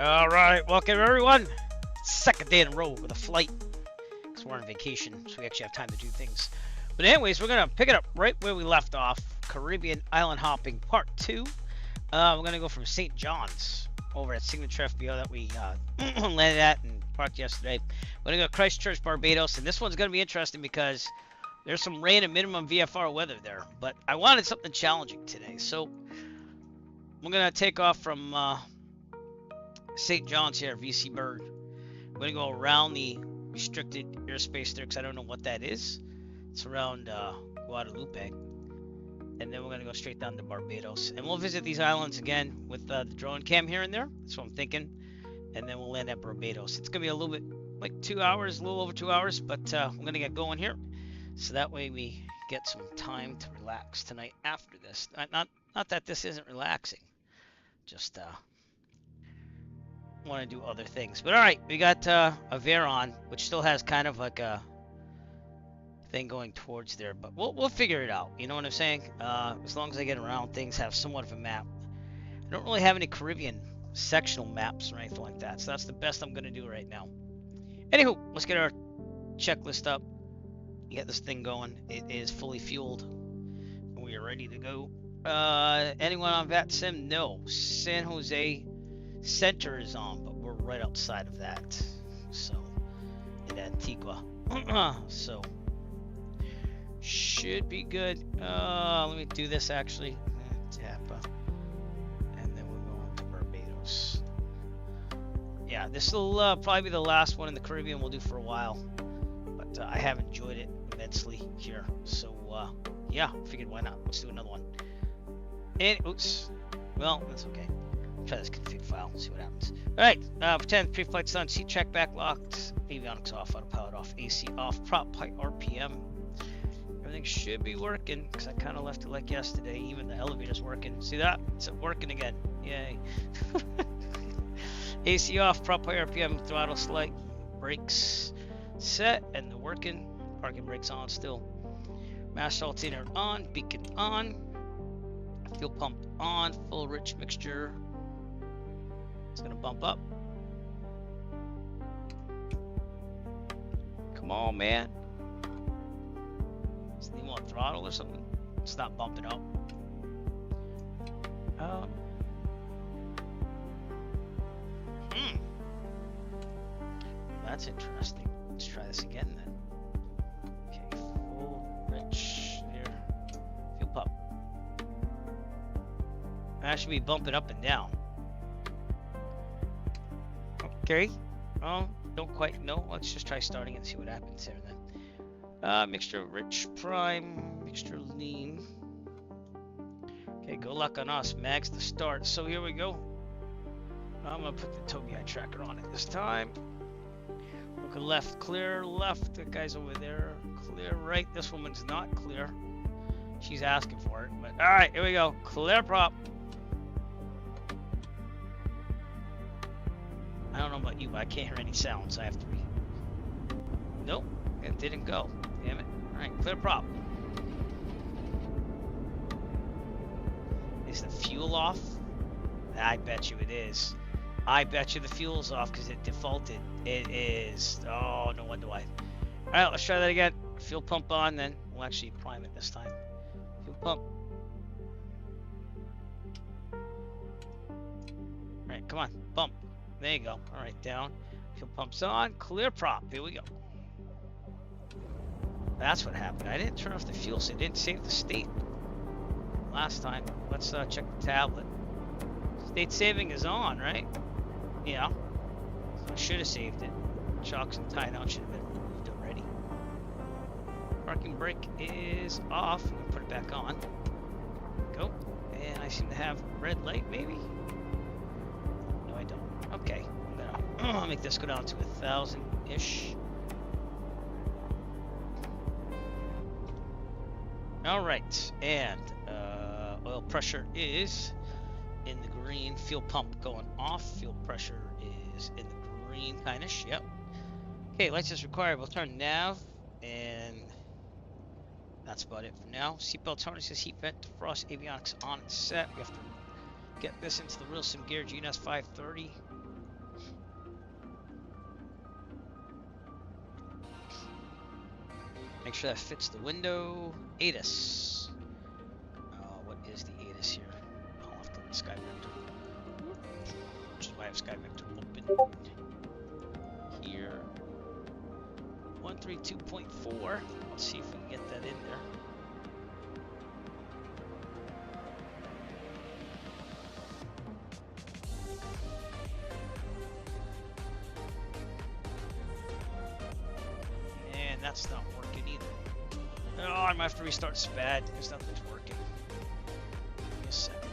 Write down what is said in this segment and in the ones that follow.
All right, welcome everyone. Second day in a row with a flight because we're on vacation, so we actually have time to do things. But anyways, we're gonna pick it up right where we left off. Caribbean island hopping part 2. We're gonna go from St. John's over at Signature FBO that we landed at and parked yesterday. We're gonna go to Christchurch, Barbados, and this one's gonna be interesting because there's some rain and minimum VFR weather there. But I wanted something challenging today, so we're gonna take off from St. John's here, VC Bird. We're gonna go around the restricted airspace there because I don't know what that is. It's around Guadalupe, and then we're gonna go straight down to Barbados, and we'll visit these islands again with the drone cam here and there. That's what I'm thinking, and then we'll land at Barbados. It's gonna be a little bit like 2 hours, a little over 2 hours, but we're gonna get going here, so that way we get some time to relax tonight after this. Not that this isn't relaxing, just want to do other things. But all right, we got Aviation, which still has kind of like a thing going towards there, but we'll figure it out. You know what I'm saying? As long as I get around, things have somewhat of a map. I don't really have any Caribbean sectional maps or anything like that, so that's the best I'm gonna do right now. Anywho, let's get our checklist up. Get this thing going. It is fully fueled. We are ready to go. Anyone on VATSIM? No. San Jose Center is on, but we're right outside of that, so in Antigua. So should be good. Let me do this actually. TAPA, and then we're going to Barbados. Yeah, this will probably be the last one in the Caribbean we'll do for a while, but I have enjoyed it immensely here. So yeah, figured why not? Let's do another one. And oops, well that's okay. Try this config file, see what happens. Alright, pretend pre-flight's done, seat check back locked, avionics off, autopilot off, AC off, prop pipe RPM. Everything should be working, because I kind of left it like yesterday. Even the elevator's working. See that? It's working again. Yay. AC off, prop pipe RPM, throttle select, brakes set, and they're working. Parking brakes on still. Master alternator on, beacon on, fuel pump on, full rich mixture. It's gonna bump up. Come on, man. Does it need more throttle or something? It's not bumping up. That's interesting. Let's try this again then. Okay, full rich there. Fuel pump. That should be bumping up and down. Okay. Oh, don't quite know. Let's just try starting and see what happens there then. Mixture rich prime, mixture lean. Okay, good luck on us. Mags to start. So here we go. I'm gonna put the Tobii tracker on it this time. Look left, clear left. The guy's over there. Clear right. This woman's not clear. She's asking for it. But all right, here we go. Clear prop. I don't know about you, but I can't hear any sounds. I have to read. Nope, it didn't go. Damn it. Alright, clear prop. Is the fuel off? I bet you it is. I bet you the fuel's off because it defaulted. It is. Oh, no wonder why. Alright, let's try that again. Fuel pump on, then we'll actually prime it this time. Fuel pump. Alright, come on. Bump. There you go. Alright, down. Fuel pump's on. Clear prop. Here we go. That's what happened. I didn't turn off the fuel, so it didn't save the state last time. Let's check the tablet. State saving is on, right? Yeah. So I should have saved it. Chocks and tie down should have been moved already. Parking brake is off. I'm going to put it back on. Go. And I seem to have red light, maybe? No, I don't. Okay, I'm gonna make this go down to 1,000-ish. All right, and oil pressure is in the green. Fuel pump going off. Fuel pressure is in the green, kindish. Yep. Okay, license required. We'll turn nav, and that's about it for now. Seatbelt harnesses, heat vent, defrost, avionics on and set. We have to get this into the real sim gear, GNS 530. Make sure that fits the window. ATIS. What is the ATIS here? I'll have to look at Sky Vector. Which is why I have Sky Vector open. Here. 132.4. Let's see if we can get that in there. And that's not working either. Oh, I'm gonna have to restart SPAD because nothing's working. Give me a second.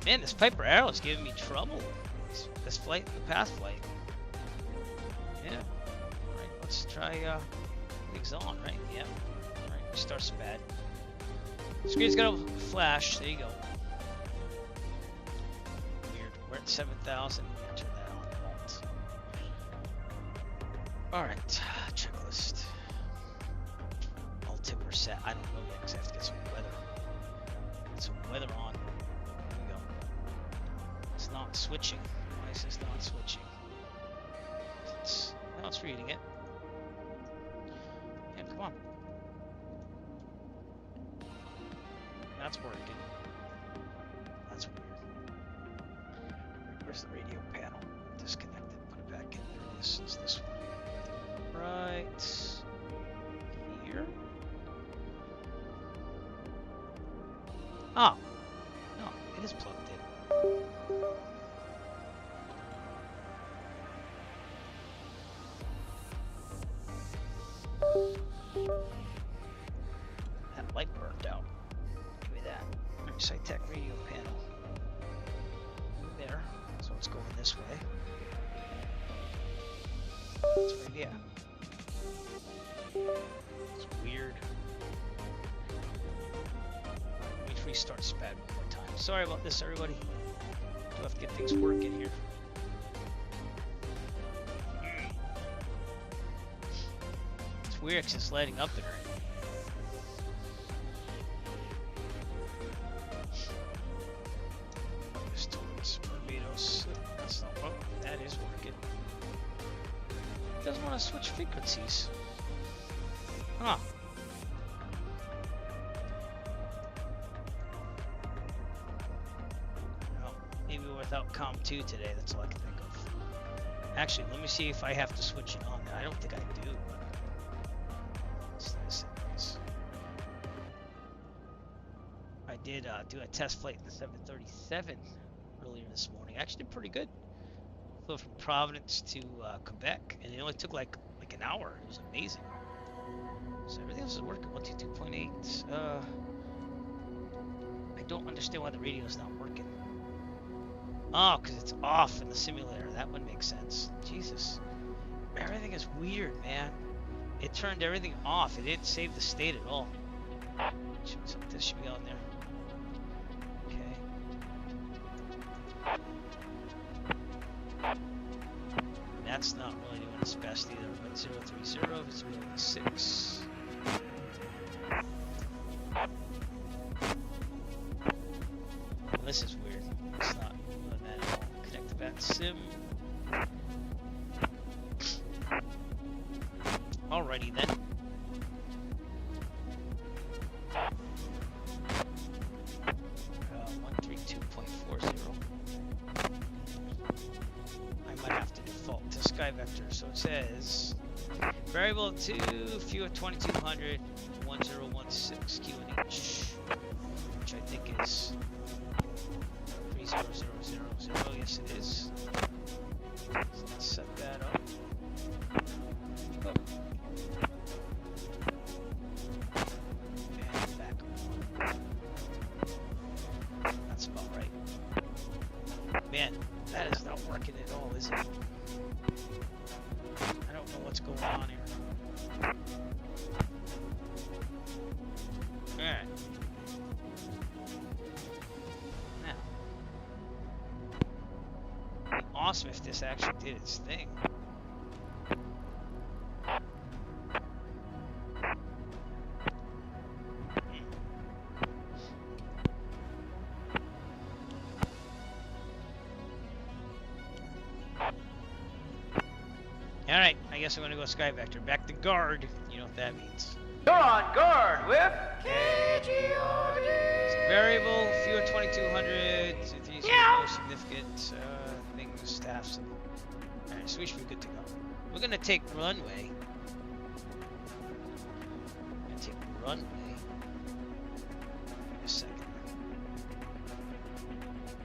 Man, this Piper Arrow is giving me trouble. This flight and the past flight. Yeah. Alright, let's try things on, right? Yeah. Alright, restart SPAD. Screen's gonna flash. There you go. Weird. We're at 7,000. Turn that on. Alright, checklist. All timber set. I don't know yet because I have to get some weather. Get some weather on. There we go. It's not switching. Why is this not switching? Now it's reading it. Yeah, come on. That's working. That's weird. Where's the radio panel? Disconnected. Put it back in. There it is. It's this one. Right here. Oh. No, it is plugged in. That light burned out. Give me that. SciTech radio panel. There. So it's going this way. It's right, yeah. It's weird. Let me restart SPAD one more time. Sorry about this, everybody. Do have to get things working here. It's weird because it's lighting up there. This towards Barbados. That's not. Oh, that is working. It doesn't want to switch frequencies. Huh. Well, maybe without COM 2 today, that's all I can think of. Actually, let me see if I have to switch it on. I don't think I do. What's this anyways? I did do a test flight in the 737 earlier this morning. Actually did pretty good. Flew from Providence to Quebec, and it only took like an hour. It was amazing. So everything else is working. 122.8. I don't understand why the radio is not working. Oh, because it's off in the simulator. That would make sense. Jesus. Everything is weird, man. It turned everything off. It didn't save the state at all. This should be on there. Okay. That's not really doing its best either. But 030, 006. Well, this is weird. It's not doing that at all. Connect to bat sim. Alrighty then. Uh, 132.40. I might have to default to Sky Vector. So it says variable 2, fuel 2200, 1016 QNH, which I think is 30000. Yes, it is. So let's set that up. Oh. And back on. That's about right. Man, that is not working at all, is it? I don't know what's going on here. Alright. Now. It'd be awesome if this actually did its thing. guess I'm gonna go sky vector. Back to guard. You know what that means. You're on guard with Variable, fewer 2200. So these are most significant things, staffs. Alright, so we should be good to go. We're gonna take runway. Wait a second.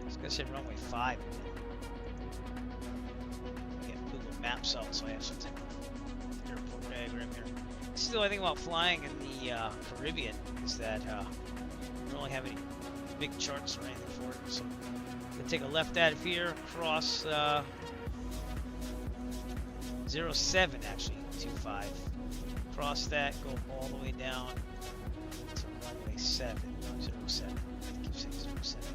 I was gonna say runway 5. Get Google Maps out so I have something. Airport diagram here. This is the only thing about flying in the Caribbean is that we don't really have any big charts or anything for it. So I'm gonna take a left out of here, cross 07 actually, 25. Cross that, go all the way down to runway 7, 07. I keep saying 07.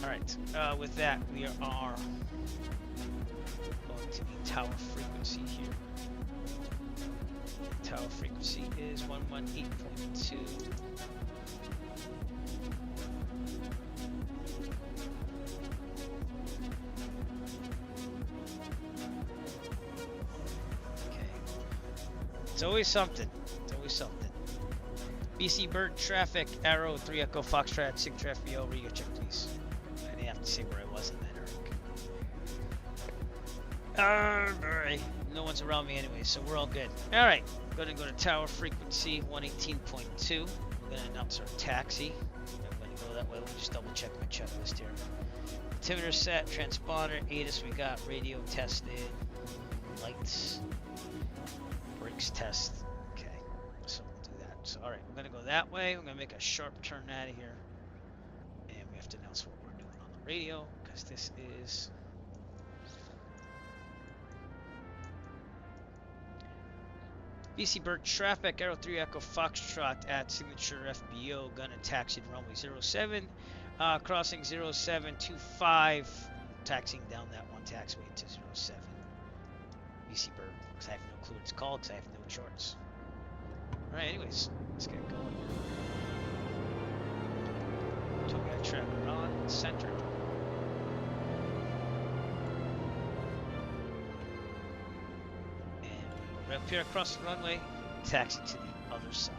Alright, with that, we are going to the tower frequency here. Tower frequency is 118.2. It's always something. It's always something. BC Bird traffic, Arrow 3 Echo Foxtrot, Sig traffic, over your check please. I didn't have to say where I was in that arc. Alright. No one's around me anyway, so we're all good. Alright. Gonna go to tower frequency 118.2. We're gonna announce our taxi. I'm gonna go that way. Let me just double check my checklist here. Altimeter set, transponder, ATIS we got, radio tested, lights. Brakes test. Okay, so we'll do that. So, alright, we're gonna go that way. We're gonna make a sharp turn out of here. And we have to announce what we're doing on the radio, because this is BC Bird traffic, Arrow 3 Echo Foxtrot at signature FBO, gonna taxi to runway 07, crossing 0725, taxiing down that one taxiway to 07. BC Bird, because I have no clue what it's called, because I have no charts. Alright, anyways, let's get going. Toga tracker on, centered. And we'll right up here across the runway, taxi to the other side.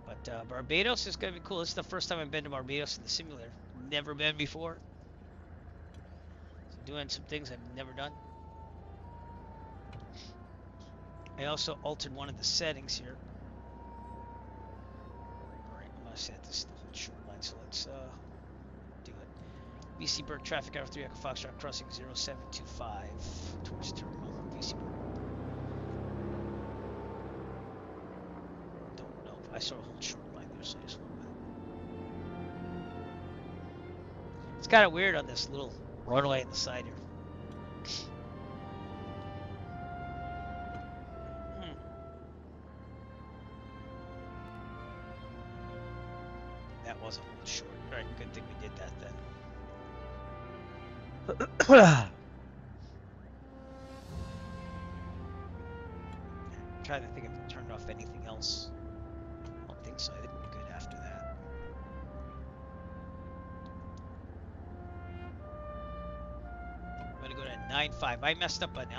But Barbados is going to be cool. This is the first time I've been to Barbados in the simulator. Never been before. Doing some things I've never done. I also altered one of the settings here. Alright, I'm going to set this to the whole short line, so let's do it. BC Bird traffic out of 3 Echo Foxtrot crossing 0725 towards terminal. BC Bird. Don't know. I saw a whole short line there, so I just went with it. It's kind of weird on this little runway in the side here. That was a little short. Alright, good thing we did that then. I'm trying to think if I turned off anything else. I don't think so. I think we're good after that. I'm gonna go to 9.5. I messed up on the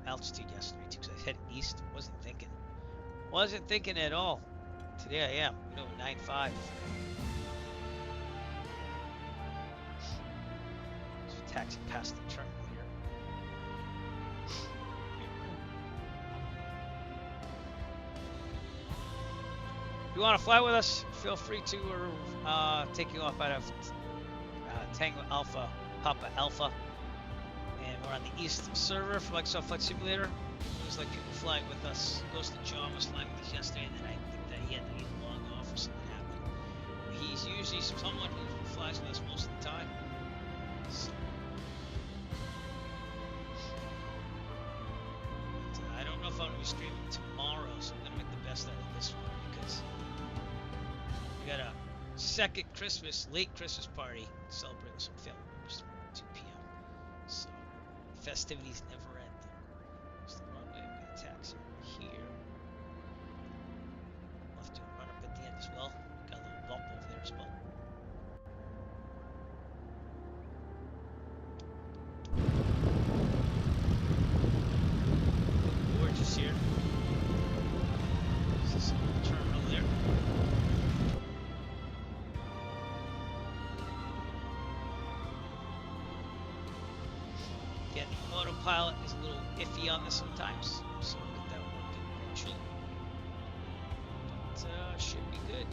altitude yesterday too, because I was heading east. Wasn't thinking at all. Today I am. You know, 9.5. Just taxi past the terminal here. If you want to fly with us, feel free to. We're taking off out of Tango Alpha, Papa Alpha. And we're on the East server for Microsoft Flight Simulator. Looks like people flying with us. Ghost of John was flying with us yesterday, and then I think that he had to log off or something happened. He's usually someone who flies with us most of the time. So, I don't know if I'm going to be streaming tomorrow, so I'm going to make the best out of this one because we got a second late Christmas party to celebrate with some family members tomorrow at 2 p.m. So, festivities never end. It's the runway. I'm going to taxi here. I'll have to run up at the end as well. Got a little bump over there as well. iffy on this sometimes, so we'll get that working eventually. But should be good.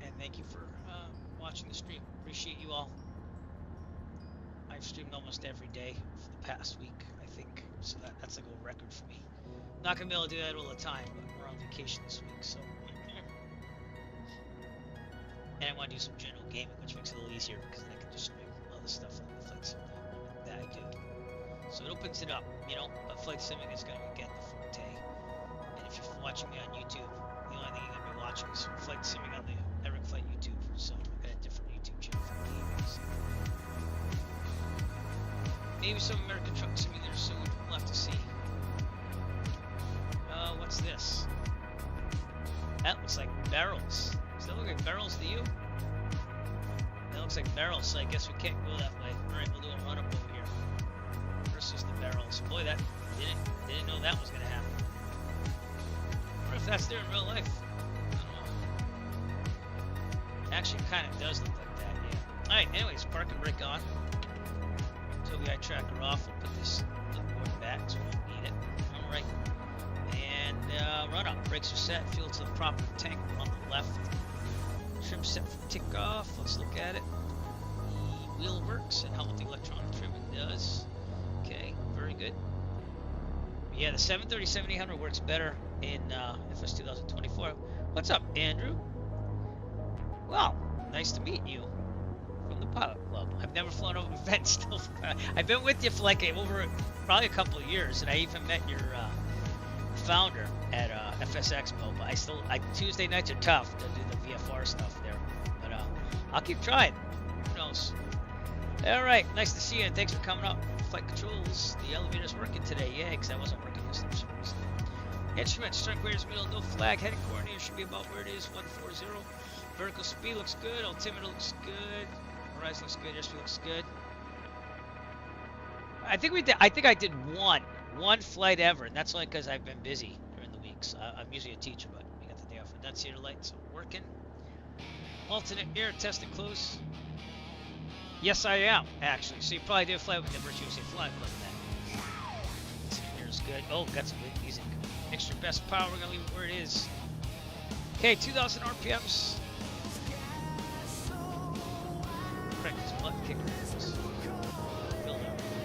And thank you for watching the stream. Appreciate you all. I've streamed almost every day for the past week, I think, so that's a gold record for me. Not gonna be able to do that all the time, but we're on vacation this week, so. And I want to do some general gaming, which makes it a little easier because then I can just stream other stuff on the flight sim that I do. So it opens it up, you know. But flight simming is going to get the forte. And if you're watching me on YouTube, the only thing you're going to be watching is flight simming on the Eric Flight YouTube. So I've got a different YouTube channel for gaming. So. Maybe some American Truck Simulator soon. We'll have to see. What's this? That looks like barrels. Does that look like barrels to you? That looks like barrels, so I guess we can't go that way. Alright, we'll do a run up over here. Versus the barrels. Boy, that didn't know that was gonna happen. I wonder if that's there in real life. I don't know. Actually kinda does look like that, yeah. Alright, anyways, park and brake on. Tobii eye tracker off. We'll put this clipboard back so we don't need it. Alright. And run up. Brakes are set. Fuel to the proper tank on the left. Trim set for takeoff. Let's look at it. The wheel works and how the electronic trimming does. Okay, very good. Yeah, the 737-800 works better in FS 2024. What's up, Andrew? Well, nice to meet you from the Pilot Club. I've never flown over events. I've been with you for like over probably a couple of years, and I even met your founder at FS Expo, but Tuesday nights are tough to do the VFR stuff there, but I'll keep trying. Who knows? All right, nice to see you, and thanks for coming up. Flight controls, the elevator's working today. Yeah, because I wasn't working this time. Instruments, strike radar's middle, no flag. Heading coordinator should be about where it is, 140. Vertical speed looks good. Altimeter looks good. Horizon looks good. Airspeed looks good. I think I did one flight ever, and that's only because I've been busy during the weeks. I'm usually a teacher, but we got the day off. Annunciator lights working. Alternate air tested close. Yes, I am, actually. So you probably did a flight with the Virtuoso Flying Club then. This air's good. Oh, got some good music. Extra best power, we're gonna leave it where it is. Okay, 2,000 RPMs. Crank this button kicker. Feel the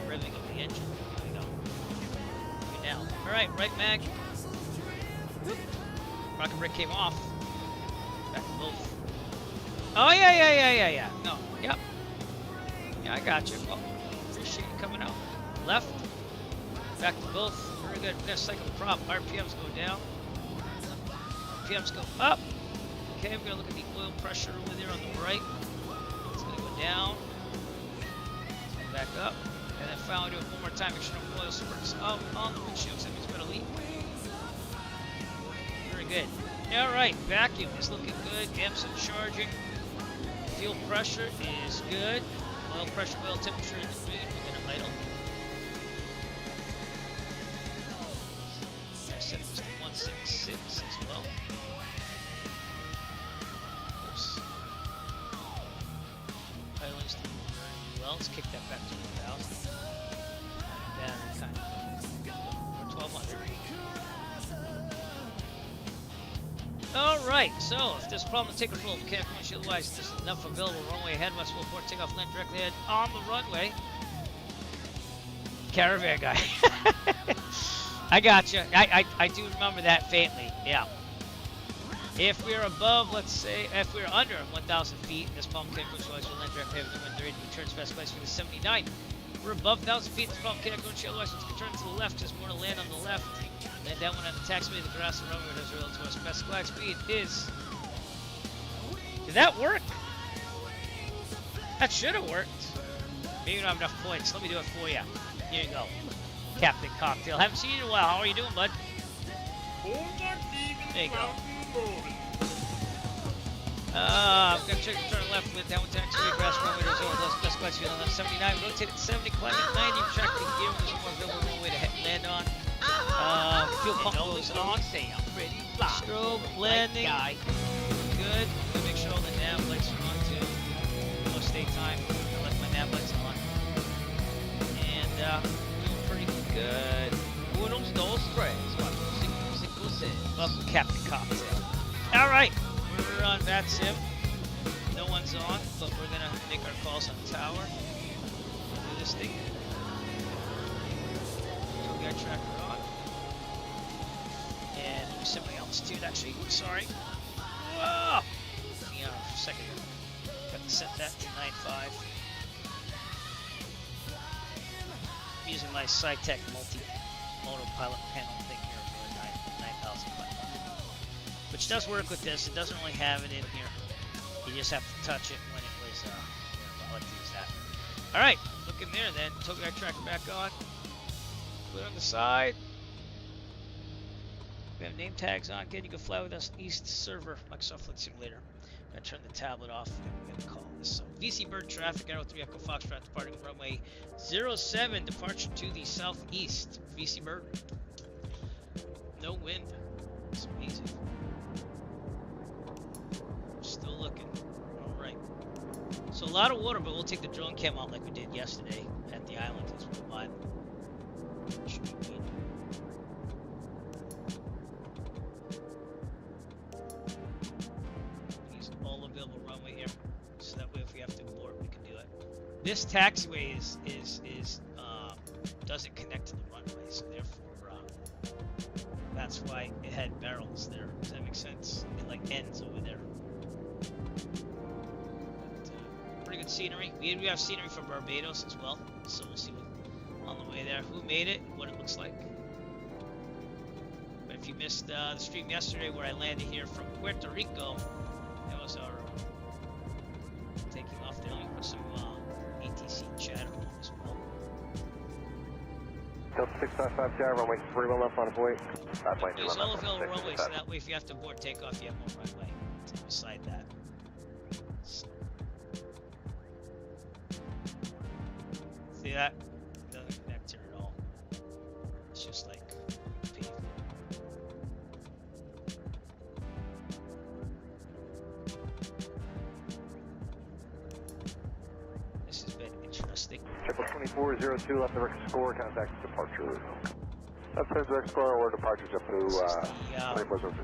revving of the engine. There we go. Good now. Alright, right mag. Whoop. Rocket brake came off. Back to both. Oh, yeah. No, yep. Yeah, I got you. Oh, appreciate you coming out. Left. Back to both. Very good. We're gonna cycle the prop. RPMs go down. RPMs go up. Okay, we're gonna look at the oil pressure over there on the right. It's gonna go down. Back up. And then finally do it one more time. Make sure no oil spurts out on the windshield. So that means we're gonna leak. Very good. Alright, vacuum is looking good. Amps are charging. Fuel pressure is good. Oil pressure, oil temperature is good. We're gonna idle. I set it to 166 as well. Oops. Idling's doing very well. Let's kick that back to 1,000. And kind of 1,200. Alright, so if there's a problem, take control. If you can't finish, otherwise there's enough available. Runway ahead, west will port, take off land directly ahead on the runway. Caravan guy. I got you. I do remember that faintly. Yeah. If we're above, let's say, if we're under 1,000 feet, this problem can't go otherwise we'll land directly ahead with 130. Returns fast place for the 79. We're above 1,000 feet, this problem can't go otherwise let's turn to the left. There's more to land on the left. Land down one on the taxiway, the grass and runway does rail to us. Best glide speed is. Did that work? That should have worked. Maybe you don't have enough points. Let me do it for you. Here you go. Captain Cocktail. Haven't seen you in a while. How are you doing, bud? There you go. I'm going to check the turn left with down one taxiway, grass runway does rail to us. Best glide speed on left 79. Rotate at 70, climb at 90. Track the gear. There's more available runway to land on. Fuel pump goes on. Strobe, landing, good. Make sure all the nav lights are on too. Most daytime, Yeah, doing pretty good. Unos, dos, tres. One, cinco, six. Welcome, Captain Cocktail. All right, we're on Bat Sim. No one's on, but we're gonna make our calls on tower. Do this thing. So we got tracker on. And there's somebody else too, actually. Sorry. Whoa! Hang on for a second here. Got to set that to 9.5. I'm using my SciTech multi-motor pilot panel thing here for a 9,500. Which does work with this. It doesn't really have it in here. You just have to touch it when it was, I like to use that. Alright, look in there then. Togi tracker back on. Put it on the side. We have name tags on. Again, you can fly with us East Server, Microsoft Flight Simulator. I'm going to turn the tablet off and we're going to call this. So, VC Bird traffic, Arrow 3 Echo Foxtrot departing runway 07, departure to the southeast. VC Bird. No wind. It's amazing. Still looking. Alright. So, a lot of water, but we'll take the drone cam out like we did yesterday at the island as we went. Should be good. So that way if we have to abort we can do it. This taxiway doesn't connect to the runway, so therefore that's why it had barrels there. Does that make sense? It like ends over there. But, pretty good scenery. We have scenery from Barbados as well, so we'll see what on the way there who made it, what it looks like. But if you missed the stream yesterday where I landed here from Puerto Rico, that was our taking off there. Let me put some ATC chatter on as well. Delta 655 Tower, runway 31 left on avoid. There's all available runways, so that way if you have to abort takeoff, you have more runway beside that. So. See that? Doesn't connect here at all. It's just like pavement. This has been interesting. 2402 left direct score, contact departure. Left direct score or departures up to 2402.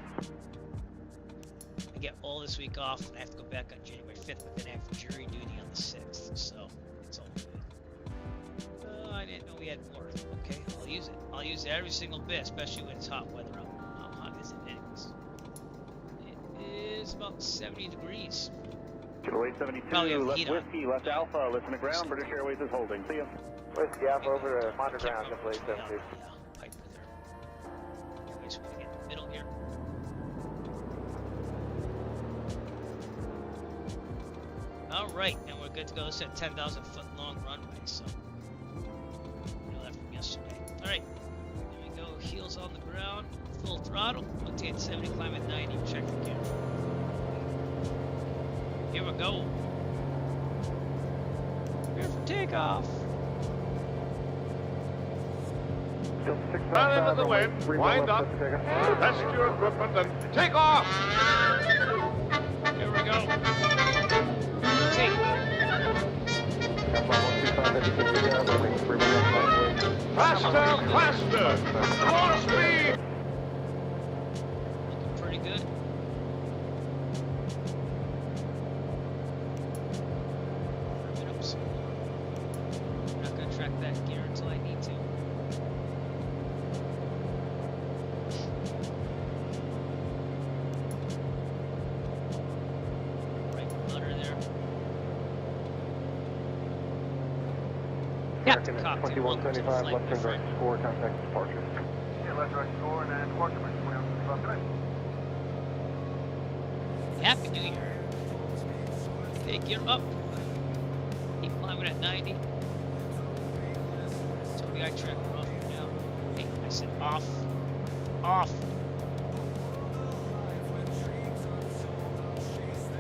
I get all this week off and I have to go back on January 5th, but then I have jury duty on the 6th, so it's all good. I didn't know we had more. Okay, I'll use it. I'll use every single bit, especially when it's hot weather out. How hot is it anyways? It is about 70 degrees. Kilo 872, left Whiskey, left Alpha, listen to ground, British Airways is holding. See ya. Whiskey Alpha over to monitor ground, Kilo 872. Pipe with her. Anyways, we're gonna get in the middle here. Alright, and we're good to go. This is a 10,000 foot long runway, so we know that from yesterday. Alright, there we go. Heels on the ground, full throttle, rotate 70, climb at 90, check the gear. Here we go. Prepare for takeoff. Out into the wind, wind up, test your equipment, and take off! Here we go. Rotate. Faster, faster! More speed! Looking pretty good. Oops. I'm not gonna track that gear until I need to. American at 2175, left turn direct score, contact departure. Yeah, left direct score and departure, 2175. Happy New Year. Okay, gear up. Keep climbing at 90. So we got tracker off now. Hey, I said off. Off.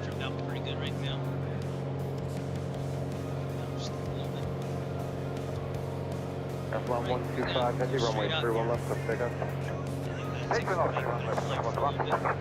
Trimmed out pretty good right now. Just a little bit. F1 125, heavy runway 31 left, let's take off. Take off.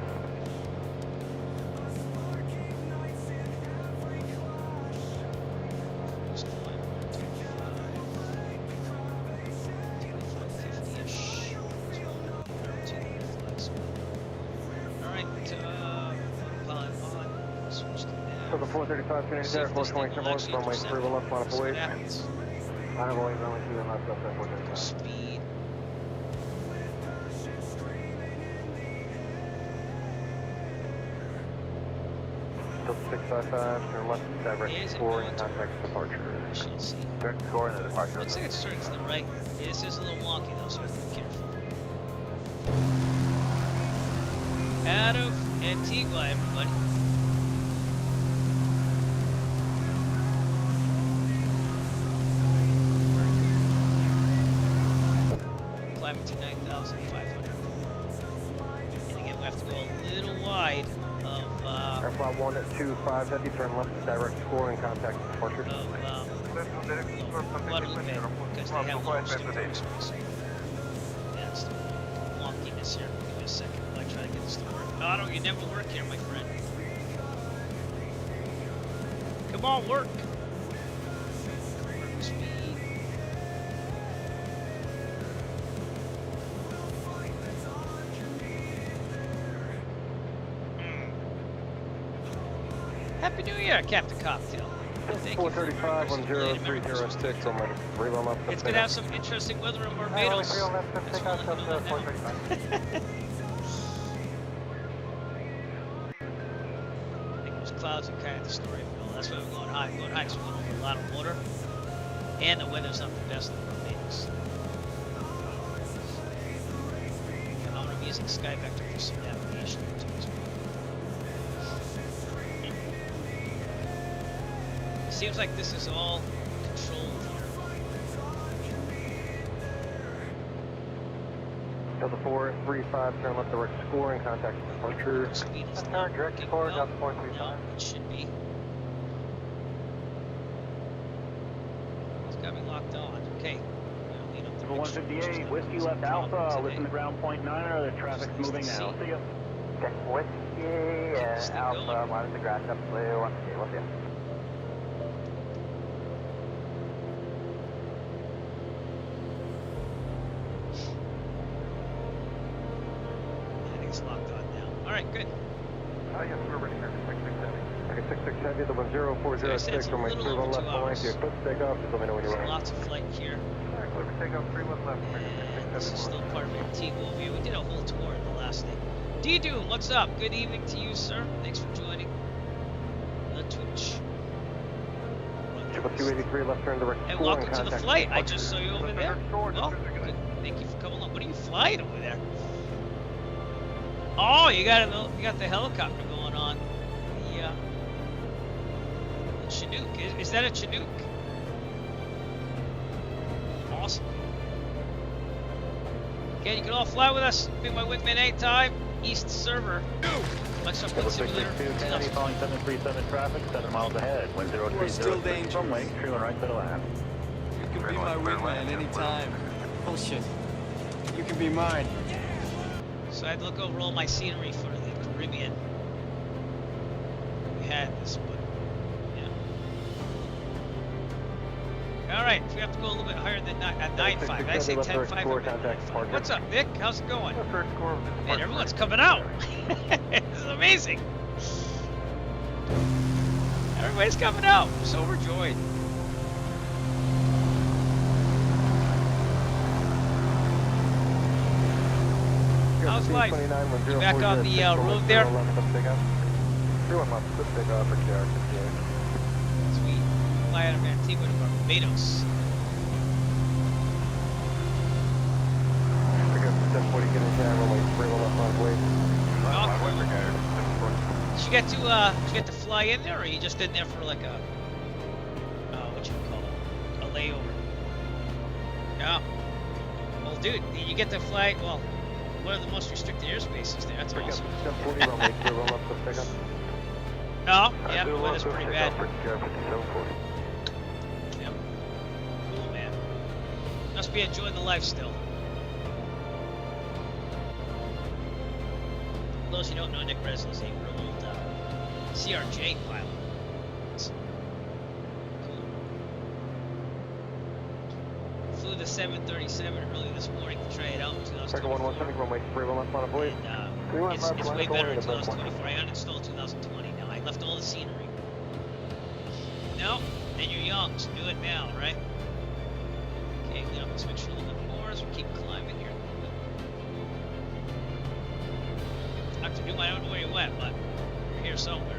the 435, Scenic there, 427 left, runway 31 left, line up away. Line up away, runway 31 left, left, 435. Speed. Delta 655, turn left, direct score, and contact departure. We shall see. Direct score and the departure. Looks like it's turning to the right. Yeah, this is a little wonky though, so I have to be careful. Out of Antigua, everybody. Climbing to 9,500. And again, we have to go a little wide of Airflow 125 heavy, turn left, direct score, and contact departure. Guadalupe, because they have long stick airspace. That's the wonkiness here. Give me a second while I try to get this to work. Otto, you never work here, my friend. Come on, work. Speed. Happy New Year, Captain Cocktail. Thank you for 435, 10306, on my rerun left. It's going to have some interesting weather in Barbados. That's all I know now. I think those clouds are kind of the story of it all. That's why we're going high. We're going high because we're going over a lot of water. And the weather's not the best in Barbados. And I'm going to be using Sky Vector for some navigation too as well. Seems like this is all controlled here. Delta 435, turn left, direct score, and contact departure. Speed is not direct working score, well. Delta 435. No, it should be. It's got me locked on. Okay. I'll lead up the 158, Whiskey left Alpha, listen to ground point 9, the traffic's moving now. See ya. Okay, Whiskey and Alpha, minus the grass up blue, 158, we'll see ya. It's locked on now. Alright, good. Yes, we're ready here. 6670. Okay, 6670, the 10406, from my 31 left line to your clip takeoff. Just let me know when you're ready. Lots of flight here. Clip takeoff, 31 left. This is still part of Antigua. We did a whole tour in the last day. D-Doom, what's up? Good evening to you, sir. Thanks for joining the Twitch. 283 left turn direct And score, welcome to the flight. I just saw you over there. Well, good. Thank you for coming along. What are you flying over there? Oh, you got the helicopter going on. The Chinook. Is that a Chinook? Awesome. Okay, you can all fly with us. Be my wingman anytime. East server. Microsoft Flight Simulator. Following 737 traffic, 7 miles ahead. 1030 runway, true and right to the left. You can be my wingman anytime. Bullshit. You can be mine. So I had to look over all my scenery for the Caribbean. We had this, but yeah. All right, if we have to go a little bit higher than at 9.5, I say 10.5. What's up, Nick? How's it going? Man, everyone's coming out. This is amazing. Everybody's coming out. I'm so overjoyed. How's life? You back on the road there? Sweet. Fly out of Antigua to Barbados. Did you get to fly in there, or you just in there for like a what you call it, a layover? Yeah. Well, dude, you get to fly. Well, one of the most restricted airspaces there. That's awesome. Oh, yeah, the weather's pretty bad. Yep. Cool, man. Must be enjoying the life still. For those who don't know, Nick Breslin is a real old CRJ pilot. It's cool. Flew the 737 early this morning to try it out in 2024. And, it's way better in 2024. I uninstalled 2020 now. I left all the scenery. No, then you're young, so do it now, right? Okay, lean up and switch a little bit more as we keep climbing here. I have to do my own where you went, but you're here somewhere.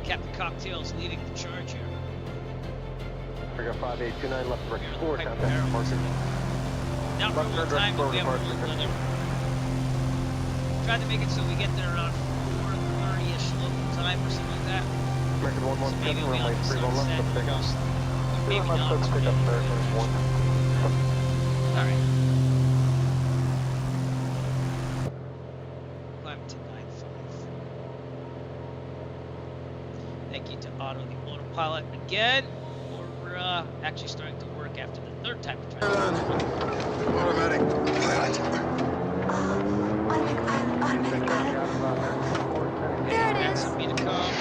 Captain Cocktail's leading the charge here. Figure 5829 left direct score, Piper contact Barrel. departure. Not Left real turn time, but we have direct a score little departure. weather. Tried to make it so we get there around 4:30-ish local time or something like that. American So 117, maybe we'll runway be 31 left, sunset up take off. almost. Maybe Left, not. pick up American 1. Alright. Climb to 9.5. Thank you to Otto, the autopilot, again. We're actually starting to work after the third time we're trying to Automatic pilot. There it is. me to come.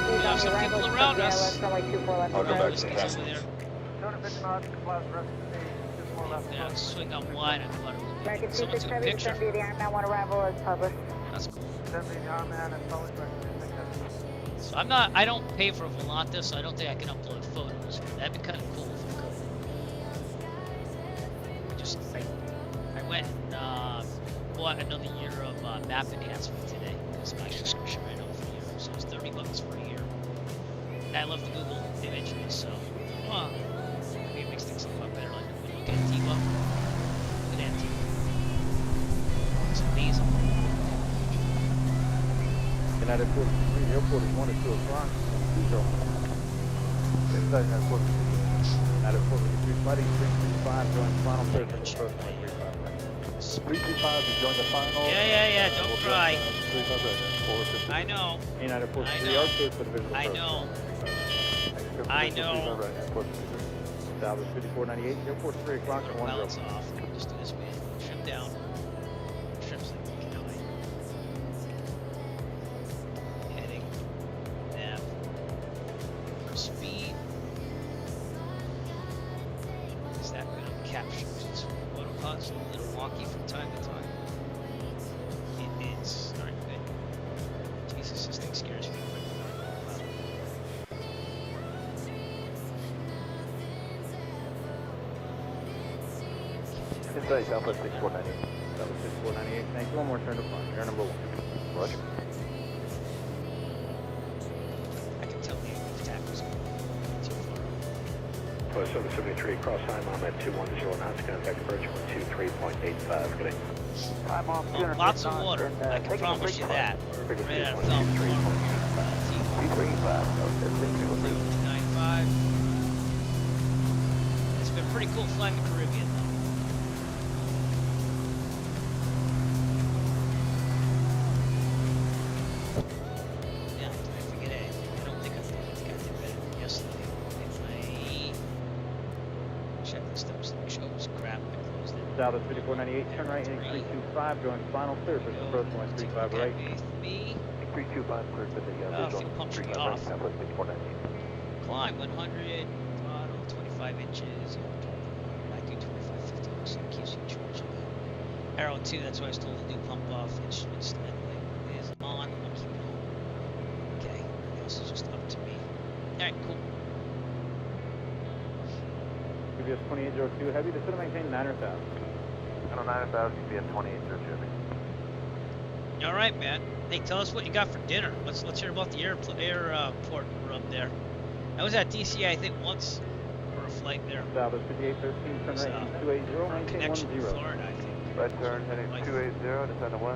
We have some people around us. I'll go back to the Over there. Yeah, swing on wide and let American someone took a 2670 picture. send you the Iron Man 1 arrival as published. That's cool. So I don't pay for Volanta, so I don't think I can upload photos. That'd be kind of cool if I could. I went and bought another year of map enhancement today because my subscription ran out for a year, so it's $30 for a year. And I love the Google imagery, so maybe it makes things look a lot better. Like when you look at Antigua, look at Antigua. It's amazing. United 43, airport is 1 or 2 o'clock. Inside airport. United 43, fighting 335, join final third for the first 135. 335 is join the final. Yeah, don't cry. 335 I know. United 43, I know. R2 for the visual I first. know. I know. Southwest 5498, airport 3 o'clock, Our 10. pilots off. Just do this, man. Trim down. Trim's like fucking high. Heading. Nav. For speed. Is that going to capture? It's autopilot's a little wonky from time to time. It is. Alright, good. Jesus, this thing scares me. Inside Southwest 6498. Southwest 6498, thank you. One more turn to fly. Air number 1. Roger. I can tell the attack was going too far. Plus 773, cross time on at 210 knots, contact approach 123.85. Good day. I'm off Oh, lots of water. I can promise you that. We're right out of thumb. 95. It's been pretty cool flying the Caribbean, though. Yeah, did I forget anything? I don't think I did. I think I did better than yesterday. If I check the steps, make sure it was crap, I closed it. Southwest 5498, turn right, heading 325, join final clear for approach 135 right. Me. 325 clear for the Fuel pump should be off. Southwest 6498. Climb 100, throttle 25 inches. I do 25, 50, so it keeps you charging. Arrow 2, that's why I was told to do pump off. Instruments steadily is on. I'll keep it on. Okay, everything else is just up to me. Alright, cool. QBS 2802, heavy to maintain 9 or 1,000. I don't know 9,000, QBS 2802. Alright, man. Hey, tell us what you got for dinner. Let's hear about the airport rub there. I was at DC, I think, once for a flight there. Southwest 5813, turn right, heading 280, maintain Connection to 10. Florida, I think. Right turn, heading 280, descend to 10,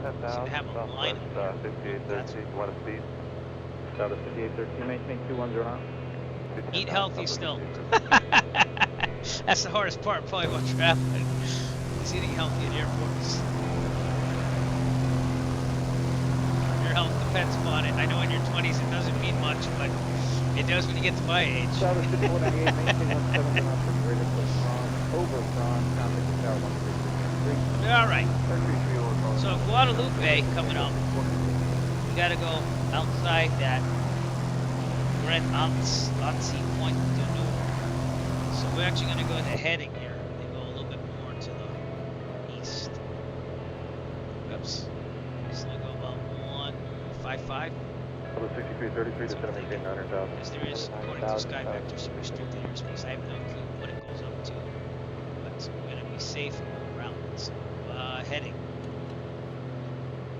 10,000. Have a line Southwest 5813, what a speed. Southwest 5813, maintain 210 knots. Eat healthy still. That's the hardest part, probably, about traveling. Is eating healthy in airports. Your health depends upon it. I know in your 20s it doesn't mean much, but it does when you get to my age. Southwest 5498, maintain 170 knots for greater push over from contact to tower 1333. Alright. So Guadalupe coming up. We gotta go outside that Grand Anse Point du Nord. So we're actually gonna go to the heading here and go a little bit more to the east. Oops. Slow Level 6333 to set maintain 900,000. Because there is, according to Sky Vector, some restricted airspace. I have no clue what it goes up to, but we're going to be safe around it. So, heading. Here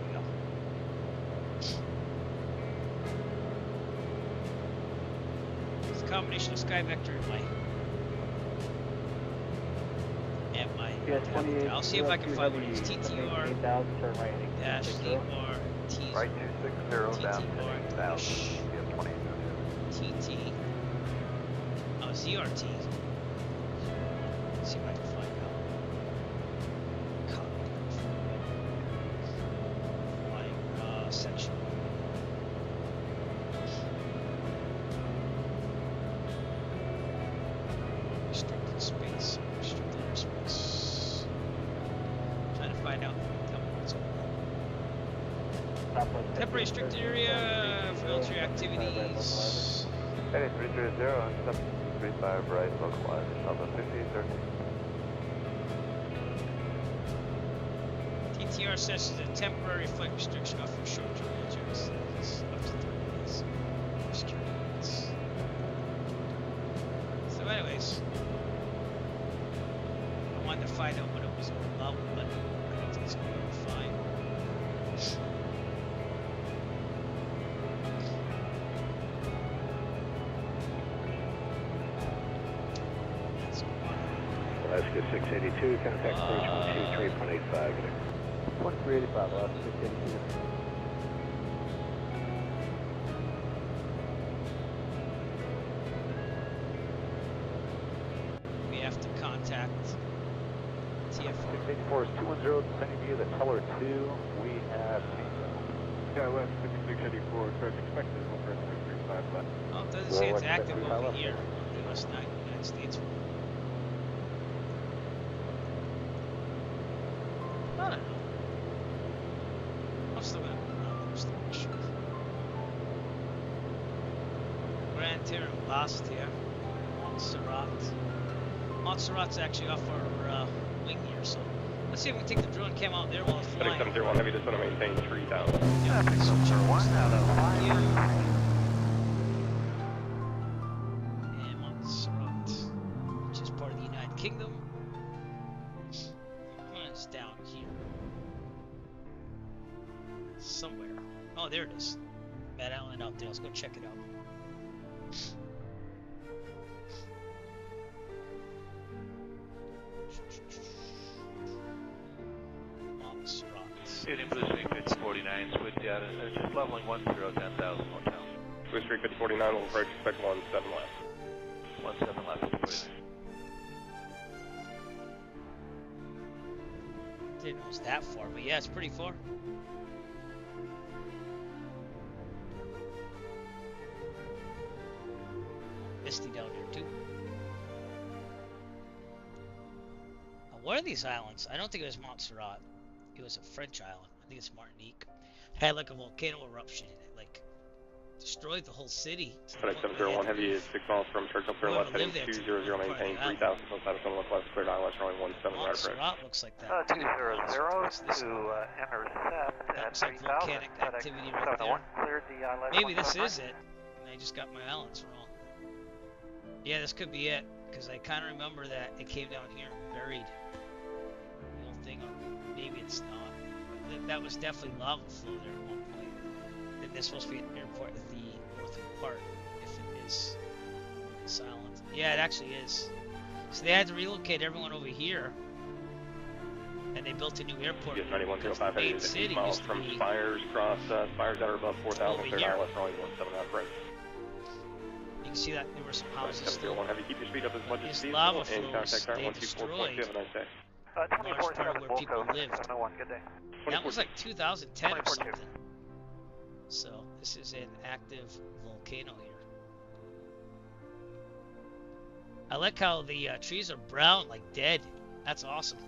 we go. It's a combination of Sky Vector and my I'll see if I can find one of these TTR dash ER T's Right 260 down to 8,000. TT ZRT. Let's see if I can find out. Flying section. Restricted space. Restricted airspace. Trying to find out. Tell me what's going on. Temporary restricted area for military activities. 330 and 735 right localized. Alpha 5030. TTR says it's a temporary flight restriction off for short-term military activities up to 30 days. Security needs. So anyways, I wanted to find out what it was all about, but I think it's going to be fine. Alaska 682, contact approach 123.85. 2385, Alaska 682. We have to contact TFR. 684 is 210, sending you the color 2. We have Yeah, West 5684, first expected over at 335 left. Oh, it doesn't say it's active over here on the US 9 United States. I don't know. I'm still gonna shoot. Grand Terran Blast here. Montserrat. Montserrat's actually off our wing here, so let's see if we can take the drone cam out there while it's flying. 701 Heavy, just want to maintain 3,000. Yeah, and Montserrat, which is part of the United Kingdom. It's down here. Somewhere. Oh, there it is. That island out there. Let's go check it out. Montserrat. Union Blue Street 5049, switch out, just leveling 10, 10,000 hotel. Blue Street 5049, we'll approach, expect 17 left. 17 left, 49. Didn't know it was that far, but yeah, it's pretty far. Misty down here too. Now, what are these islands? I don't think it was Montserrat. It was a French island. I think it's Martinique. Had like a volcano eruption in it, like destroyed the whole city. FedEx 701 Heavy is 6 miles from Churchill, clear left, heading 200, maintain 3,000, southside of Sunny West, clear down west, runway 17 right approach. Montserrat looks like that. 200 to intercept at 3,000. Volcanic activity right there. Cleared the island. Maybe this is it. And I just got my islands wrong. Yeah, this could be it, because I kind of remember that it came down here and buried the whole thing, or maybe it's not. But that was definitely lava flow there at one point. Then there's supposed to be an airport at the northern part, if it is this island. Yeah, it actually is. So they had to relocate everyone over here, and they built a new airport. Yes, 9105 Heavy is 8 miles from Spires, cross Spires that are above 4,000, clear down west, runway 17 right approach. You can see that there were some houses still. 701 Heavy, keep your speed up as much as feasible, lava and contact flows, they 124.2, have a nice day. 24/7 where people lived. 701, good day. That was like 2010 or something. So this is an active volcano here. I like how the trees are brown, like dead. That's awesome.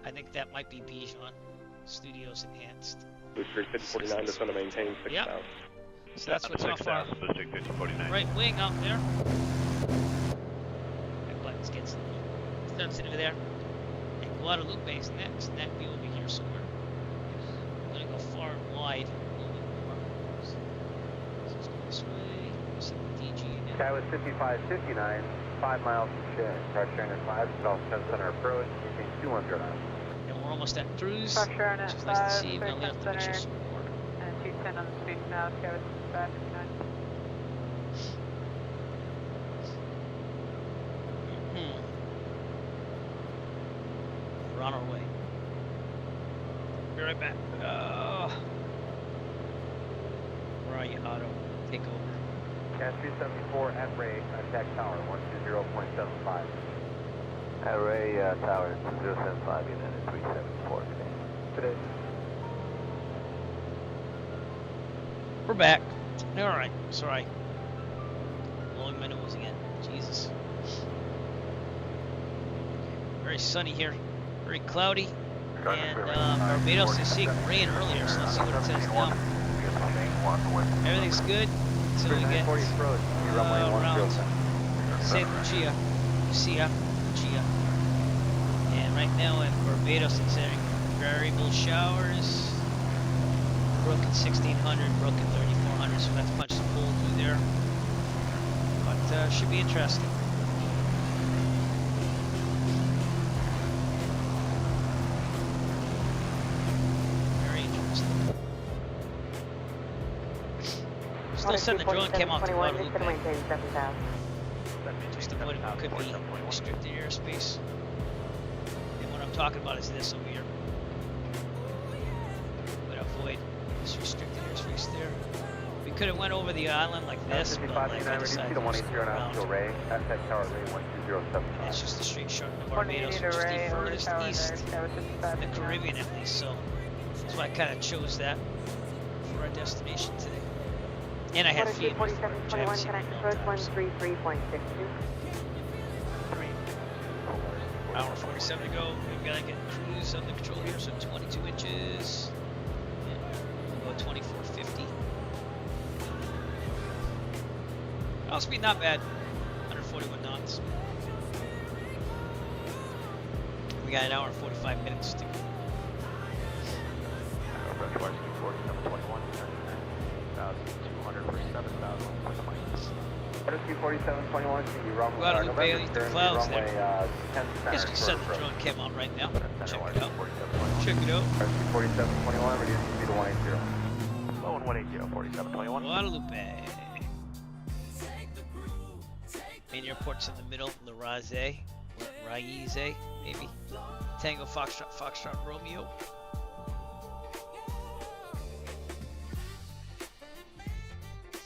I think that might be Bijan Studios enhanced. Blue Street 5049, just want to maintain 6,000. Yep. So that's what's off our right wing out there. That buttons gets a little sensitive there. And Guadalupe is next, and that'd be over here somewhere. I'm gonna go far and wide a little bit more. Sky was 5559, 5 miles from Scenic. Pressure under 5, South Center approach, between 210 knots. And we're almost at cruise, Pressure on which at is nice to 5, see, even though we have to make sure some more. and 210 on the speed now, Sky was 5559. We're on our way. Be right back. Where are you, Otto? Take over. Cat 374 at Ray, contact tower 120.75. At Ray, tower 075, United 374 today. We're back. Alright, sorry. Blowing my nose again. Jesus. Very sunny here. Very cloudy. And Barbados is seeing rain earlier, so let's see what it says now. Everything's good until we get around St. Lucia. And right now in Barbados it's having variable showers. Broken 1600, broken 3400, so that's punch some hole through there. But should be interesting. Still said the drone came off the Guadalupe. Just avoid what could be restricted airspace. And what I'm talking about is this over here. But avoid this restricted airspace there. We could have went over the island like this, but like I decided to go around. It's just a straight shot to Barbados, which is the furthest east in the Caribbean at least, so that's why I kind of chose that for our destination today. And I had feed before, which I haven't seen in a long time, so. Hour 47 to go. We've got to get cruise on the control here, so 22 inches. Yeah, we'll go 2450. Oh, speed not bad. 141 knots. We got an hour and 45 minutes to go. Guadalupe, underneath the clouds there. Guess we said the drone came on right now. Check it out. Check it out. 4721, reduce speed to 180. Low and 180, 4721. Guadalupe. Main airport's in the middle, Laraze, maybe. Tango Foxtrot Romeo.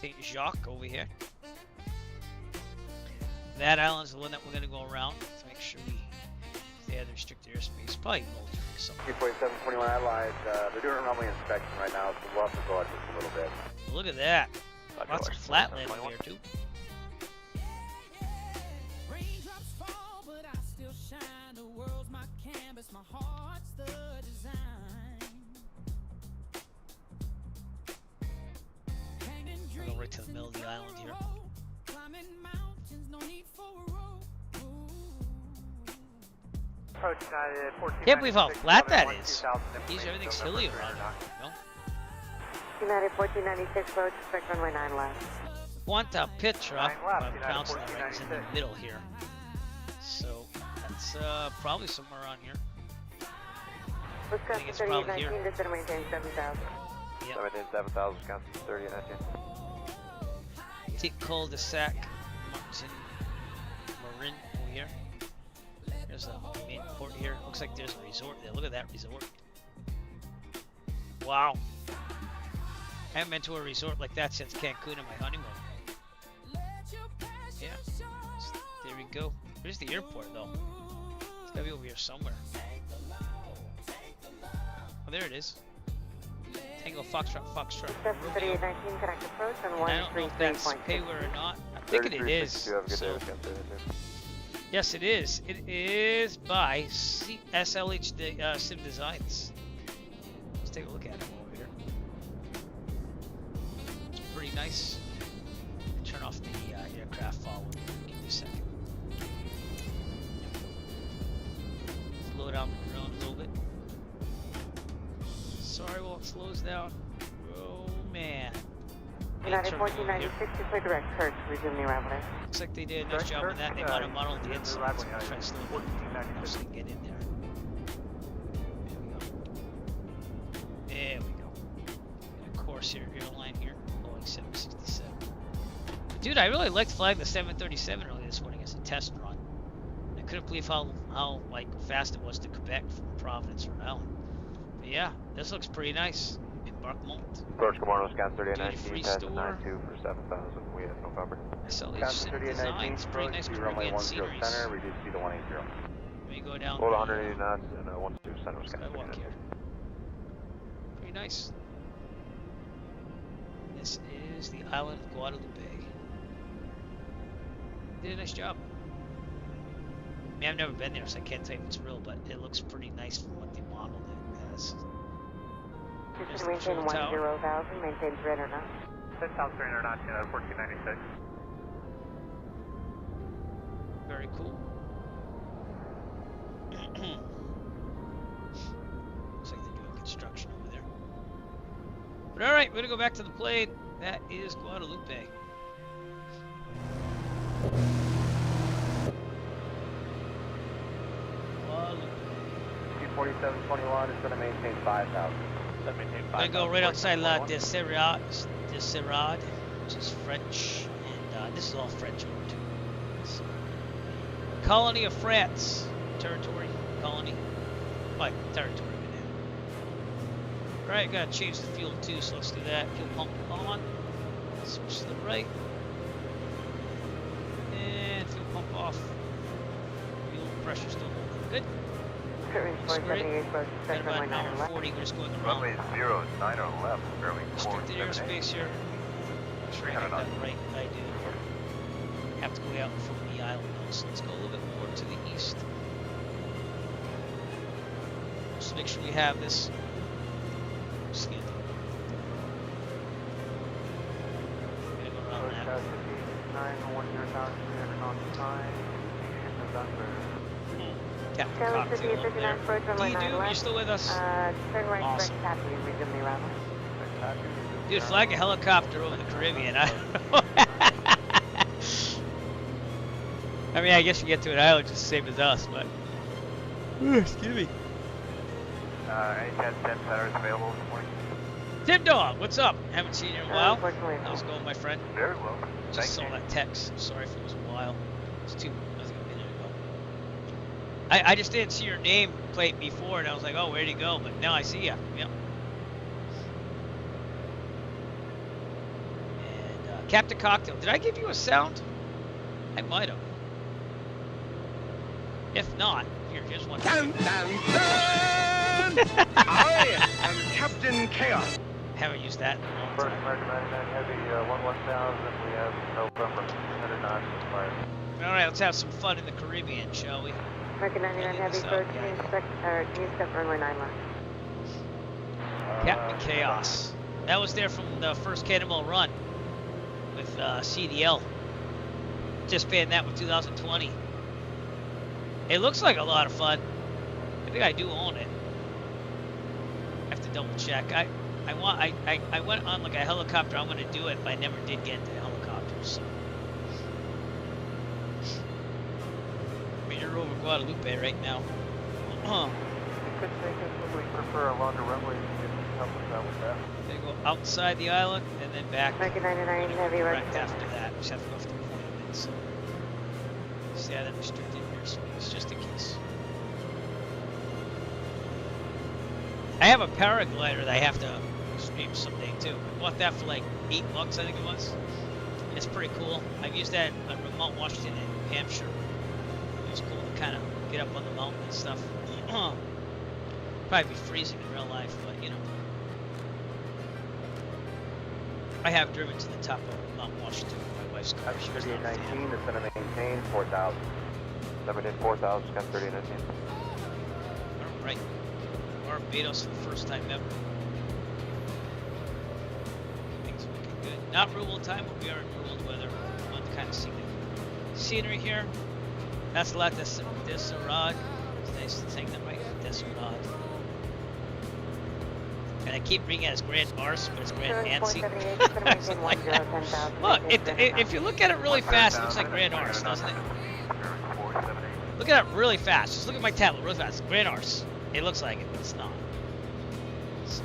St. Jacques over here. That island's the one that we're going to go around to make sure we stay out of the restricted airspace. Probably Malta or something. 4721, I lied. They're doing a runway inspection right now, so we'll have to go out just a little bit. Look at that. Lots of flatland over here too. Raindrops fall, but I still shine. The world's my canvas, my heart's the design. We'll go right to the middle of the island here. Can't believe how flat that is. Everything's hilly around here, you know? United 1496, approach, expect runway 9 left. Quanta Petra, I'm pronouncing that right, is in the middle here. So, that's probably somewhere around here. I think it's probably here. Consider maintain 7,000. Yep. 7,000, Wisconsin 30, 19. Take cul-de-sac, Martin, Marin over here. There's a main port here. Looks like there's a resort there. Look at that resort. Wow. I haven't been to a resort like that since Cancun and my honeymoon. Yeah. There we go. Where's the airport though? It's gotta be over here somewhere. Oh, there it is. Tango Foxtrot. Romeo. 3819, connect approach on 133.6. I don't know if that's payware or not. I'm thinking it is. So. Yes, it is. It is by SLH Sim Designs. Let's take a look at it over here. It's pretty nice. Turn off the aircraft follower. Give me a second. Slow down the drone a little bit. Sorry while it slows down. Oh man. United 1496, you play direct Kurt, resume the arrival there. Looks like they did a nice job on that. They want to model the inside, so we'll try to slow down so they can get in there. There we go. And of course, your airline here, Boeing 767. Dude, I really liked flying the 737 earlier this morning as a test run. I couldn't believe how like fast it was to Quebec from Providence, Rhode Island. But yeah, this looks pretty nice. Embarkment. Approach Commander Scan 3819, Free test store. 92 for 7,000. We have November. I saw these Scenic designs, pretty nice Caribbean sceneries. Center, reduce speed to 180. Let me go down. Hold 180 knots and 12 center scan. Skywalk here. Pretty nice. This is the island of Guadalupe. Did a nice job. I mean, I've never been there, so I can't tell you if it's real, but it looks pretty nice from what they modeled it as. Just maintain 10,000, maintain 300 knots. 10,000 300 knots, 1496. Very cool. Looks like they're doing construction over there. But alright, we're gonna go back to the plane. That is Guadalupe. Guadalupe. 4721 is going to maintain 5,000. I'm gonna go right outside La Desserade, which is French, and this is all French over too. So, colony of France, territory, colony, like territory right now. Right, gotta change the fuel too, so let's do that. Fuel pump on, switch to the right, and fuel pump off. Fuel pressure still holding good. That's great. At about an hour 40, we're just going around. Runway 09 or left, fairly Restricted airspace here. Make sure I got that right. I do. Have to go out in front of the island though, so let's go a little bit more to the east. Just make sure we have this skin. We're gonna go around that. Captain Cocktail over there. D-Dude, you still with us? Awesome. Dude, flag a helicopter over the Caribbean. I don't know. I mean, I guess you get to an island just the same as us, but... excuse me. Any 10 centers available this morning? Tim Dog, what's up? Haven't seen you in a while. How's it going, my friend? Very well. Just saw that text. Sorry if it was a while. It's too... I was like a minute ago. I just didn't see your name plate before, and I was like, oh, where'd he go? But now I see ya. Yep. And Captain Cocktail, did I give you a sound? I might have. If not, here's one. Dun, dun, dun! I am Captain Chaos. Haven't used that in a long First time. American 99 Heavy 1000, we have November 100 knots expired. All right, let's have some fun in the Caribbean, shall we? American 99 Heavy, first, can you step runway 9 left? Captain Chaos. That was there from the first Cannonball run with CDL. Just banned that with 2020. It looks like a lot of fun. I think I do own it. I have to double check. I went on like a helicopter. I'm gonna do it, but I never did get into the helicopters. So. I mean, you're over Guadalupe right now. You could take us, but we prefer a longer runway to help us out with that. They go outside the island and then back. American 99 Heavy, right after that. We just have to go off the point of it. So. See how that restricted airspace, just in case. I have a paraglider that I have to stream someday too. I bought that for like $8, I think it was. It's pretty cool. I've used that on remote Washington and New Hampshire. It was cool to kind of get up on the mountain and stuff. Probably be freezing in real life, but you know. I have driven to the top of Mount Washington with my wife's car. That's 3819, it's going to maintain 4,000. 4,000, scan 3819. Alright. Barbados for the first time ever. Things looking good. Not real world time, but we are in real world weather. Want to kind of see the scenery here. That's La Desserade. It's nice to saying that right. Desserade. And I keep reading it as Grand Arse, but it's Grand Nancy. Like look, if you look at it really fast, it looks like Grand Arse, doesn't it? Look at it really fast. Just look at my tablet really fast. Grand Arse. It looks like it, but it's not. So,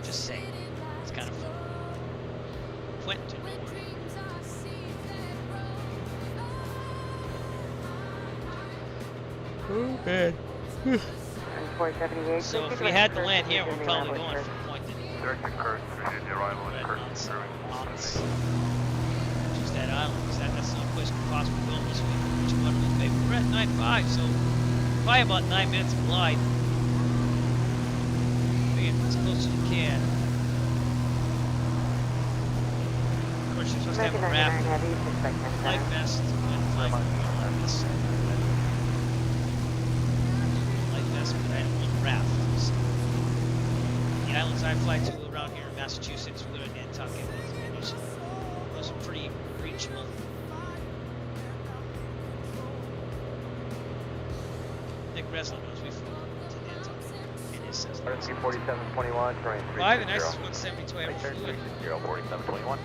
just saying. It's kind of fun. Quentin. Oh, man. So if we had to land here, we're probably going from point to just that island, because that's the only place we could possibly go this week. Which one will pay? We're at 9.5, so probably about 9 minutes of glide. Get as close as you can. Of course, you're supposed to have a raft, life vest, and flag. But I don't want a raft. So the islands I fly to around here in Massachusetts, we go to Nantucket. Those are pretty reachable. Nick Resler knows we flew to Nantucket in his system. RC 4721, terrain 360. Why the nicest 172 I ever flew in. 4721.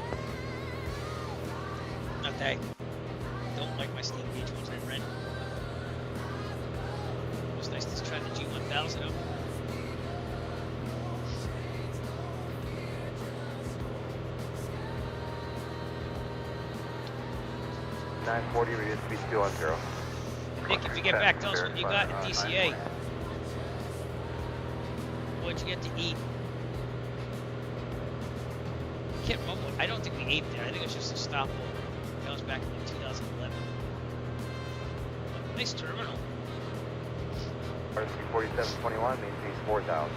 Not that I don't like my steam gauge ones I rent. It was nice to try the G1000 out. $940, reduced speed 210. Nick, if you get back, tell us what you got at DCA. What'd you get to eat? I can't remember. I don't think we ate there. I think it was just a stopover. That was back in like 2011. Nice terminal. RC 4721, main speed 4,000.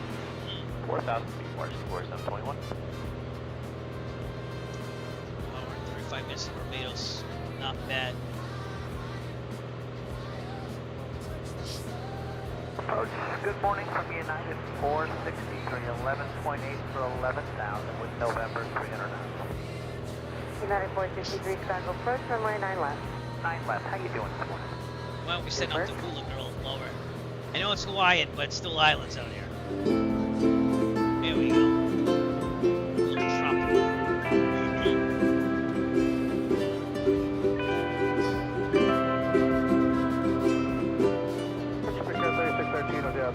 4,000 feet, RC 4721. We're 35 minutes in Barbados. Not bad. Approach, good morning from United 463, 11.8 for 11,000 with November 300 knots. United 463, Chicago approach, runway 9 left. 9 left, how you doing this morning? Why don't we send up the Hula Girl lower? I know it's Hawaiian, but it's still islands out here. There we go. Tropical.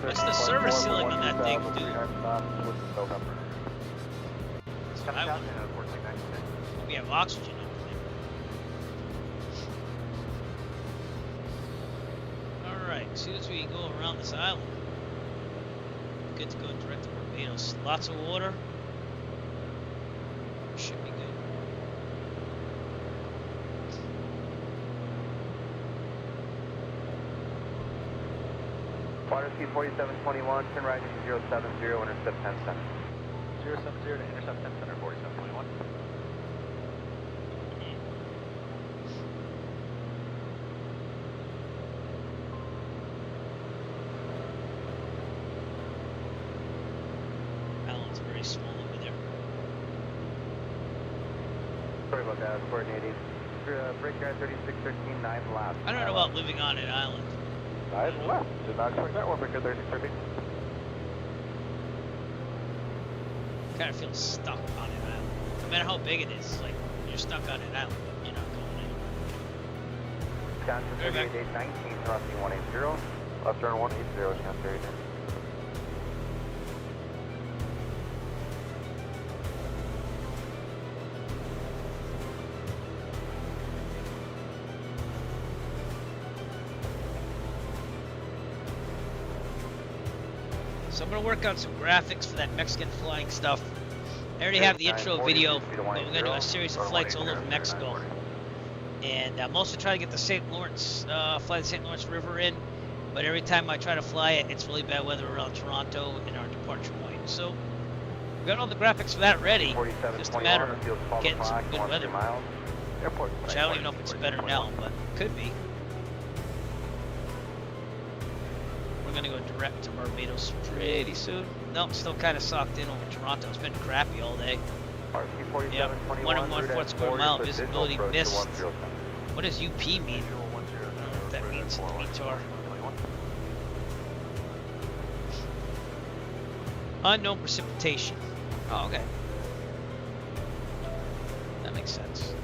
What's the service ceiling on that thing, dude? So I wonder. We have oxygen over there. Alright, as soon as we go around this island, good to go direct to Barbados. Lots of water. Should be good. Water speed 4721, turn right into 070, intercept 10 center. 070 to intercept 10 center, 4721. Island's very small over there. Sorry about that, I was coordinating. Break yard 3613, 9 left. I don't know about living on an island. 9 left, did not expect that one, break yard 3613. Kind of feel stuck on an island. No matter how big it is, like you're stuck on an island, but you're not going anywhere. Wisconsin 3819, crossing 180. Left turn 180, Wisconsin 3819. So I'm going to work on some graphics for that Mexican flying stuff. I already have the intro video, but we're going to do a series of flights all over Mexico. And I'm also trying to get the St. Lawrence, fly the St. Lawrence River in. But every time I try to fly it, it's really bad weather around Toronto in our departure point. So we got all the graphics for that ready. Just a matter of getting some good weather. Which I don't even know if it's better now, but it could be. We're going to go direct to Barbados pretty soon. No, still kind of socked in over Toronto. It's been crappy all day. Yep, 1 square mile visibility missed. What does UP mean? I don't know what that means in VTOR. Unknown precipitation. Oh, okay. That makes sense.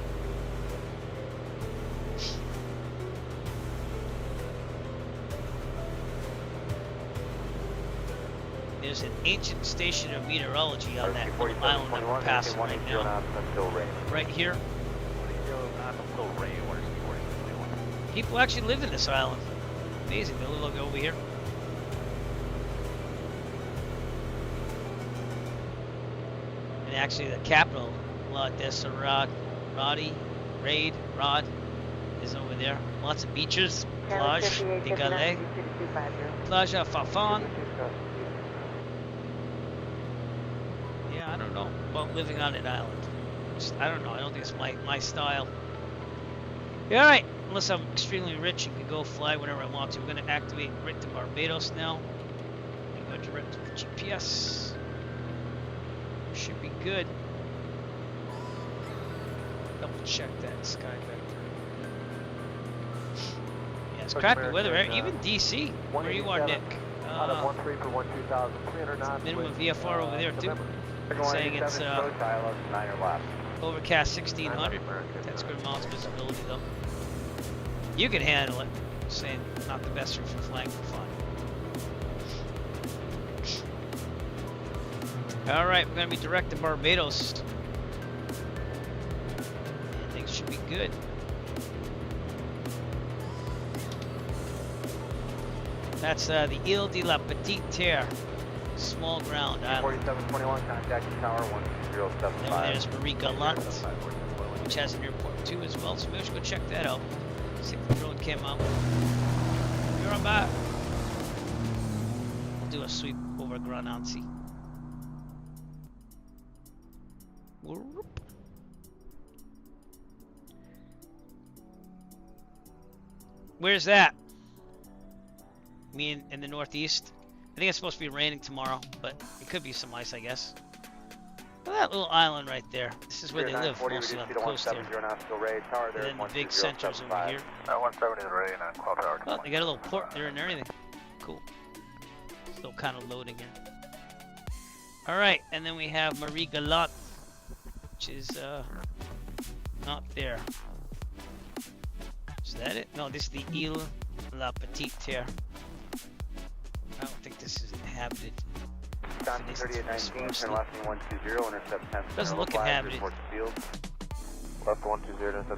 There's an ancient station of meteorology on that little island that we're passing right now. Right here. People actually live in this island. Amazing. They live over here. And actually the capital, La Desirade, Rod, is over there. Lots of beaches. Plage de Galets. Plage Fafan. Yeah, I don't know about living on an island. I don't know. I don't think it's my style. Yeah, all right. Unless I'm extremely rich and can go fly whenever I want to. We're going to activate right to Barbados now. And go direct to the GPS. Should be good. Double check that sky vector. Yeah, it's crappy weather. Even DC, where you are, Nick. Minimum VFR over there too. Saying it's overcast 1600. That's good amounts of visibility though. You can handle it. Saying not the best for flying for fun. All right, we're gonna be direct to Barbados. And things should be good. That's the Ile de la Petite Terre, small ground island. 4721, contact tower 1075. Then there's Marie Gallant, which has an airport too as well. So maybe we should go check that out. See if the drone came out. You're on back. We'll do a sweep over Granancy. Where's that? Me in the northeast. I think it's supposed to be raining tomorrow, but it could be some ice, I guess. Look at that little island right there. This is where they live, mostly on the coast there. And then the big centers over here. 170 is ready and cloud tower. Oh, they got a little port there and everything. Cool. Still kind of loading here. Alright, and then we have Marie Gallant, which is not there. Is that it? No, this is the Ile de la Petite Terre. I don't think this is inhabited. Contact 3819, turn left 120, intercept 10. Doesn't look inhabited. Left 120, intercept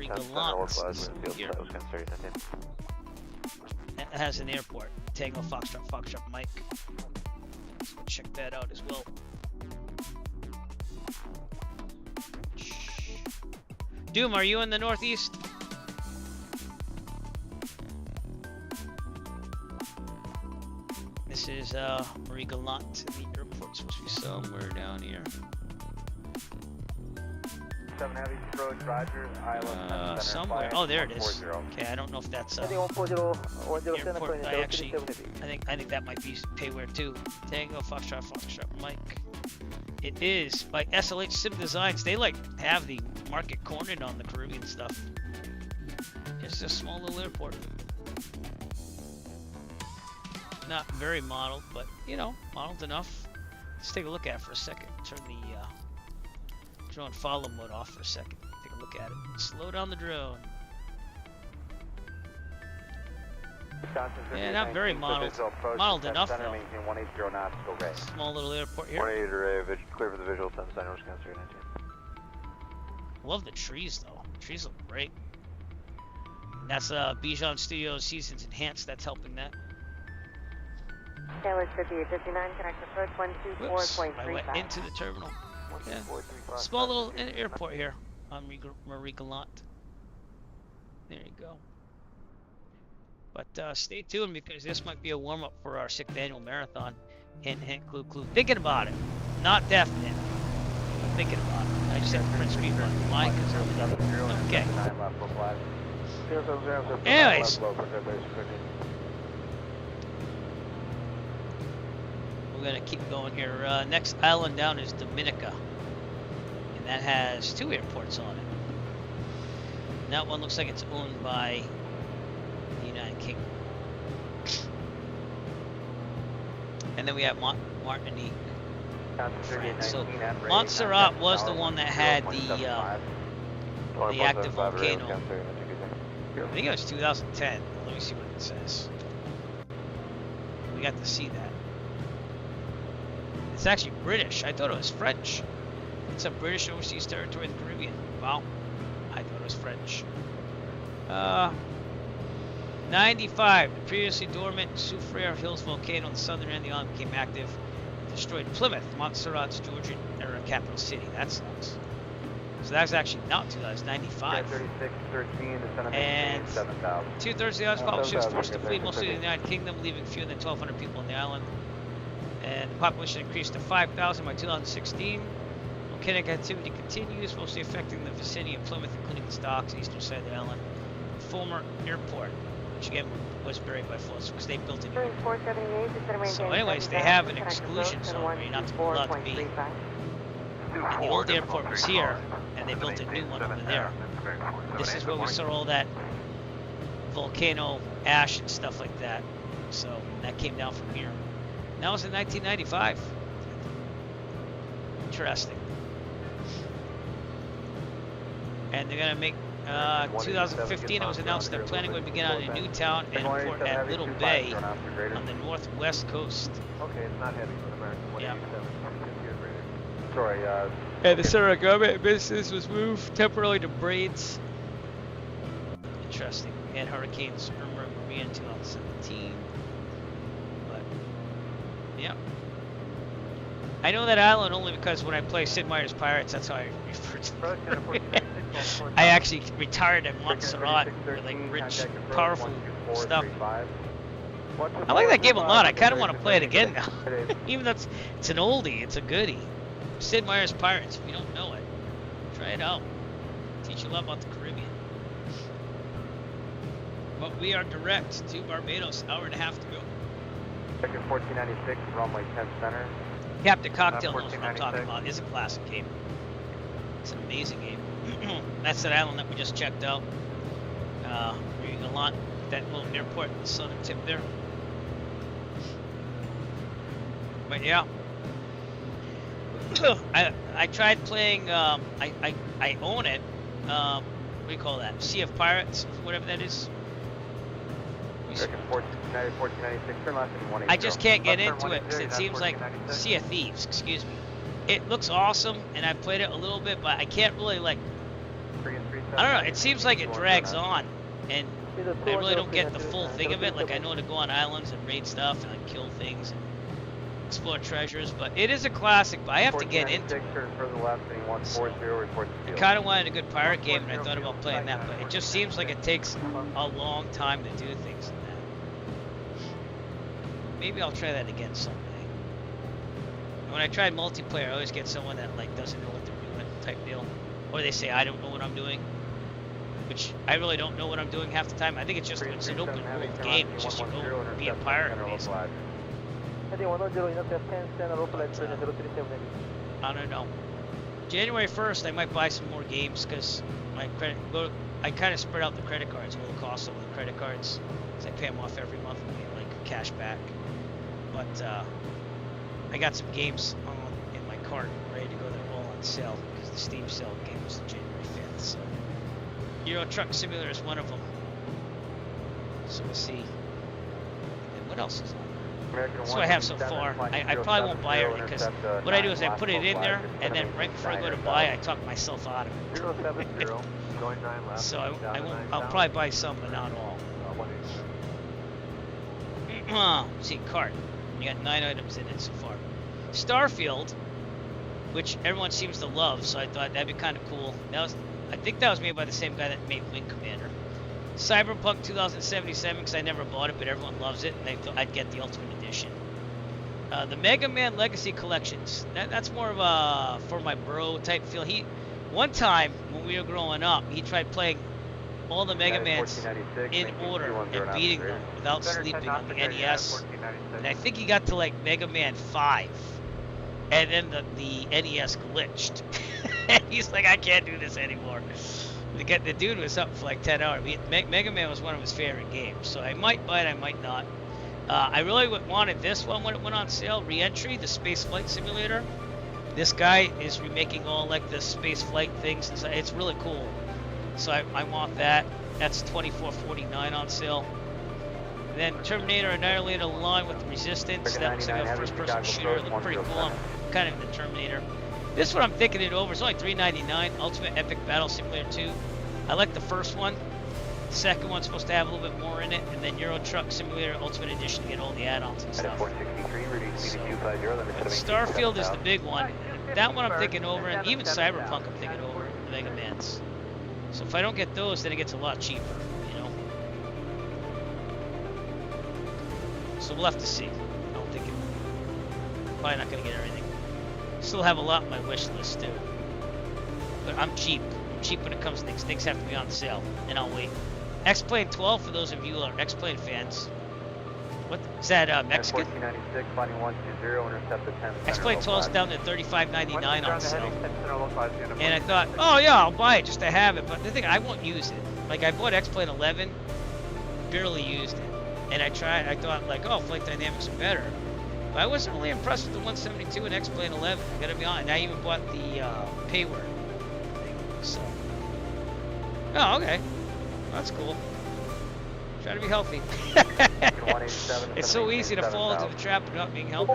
10. It has an airport. Tango Foxtrot Mike. Let's go check that out as well. Doom, are you in the northeast? This is Marie Gallant. The airport's supposed to be somewhere down here. 7 Heavy approach, Roger, Island. Somewhere. Oh, there it is. Okay, I don't know if that's airport. I think that might be payware too. Tango Foxtrot Mike. It is by SLH Sim Designs. They like have the market cornered on the Caribbean stuff. It's just a small little airport. Not very modeled, but you know, modeled enough. Let's take a look at it for a second. Turn the drone follow mode off for a second. Take a look at it. Slow down the drone. Yeah, not very modeled. Modeled enough though. Small little airport here. 180 array, clear for the visual, 10 sign, North Country 19. Love the trees though. The trees look great. And that's Bijan Studios Seasons Enhanced. That's helping that. Taylor 5859, connect approach 124.35. I went into the terminal. Yeah. Small little airport here on Marie Gallant. There you go. But stay tuned because this might be a warm-up for our 6th annual marathon. Hint, hint, clue, clue. Thinking about it. Not definite. I'm thinking about it. I just have to print screen run. Why? Because okay. Anyways. We're going to keep going here. Next island down is Dominica. And that has 2 airports on it. And that one looks like it's owned by the United Kingdom. And then we have Martinique. France. So Montserrat was the one that had the active volcano. I think it was 2010. Let me see what it says. We got to see that. It's actually British. I thought it was French. It's a British overseas territory in the Caribbean. Wow. I thought it was French. 95. The previously dormant Soufriere Hills volcano on the southern end of the island became active and destroyed Plymouth, Montserrat's Georgian era capital city. That sucks. So that's actually not 2095. And 2/3 of the island's population was forced to flee mostly to the United Kingdom, leaving fewer than 1,200 people on the island. And the population increased to 5,000 by 2016. Volcanic activity continues, mostly affecting the vicinity of Plymouth, including the docks, eastern side of the island. The former airport, which again was buried by floods because they built a new airport. So anyways, they have an exclusion zone where you're not allowed to be. The old airport was here, and they built a new one over there. This is where we saw all that volcano ash and stuff like that. So that came down from here. And that was in 1995. Interesting. And they're gonna make 2015. It was announced that planning would begin on a new town and port at Little Bay on the northwest coast. Okay, it's not heavy for American 187. Yeah. Sorry, And the center of government business was moved temporarily to Braids. Interesting. We had hurricanes Irma and Maria in 2017. But, yeah. I know that island only because when I play Sid Meier's Pirates, that's how I refer to it. I actually retired at Montserrat for like rich, powerful stuff. I like that game a lot. I kind of want to play it again now. Even though it's an oldie, it's a goodie. Sid Meier's Pirates. If you don't know it, try it out. Teach you a lot about the Caribbean. But we are direct to Barbados. Hour and a half to go. 1496, runway 10 center. Captain Cocktail knows what I'm talking about. It's a classic game. It's an amazing game. That's that island that we just checked out. We're using a lot that little airport in the southern tip there. But yeah. I tried playing, I own it. What do you call that? Sea of Pirates, whatever that is. I just can't get into it because it seems like Sea of Thieves, excuse me. It looks awesome, and I've played it a little bit, but I can't really, like, I don't know, it seems like it drags on, and I really don't get the full thing of it. Like, I know to go on islands and raid stuff and like, kill things and explore treasures, but it is a classic, but I have to get into it. I kind of wanted a good pirate game, and I thought about playing that, but it just seems like it takes a long time to do things in that. Maybe I'll try that again someday. When I try multiplayer, I always get someone that like doesn't know what they're doing type deal. Or they say, I don't know what I'm doing. Which, I really don't know what I'm doing half the time. I think it's just, it's an open world game. It's just you go be a pirate, basically. I don't know. January 1st, I might buy some more games because my credit, I kind of spread out the credit cards, what it costs over the credit cards. Because I pay them off every month and get like cash back. But, I got some games in my cart ready to go. They're all on sale because the Steam sale game was January 5th. So Euro Truck Simulator is one of them. So we'll see. And what else is on there? That's what I have so far. I probably won't buy it because what I do is I put it in there and then right before I go to buy, I talk myself out of it. So I'll probably buy some, but not all. See, cart. You got 9 items in it so far. Starfield, which everyone seems to love, so I thought that'd be kind of cool. I think that was made by the same guy that made Wing Commander. Cyberpunk 2077, because I never bought it, but everyone loves it, and they thought I'd get the Ultimate Edition. The Mega Man Legacy Collections. That's more of a for my bro type feel. One time when we were growing up, he tried playing all the Mega Mans in order and beating them without sleeping on the NES. And I think he got to like Mega Man 5. And then the NES glitched. And he's like, I can't do this anymore. The dude was up for like 10 hours. Mega Man was one of his favorite games. So I might buy it, I might not. I really wanted this one when it went on sale, Re-Entry, the space flight simulator. This guy is remaking all like the space flight things. It's really cool. So I want that. That's $24.49 on sale. And then Terminator Annihilator line with Resistance. That looks like a first-person shooter. It looked pretty cool. I'm kind of in the Terminator. This one I'm thinking it over. It's only $3.99. Ultimate Epic Battle Simulator 2. I like the first one. The second one's supposed to have a little bit more in it. And then Euro Truck Simulator Ultimate Edition to get all the add-ons and stuff. So, Starfield is the big one. That one I'm thinking over. And even Cyberpunk I'm thinking over. The Mega Mans. So if I don't get those, then it gets a lot cheaper. So we'll have to see. I don't think probably not going to get everything. Still have a lot on my wish list too. But I'm cheap. I'm cheap when it comes to things. Things have to be on sale, and I'll wait. X-Plane 12 for those of you who are X-Plane fans. What is that? Mexican? X-Plane 12 is down to $35.99 on sale. And I thought, oh yeah, I'll buy it just to have it. But the thing, I won't use it. Like I bought X-Plane 11, barely used it. And I thought like, oh, flight dynamics are better. But I wasn't really impressed with the 172 and X-Plane 11, I gotta be honest. And I even bought the payware thing, so. Oh, okay. Well, that's cool. Try to be healthy. It's so easy to fall into the trap of not being healthy.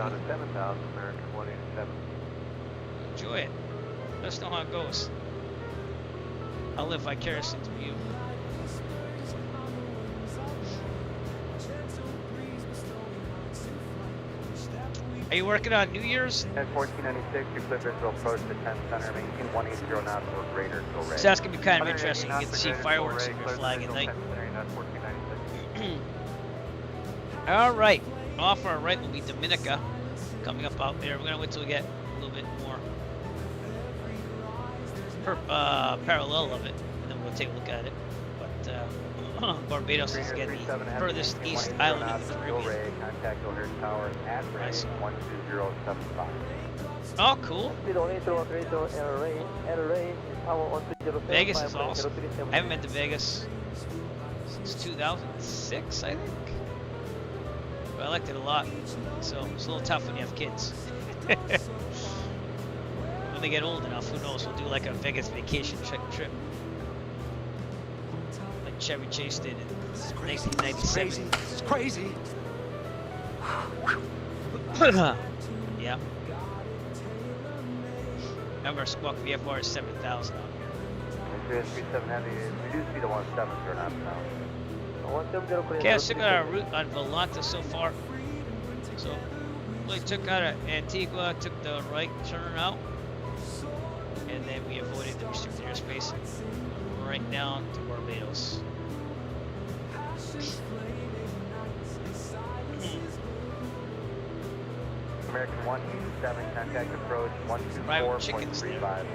Enjoy it. Let us know how it goes. I'll live vicariously through you. Are you working on New Year's? At 1496, equipment will approach the 10 center, maintain 180 knots or greater, go ready. So that's going to be kind of interesting. You get to see fireworks in your flag at night. Alright, off our right will be Dominica coming up out there. We're going to wait till we get a little bit more parallel of it, and then we'll take a look at it. But Barbados is getting the furthest east island of the Caribbean. Nice. Oh, cool. Vegas is awesome. I haven't been to Vegas since 2006, I think. But I liked it a lot. So it's a little tough when you have kids. When they get old enough, who knows? We'll do like a Vegas vacation trip. Like Chevy Chase did in 1997. It's crazy. Yeah. Remember, Squawk VFR is 7,000 out here. 37 Heavy, reduced speed to 17 or not now. Okay, I took out our route on Volanta so far. So, we took out of Antigua, took the right turn out, and then we avoided the restricted airspace right down to Barbados. American 187, contact approach 124.35.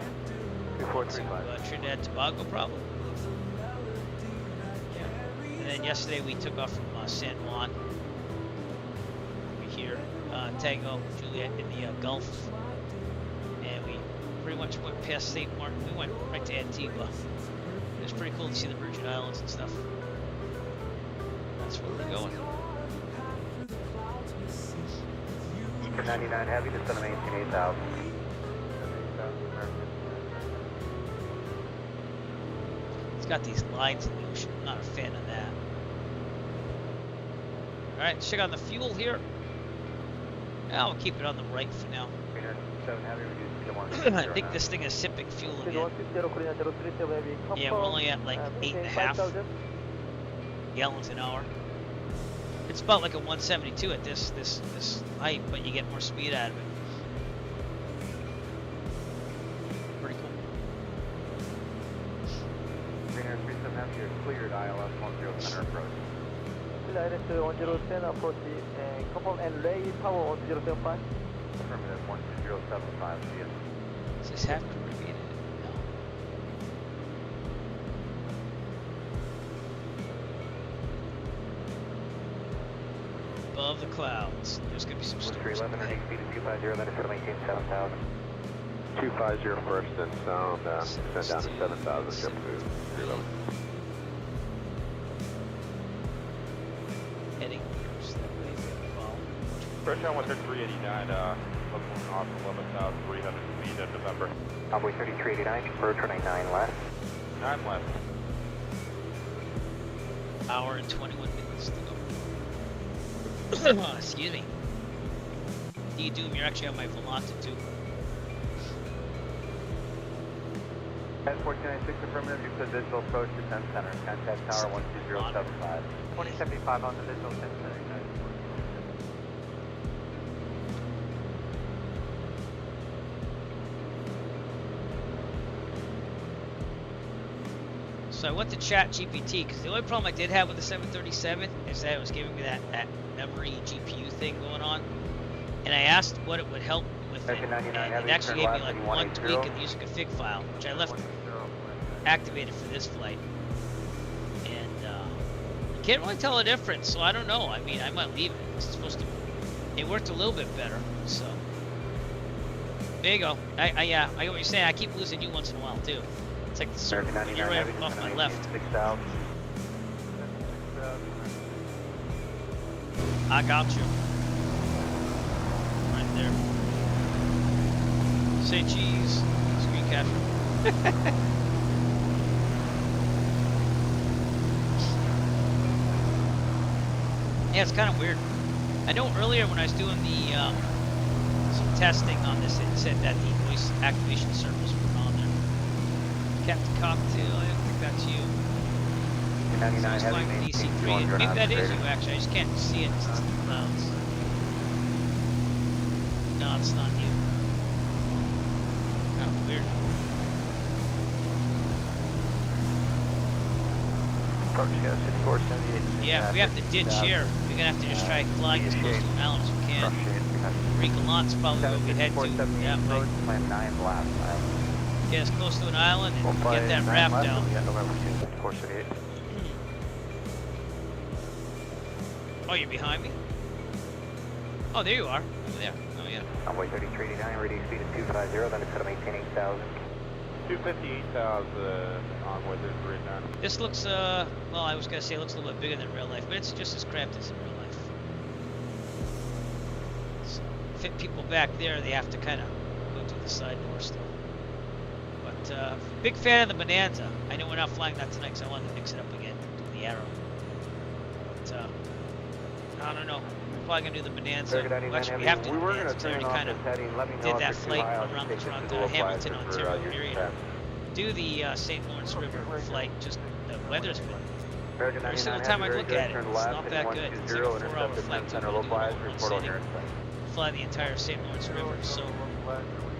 2435. Trinidad and Tobago, probably. And then yesterday we took off from San Juan. Over here, Tango, Juliet in the Gulf. And we pretty much went past St. Martin. We went right to Antigua. It was pretty cool to see the Virgin Islands and stuff. That's where we're going. For 99 Heavy, just going to maintain 8,000. It's got these lines in the ocean. I'm not a fan of that. Alright, check on the fuel here. I'll keep it on the right for now. I think this thing is sipping fuel again. Yeah, we're only at like 8.5 gallons an hour. It's about like a 172 at this height, but you get more speed out of it. Pretty cool. Greener 37 Heavy, you're cleared ILS 10 center approach. ILS 1010 approach, couple and lay power 1075. Affirmative 12075, see you. Does this have Caribbean in it? No. Above the clouds. There's going to be some storms. 311 speed is 250, then it's going to maintain 7,000. 250 first and sound, send down to 7,000, jump to 311. Heading that way. Pressure on 13389, leveling off 11,300 feet in November. Envoy 3389, approach running 9 left. 9 left. Hour and 21 minutes to go. Excuse me. D-Doom, you're actually on my Volante too. S1496 affirmative, you said visual approach to 10 center. Contact tower 12075. 2075 on the visual 10 center. So I went to chat GPT because the only problem I did have with the 737 is that it was giving me that memory GPU thing going on. And I asked what it would help with it, and it actually gave me like one tweak in the user config file, which I left activated for this flight. And I can't really tell the difference, so I don't know. I mean, I might leave it. It's supposed to. It worked a little bit better, so there you go. I get what you're saying. I keep losing you once in a while too. It's like the circle. You're right off my left. I got you. Right there. Say cheese. Screen capture. Yeah, it's kind of weird. I know earlier when I was doing the some testing on this, it said that the voice activation circles were on there. Captain Cocktail, I don't think that's you. 99 so I was flying heavy DC-3. Maybe that is you, actually. I just can't see it since it's the clouds. No, it's not you. Kind of weird. Yeah, if we have to ditch here, we're gonna have to just try flying as close to an island as we can. Ricolant's probably where we head to. Yeah, get as close to an island and get that raft down. Oh, you're behind me? Oh, there you are. Over there. Oh, yeah. Envoy 3389, ready speed is 250, then it's going to maintain 8,000. 258,000 on weather 39. This looks, well, I was going to say it looks a little bit bigger than real life, but it's just as cramped as in real life. So, fit people back there, they have to kind of go to the side door still. But, big fan of the Bonanza. I know we're not flying that tonight because I wanted to mix it up again, do the Arrow. But, I don't know. We're probably going to do the Bonanza. Well, actually, we have to do the Bonanza. I already kind of did that flight around the Toronto, Hamilton, Ontario area. Do the St. Lawrence River flight. Just the weather's been. Every single time I look at it, it's not that good. It's like a 4-hour flight to fly the entire St. Lawrence River. So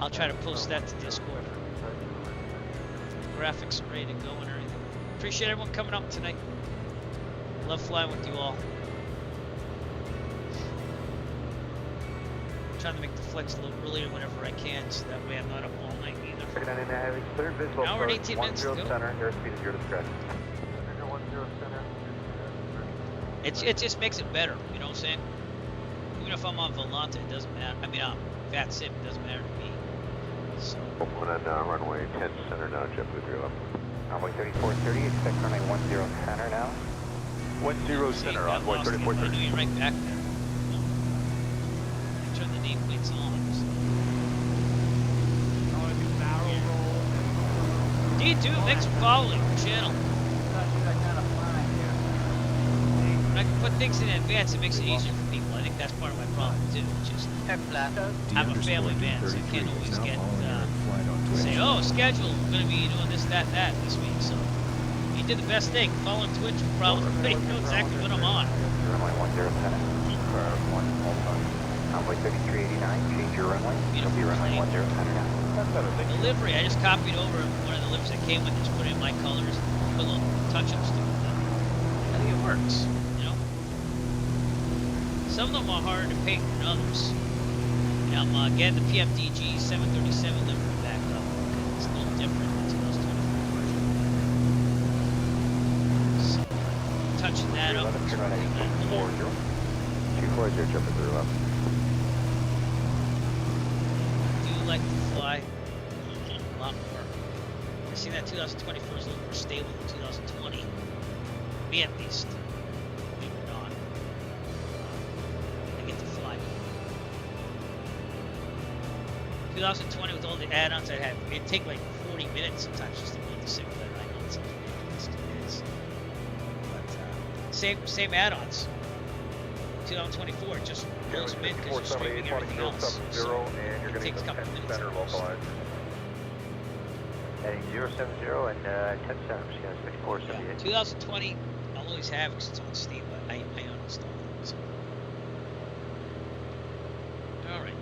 I'll try to post that to Discord. Graphics are ready to go and everything. Appreciate everyone coming up tonight. Love flying with you all. Trying to make the flights a little earlier whenever I can, so that way I'm not up all night either. An hour and 18 minutes to go. It just makes it better, you know what I'm saying? Even if I'm on Volante, it doesn't matter. I mean, Fat Sim, it doesn't matter to me. So. We'll put on runway 10 center now, JetBlue 3 up. Envoy 3430, expect runway 10 center now. 10 center, envoy 3430. I knew you right back there. Turn the nameplates on. D2, thanks for following the channel. When I can put things in advance, it makes it easier for people. I think that's part of my problem too. Just I'm a family man, so I can't always get say, oh, schedule, we're gonna be doing this, that this week. So you did the best thing. Follow Twitch, probably know exactly what I'm on. Envoy 3389, change your runway. It'll be runway 10 now. Delivery, I just copied over one of the lips that came with, just put in my colors, put little touch-ups to it. I think it works, you know? Some of them are harder to paint than others. And I'm getting the PFDG 737 livery back up. It's a little different than 2024 version. So, touching that up. 240, jumping through up. Like to fly a lot more. I see that 2024 is a little more stable than 2020. Me at least. Believe it or not. I get to fly more. 2020 with all the add-ons I had, it'd take like 40 minutes sometimes just to build the simulator. I know it's ridiculous, it is. But same add-ons. 2024 just rolls them in because you're streaming everything else. So it takes a couple minutes. Center localized. Heading 070 and 10 center, yeah, 6478. 2020, I'll always have because it's on Steam, but I uninstalled it. So. Alright.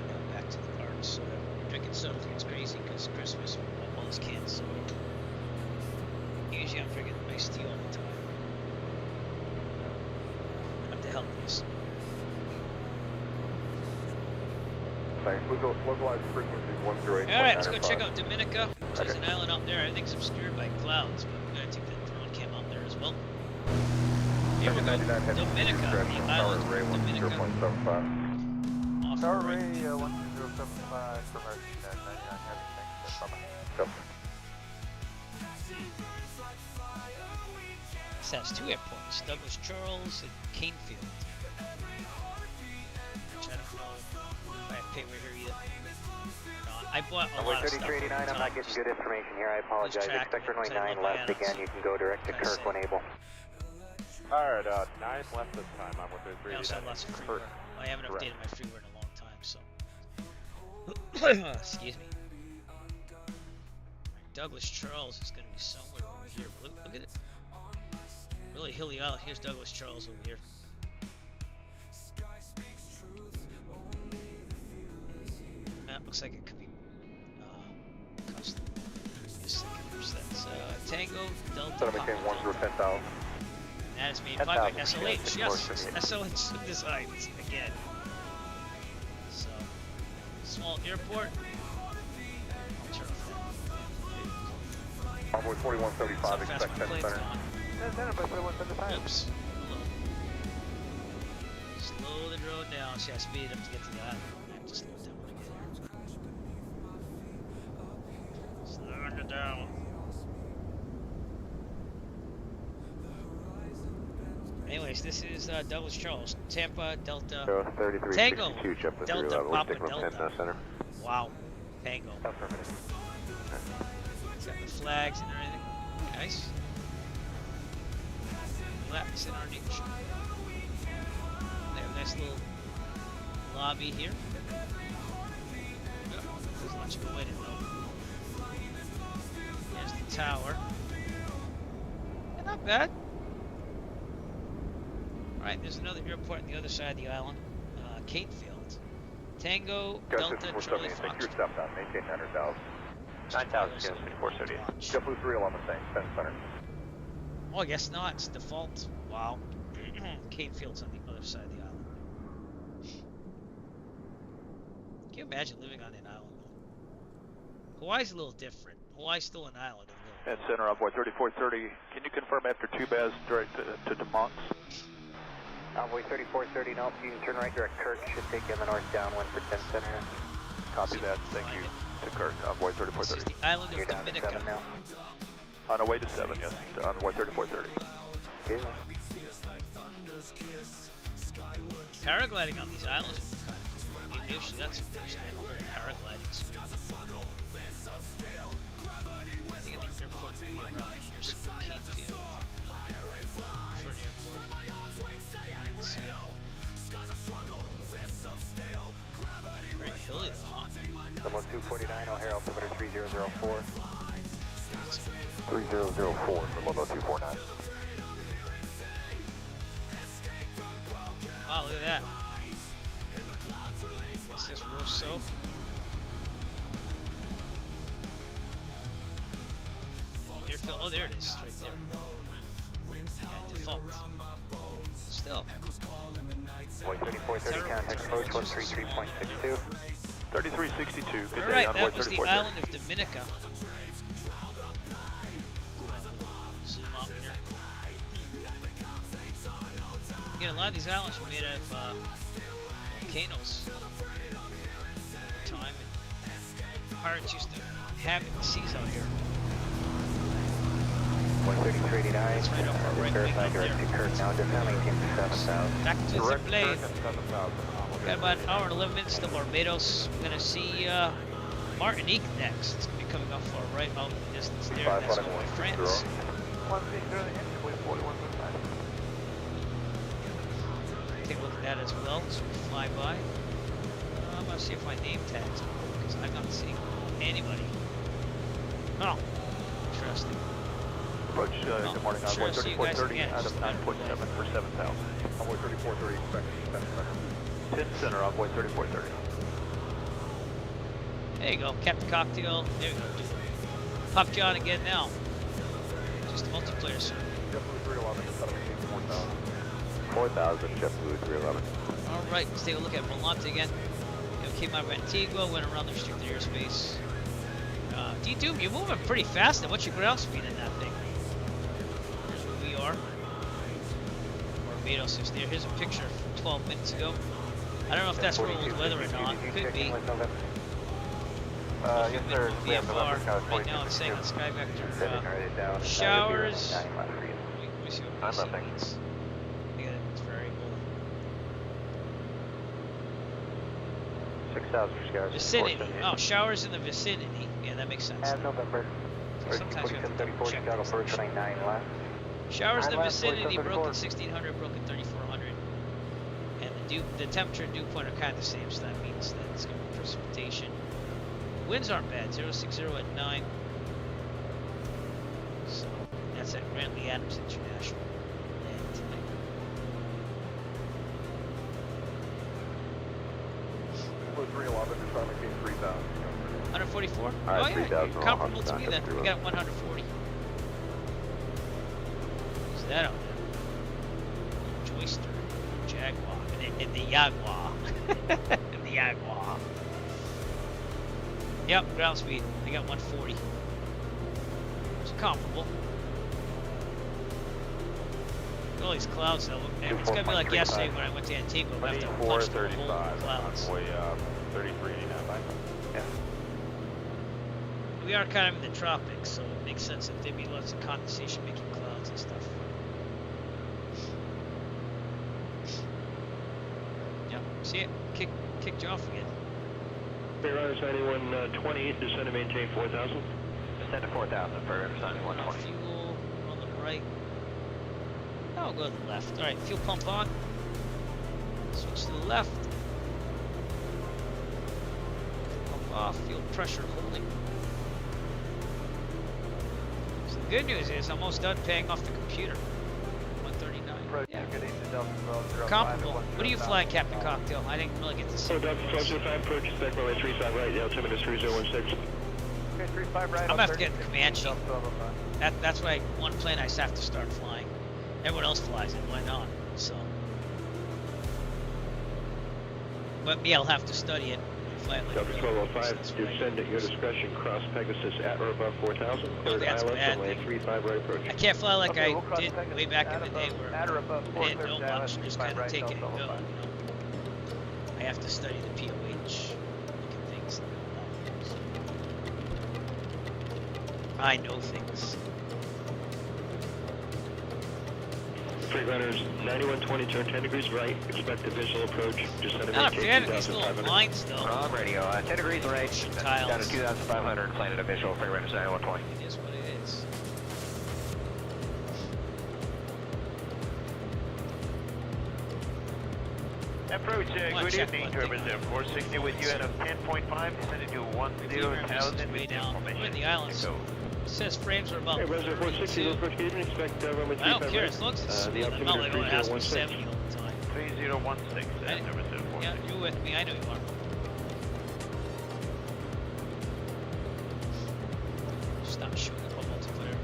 Now back to the parks. Drinking soda gets crazy because Christmas, all those cans. So usually I'm drinking iced tea all the time. I'm the healthiest. Localized frequency 108. Alright, let's go check out Dominica, which is an island out there. Everything's obscured by clouds, but we're going to take the drone cam out there as well. Here we go, Dominica, the island of Dominica. Tower Ray 12075 from our 99 heavy tanks. This has two airports, Douglas Charles and Canefield. Which I don't know if I have paper here yet. No, I bought a lot of stuff. 3389, I'm not getting good information here. I apologize. Expect runway 9 left again. You can go direct to Kirk when able. Alright, 9 left this time. I'm with the 389. I also have lots of freeware. I haven't updated my freeware in a long time, so. Excuse me. Douglas Charles is going to be somewhere over here. Look at it. Really hilly island. Here's Douglas Charles over here. That looks like it could be custom. Just a second. That's Tango Delta. So became 1 through 10,000. That is made by SLH. Yes, SLH designs again. So, small airport. Envoy 4175, expect 10 center. Oops. Slow the drone down. See, I speed it up to get to the island. I have to slow it down when I get here. Slowing it down. Anyways, this is Douglas Charles, Tampa Delta Tango Delta Papa Delta. Center. Wow, Tango. It's got the flags and everything. Nice. Laps in our niche. They have a nice little lobby here. There's a bunch of go in it though. There's the tower. Yeah, not bad. Alright, there's another airport on the other side of the island. Canefield. Tango, Delta, Charlie, Foxtrot. Maintain 900,000. 9,000, 478. JetBlue 311, thanks, 10 center. Oh, I guess not. It's default. Wow. Canefield's on the other side of the island. Can you imagine living on an island? Hawaii's a little different. Hawaii's still an island. And center Envoy 3430. Can you confirm after 2 Baz direct to DeMonts? Envoy 3430, no, you can turn right direct Kirk. Should take you on the north downwind for 10 center. Copy that, thank you. To Kirk, Envoy 3430. This is the island of Dominica. On our way to 7, yes, to Envoy 3430. Okay. Paragliding on these islands would be kind of cool. Maybe actually that's some paragliding school. I think the airport would be around here, so Canefield. For an airport. Very hilly though, huh? Level 249, O'Hare, altimeter 3004. 3004 for Level 249. Wow, look at that. What's this, Rosso? Oh, there it is, right there. Yeah, default. Still. Envoy 3430, contact approach 133.62. 3362, good day, Alright, Envoy that was the 3430. island of Dominica. Zoom up here. Again, a lot of these islands were made out of volcanoes over time, and pirates used to have the seas out here. 13389, That's right up our right wing verify up direct there. to Kirk now, just now maintain 7,000. Back to the plane. 7,000, Got about an hour and 11 minutes to Barbados. We're gonna see Martinique next. It's gonna be coming off far right out in the distance there. That's going to France. 130, Take a look at that as well. So we fly by. I'm gonna see if my name tags are cool because I'm not seeing anybody. Oh, interesting. Approach, good morning, sure, Envoy see you guys 3430 again. out of 9.7 for 7,000. Envoy 3430, expect 10 center, Envoy 3430. There you go, Captain Cocktail. There you go. Pop John again now. Just multiplayer, sir. JetBlue 311, set up 4,000, JetBlue 311. Alright, let's take a look at Volante again. You know, came out of Antigua, went around the restricted airspace. D-Doom, you're moving pretty fast. Now, what's your ground speed in that thing? Here's where we are. Barbados is there. Here's a picture from 12 minutes ago. I don't know if that's rolled weather or not. Could be. Yes, sir. VFR. Right now it's saying on Sky Vector showers. Let me see what this means. I think it's variable. 6,000 for showers. Vicinity. Oh, showers in the vicinity. Yeah, that makes sense. And November. So sometimes we have to double check Chicago these first, things. 9 left. Showers in the 9 left, vicinity, 4734. broken 1600, broken 3400. And the temperature and dew point are kind of the same, so that means that it's going to be precipitation. Winds aren't bad, 060 at 9. So that's at Grantley Adams International. And tonight. Blue 311, you're trying to maintain 3,000. 144? Alright, Oh yeah, 3,000, you're comparable to I'll me have then. to We got 140. Who's that out there? Joyster, Jaguar, and the Jaguar. And the Jaguar. Yep, ground speed. I got 140. It's comparable. All these clouds though. It's gonna be like yesterday when I went to Antigua. I have to punch through a hole in the clouds. Envoy 3389. Yeah. We are kind of in the tropics, so it makes sense that there'd be lots of condensation making clouds and stuff. Yep, see it? Kicked you off again. Barbados 9120, descend and maintain 4,000. Descend to 4,000 for signing 120. Fuel on the right. Oh, go to the left. Alright, fuel pump on. Switch to the left. Pump off, fuel pressure holding. So the good news is I'm almost done paying off the computer. 139. Yeah. Comparable. What are you flying, Captain Cocktail? I didn't really get to see. Oh, Delta 1225, approach, expect runway 35 right, altimeter 3016. Okay, 35 right. I'm gonna have to get Comanche. That's why one plane I just have to start flying. Everyone else flies it, why not? So. But me, I'll have to study it. Fly it like Delta 1205, descend at your discretion, cross Pegasus at or above 4,000, cleared ILS, runway 35 right approach. I can't fly like Okay, I we'll cross did Pegasus way back at in the day above- where at or above I didn't know 4 clear much, down, just 35 kind of right, take it and Delta go, 05. you know. I have to study the POH, look at things. I know things. Freightliners 9120, turn 10 degrees right, expect a visual approach, descend and Not a fan maintain of these little 2,500. lines though. On radio, 10 degrees right, Tiles. down to 2,500, plane at a visual, Freightliners 9120. It is what it is. Approach, Come on, good check evening, one thing. Turbos 460 with you at a 10.5, descended to 10,000 Way with down. We're in information. the islands. Go. It says frames are about Hey, Resident 460, 32. approach gauge, expect runway 35 I don't care, right. as long as it's The smooth. I'm not like, oh, it has to be 3016. 70 all the time. 3016, I- Turbos 460. Yeah, you're with me. I know you are. Just not showing up on multiplayer.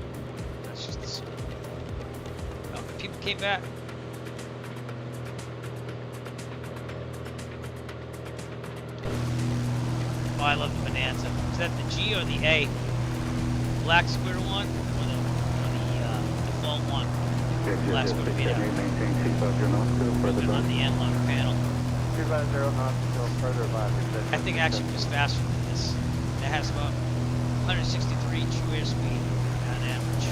That's just the speed. Oh, the people came back. Oh, I love the Bonanza. Is that the G or the A? Black square one or the default one? Black square feet out. On the end lug panel. 250 knots, still further left. I think actually it was faster than this. It has about 163 true airspeed on average.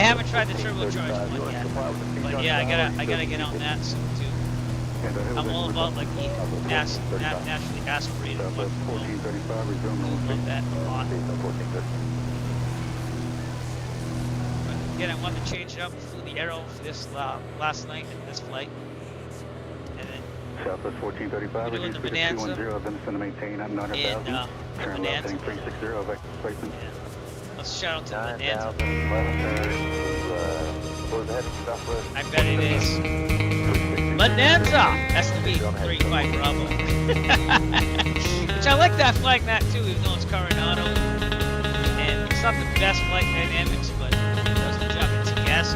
haven't tried the turbocharged one yet, but yeah, I gotta get on that soon too. I'm all about like the naturally aspirated one. Love that a lot. But again, I wanted to change it up. Flew the Arrow for this last night and this flight, and then Southwest 1435, doing the Bonanza. Then maintain at 9,000. Turn left, 360, placement. Let's shout out to Bonanza. I bet it is. Bonanza! That's the B35 Bravo. Which I like that flag mat too, even though it's Coronado. And it's not the best flight dynamics, but it does the job. It's gas.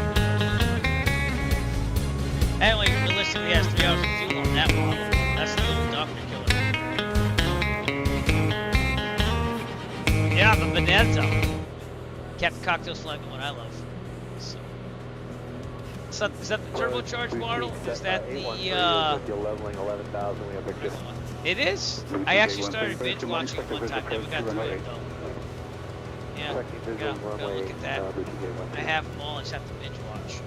Anyway, realistically, has 3 hours of fuel on that model. That's the old Doctor killer. Yeah, the Bonanza. Captain Cocktail's flag, the one I love. So, is that the turbocharged model? Is that the leveling 11,000. We have a It is? I actually started binge watching it one time, never got through it though. Yeah, gotta look at that. I have them all, I just have to binge watch.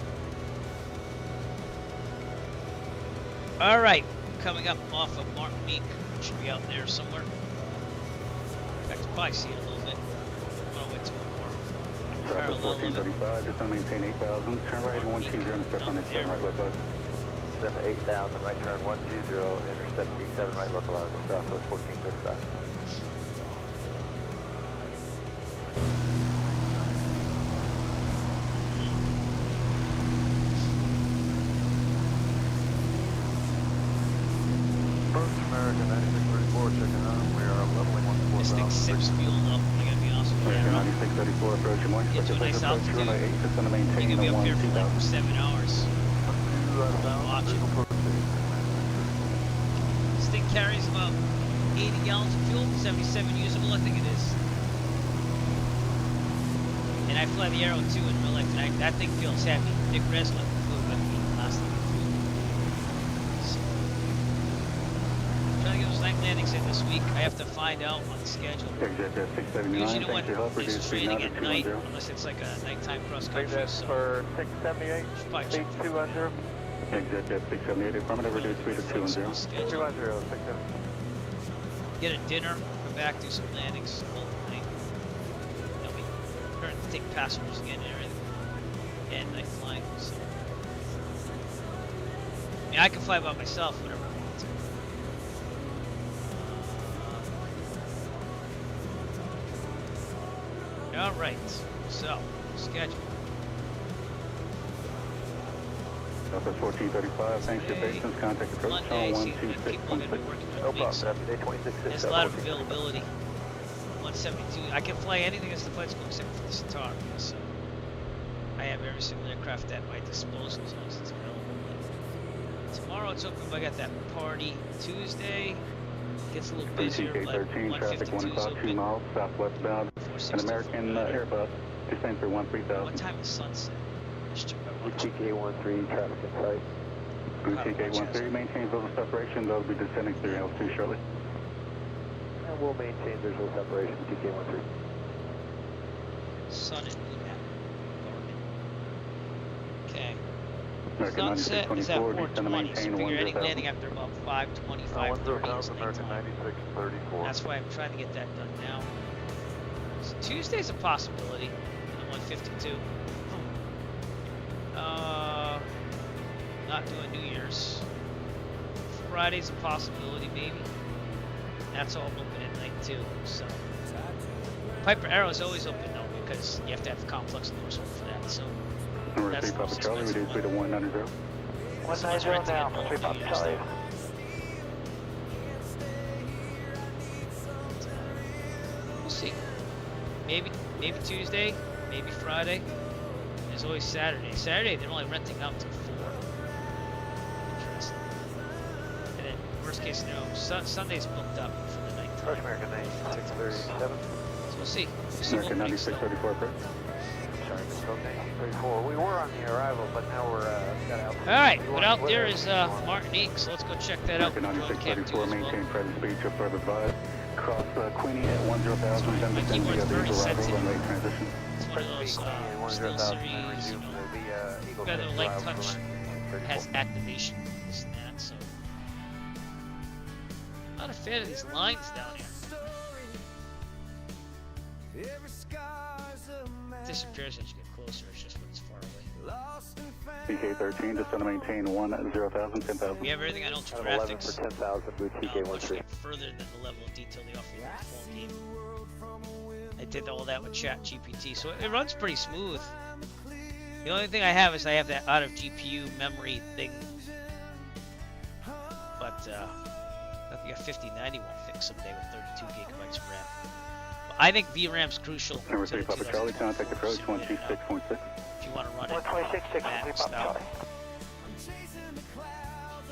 Alright, coming up off of Martinique. Should be out there somewhere. I can probably see it a little bit. Oh, wait, Southwest 1435, just gonna maintain 8,000. Turn right 120 and step on 87 right left. Step 8,000, right turn 120, intercept 87 right localizer, Southwest 1435. First American 9634 checking on. We are leveling 140. This thing sips fuel up. I gotta be honest with you. 9634 approaching 1. Get to a nice altitude. You're gonna be up here for like 7 hours. Watching. This thing carries about 80 gallons of fuel, 77 usable, I think it is. And I fly the Arrow too in real life, and that thing feels heavy. Nick Reslin flew with me last time we flew. So, I'm trying to get those night landings in this week. I have to find out on the schedule. Usually no one is training at night unless it's like a nighttime cross country. So for 678, speed 210. Exit 678, affirmative, reduce speed to 210. 210, get a dinner, come back, do some landings all night. Then we turn to take passengers again and everything. And night flying. So. I mean, I can fly by myself whenever I want to. Alright, so, schedule. Southwest 1435, thanks for your patience. Contact approach channel 126.6. No problem, day 26. There's a lot of availability. 172. I can fly anything as the flight's going except for the Centaur. So I have every single aircraft at my disposal as long as it's available. But tomorrow it's open. I got that party. Tuesday gets a little busier. BTK 13, traffic 1 o'clock, 2 miles, southwest bound. An American Airbus, descend for 13,000. What time is sunset? Boutique 813, traffic in sight. Boutique 813, maintain visual separation. They'll be descending through L2 shortly. And we'll maintain visual separation, Boutique 813. Sun and moon hat. Okay. American Sunset is at 9624, descend to 4:20, so maintain figure any 10,000. landing after about 5:20, 5:30 is nighttime. That's why I'm trying to get that done now. So Tuesday's a possibility in the 152. Not doing New Year's. Friday's a possibility, maybe. That's all open at night too. So Piper Arrow is always open though because you have to have the complex doors open for that. So that's the most expensive one. 190. 190 now, 3 Papa Charlie. We'll see. Maybe Tuesday, maybe Friday. There's always Saturday. Saturday they're only renting out till 4. Interesting. And then worst case scenario, Sunday's booked up for the night time. First American 9637. So we'll see. American 9634, correct? Sorry, okay, 34. We were on the arrival, but now we're got out. Alright, but out there is Martinique, so let's go check that out. American 9634, maintain present speed to further advise. Cross Queenie at 10,000, then descend via the arrival runway transition. one of those Steel Series, you know, rather light touch, has activation, this and that, so. Not a fan of these lines down here. It disappears as you get closer, it's just when it's far away. TK13, just going to maintain 10,000, 10,000. We have everything on ultra 11 graphics. for 10,000 with TK13. Further than the level of detail they offer in the full game. I did all that with ChatGPT, so it runs pretty smooth. The only thing I have is I have that out of GPU memory thing, but I think a 5090 won't fix someday with 32 gigabytes of RAM. But I think VRAM's crucial. Number 3, Papa Charlie, contact approach 126.6. If you want to run it 126.6, maxed out.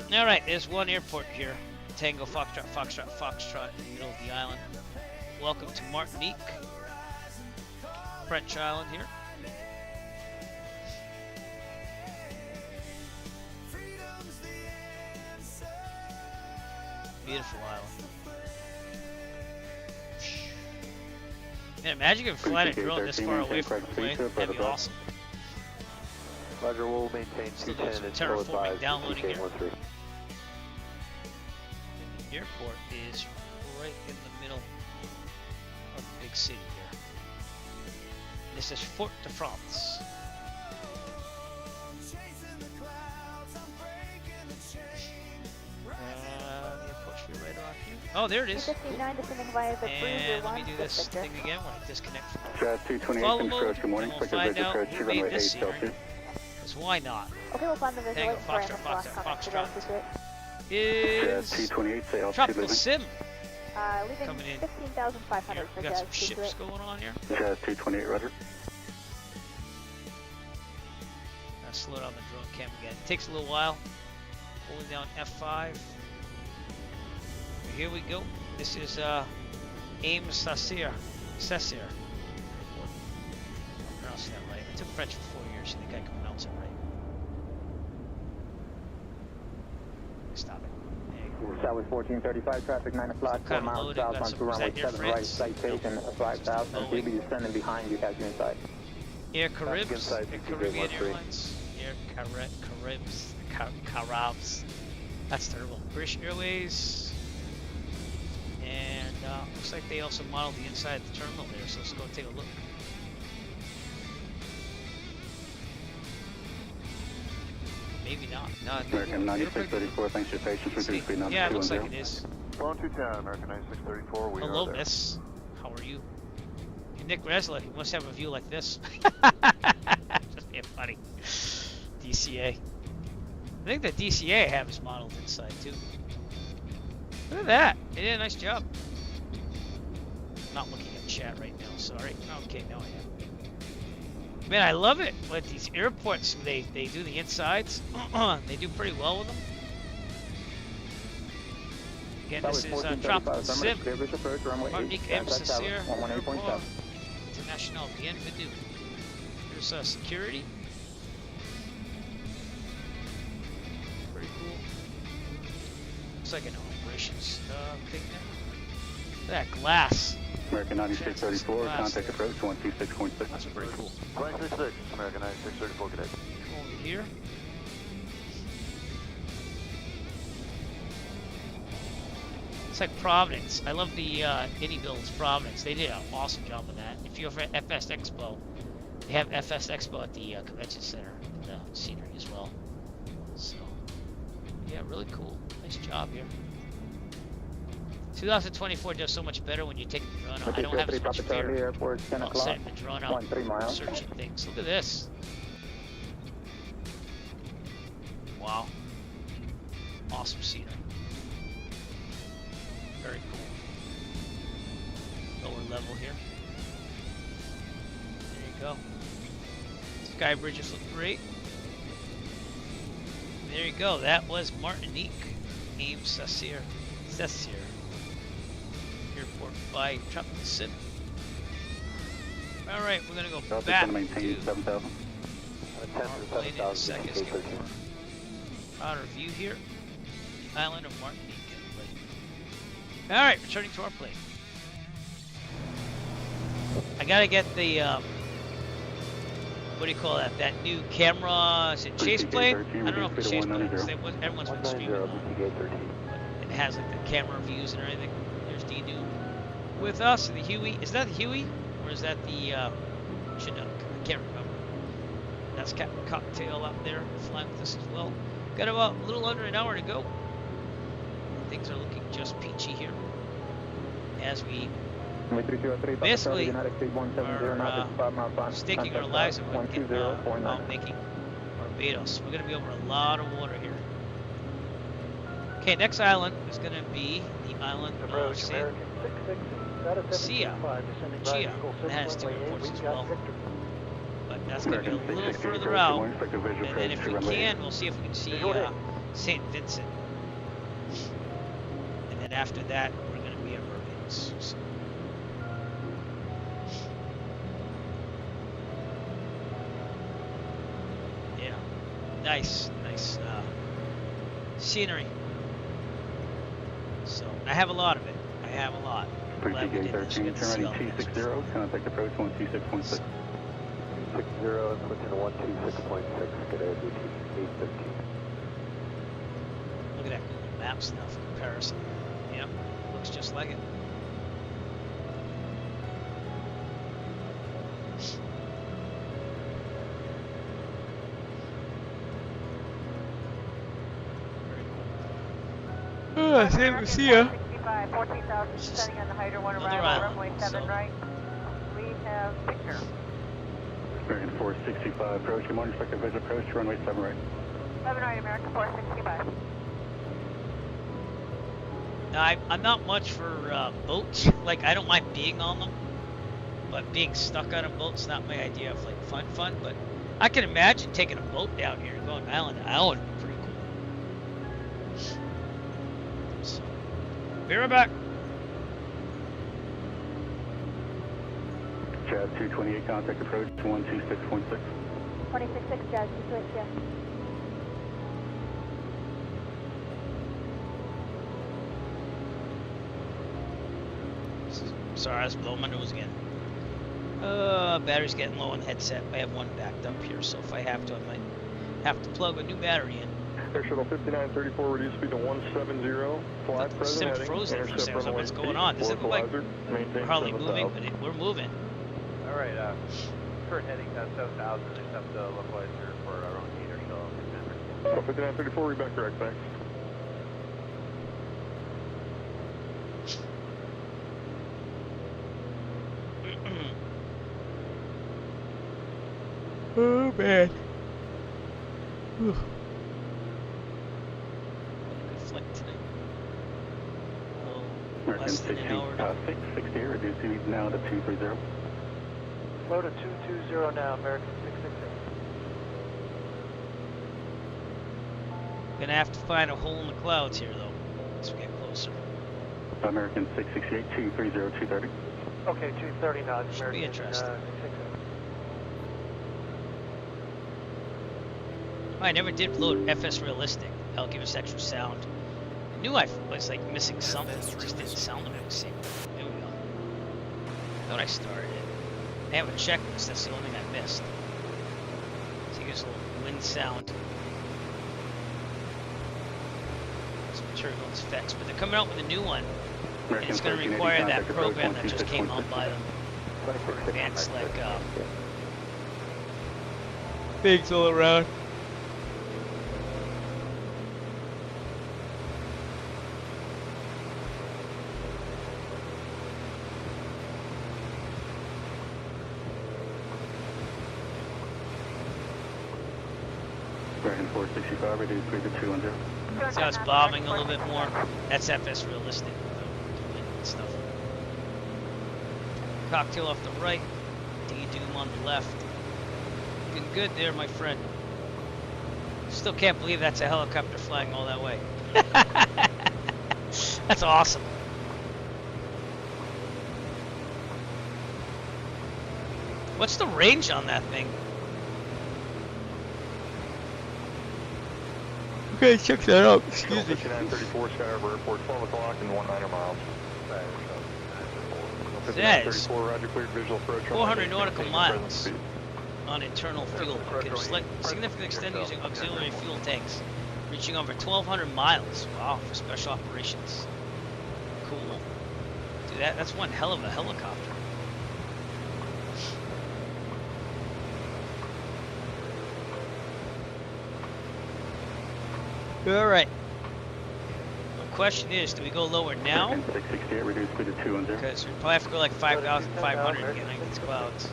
Charlie. All right, there's one airport here. Tango, Foxtrot, Foxtrot, Foxtrot in the middle of the island. Welcome to Martinique, French island here. Beautiful island. Man, imagine if we flying a drone this far away from the plane. That'd be awesome. Roger, we'll maintain Still 210 doing some until terraforming advised downloading here. TK13. The airport is right in the middle of the big city here. This is Fort de France. The airport should be right around here. Oh, there it is. Cool. And let me do this thing again when I disconnect from Jazz 228, follow approach, mode, good morning. and we'll Quick find out approach, who runway made this 8 scenery. Celsius. Because why not? Okay, we'll find the visual. Tango, Foxtrot, Foxtrot, Foxtrot. Jazz Is 228, say altitude Tropical leaving. Sim Leaving coming in. 15,500 Here, for we got Jazz some ships 228. going on here. Jazz 228, roger. Gotta slow down the drone cam again. It takes a little while. Holding down F5. Here we go. This is MSFS. Pronouncing that right. I took French for 4 years, so I think I can pronounce it right. Stop it. There you go. Southwest 1435, traffic 9 o'clock, 4 Kind of miles loading. south Got on some- 2 is runway that near 7 right, France? citation Nope. 5,000, Boeing. DB descending behind you, has you inside. Air Caribs, inside Air TBPB Caribbean 13. Airlines, Air Caribs, that's terrible. British Airways, and looks like they also modeled the inside of the terminal there, so let's go take a look. Maybe not. No, American 9634, thanks for your patience. Reduce speed number yeah, it looks 210. like it is. Flown 210, American 9634, we Hello, are there. miss. How are you? Nick Reslick, you must have a view like this. Just being funny. DCA. I think the DCA I have is modeled inside too. Look at that. They did a nice job. I'm not looking at chat right now, sorry. Okay, now I am. Man, I love it with these airports. They do the insides. They do pretty well with them. Again, this is Tropical Sim. Martinique MSFS Airport. International Bienvenue. Here's security. Pretty cool. Looks like an operations thing there. Look at that glass. American 9634, contact approach 126.6. That's pretty cool. 266, American 9634, good day. Come over here. It's like Providence. I love the Builds Providence. They did an awesome job with that. If you're for FS Expo, they have FS Expo at the convention center, the scenery as well. So, yeah, really cool. Nice job here. 2024 does so much better when you take the drone out. I don't have as much fear while setting the drone out and searching things. Look at this. Wow. Awesome scenery. Very cool. Lower level here. There you go. Sky bridges look great. There you go. That was Martinique. MSFS. Airport by Tropical Sim. Alright, we're gonna go back to maintain 7,000. our plane in a second. Let's get more outer view here. Island of Martinique. Alright, returning to our plane. I gotta get the what do you call that? That new camera, is it chase plane? I don't know if it's chase plane, because everyone's been streaming on it. It has like the camera views and everything. There's D-Doom with us, the Huey. Is that the Huey? Or is that the Chinook? I can't remember. That's Captain Cocktail up there flying with us as well. Got about a little under an hour to go. Things are looking just peachy here. As we basically are staking our lives about making Barbados. We're going to be over a lot of water here. Okay, next island is going to be the island of Sia. That has two airports as well. But that's going to be a little further out. And then if we can, we'll see if we can see St. Vincent. And then after that, we're going to be at Barbados. So. Yeah, nice scenery. So I have a lot of it. I have a lot. Glad we did this. Good to see all this. 260, contact approach 126.6. 60, switching to 126.6, get ADT 815. Look at that Google Maps now for comparison. Yep, looks just like it. Same to see ya. 14,000 setting on the Hydro 1 arrival, runway 7 right. We have picture. American 465, approach, good morning, expected visual approach, runway 7 right. 7 right, American 465. Now, I'm not much for boats. Like, I don't mind being on them, but being stuck on a boat's not my idea of like fun. But I can imagine taking a boat down here and going island to island. Pretty cool. So, be right back. Jazz 228, contact approach 126.6. 26.6, Jazz 228, yeah. Sorry, I was blowing my nose again. Battery's getting low on the headset. I have one backed up here, so if I have to, I might have to plug a new battery in. Air Shuttle 5934, reduce speed to 170. Fly present heading. Frozen for a second. So what's going on? Does it look like we're hardly moving, but we're moving. All right, current heading 7,000, except localizer for our own heater, so 5934, read back correct, thanks. Oh man. Whew. Good flight today. Less than an hour. 660, reduce speed now to 230. Low to 220 now, American 668. Gonna have to find a hole in the clouds here though, as we get closer. American 668, 230, 230. Okay, 230 now. Should be interesting. I never did load FS Realistic. That'll give us extra sound. I knew I was like missing something. It just didn't sound the same. There we go. Thought I started it. I have a checklist. That's the only thing I missed. So here's a little wind sound. Some turbulence effects, but they're coming out with a new one. And it's going to require that program that just came out by them. Advanced like things all around. American 465, reduce speed to 210. See how it's bobbing a little bit more? That's FS Realistic stuff. Cocktail off the right, D-Doom on the left. Looking good there, my friend. Still can't believe that's a helicopter flying all that way. That's awesome. What's the range on that thing? Okay, check that out. Excuse me. 5934 Sky Harbor Airport, 12 o'clock and 19 miles. Says 5934, Roger, cleared visual approach. 400 nautical miles. on internal fuel. Can significantly extend using auxiliary fuel tanks, reaching over 1,200 miles. Wow, for special operations. Cool. Dude, that's one hell of a helicopter. All right. The question is, do we go lower now? 668, reduce speed to 210. Because we probably have to go like 5,500 to get like these clouds.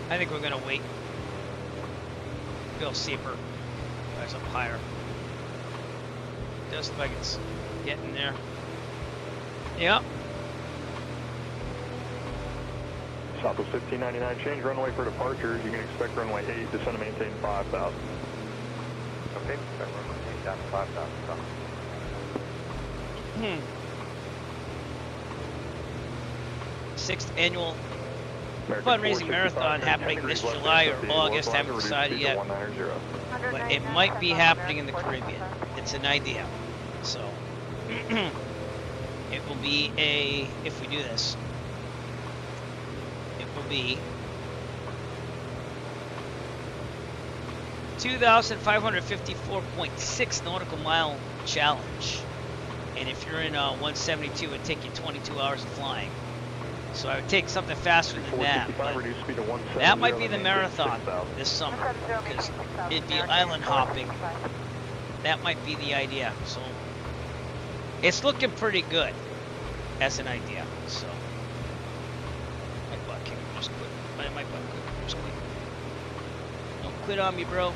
I think we're gonna wait. Go steeper. Rise up higher. Does look like it's getting there. Yep. Southwest 1599, change runway for departure. You can expect runway 8, descend and maintain 5,000. Okay, expect runway 8 down to 5,000. Sixth annual fundraising marathon happening this July or August. Haven't decided yet, but it might be happening in the Caribbean. It's an idea. So it will be a, if we do this, it will be 2,554.6 nautical mile challenge, and if you're in 172, it'd take you 22 hours of flying. So I would take something faster than that. That might be the marathon this summer, because it'd be island hopping. That might be the idea. So it's looking pretty good as an idea. So my butt kick just quit. My butt kick just quit. Don't quit on me, bro.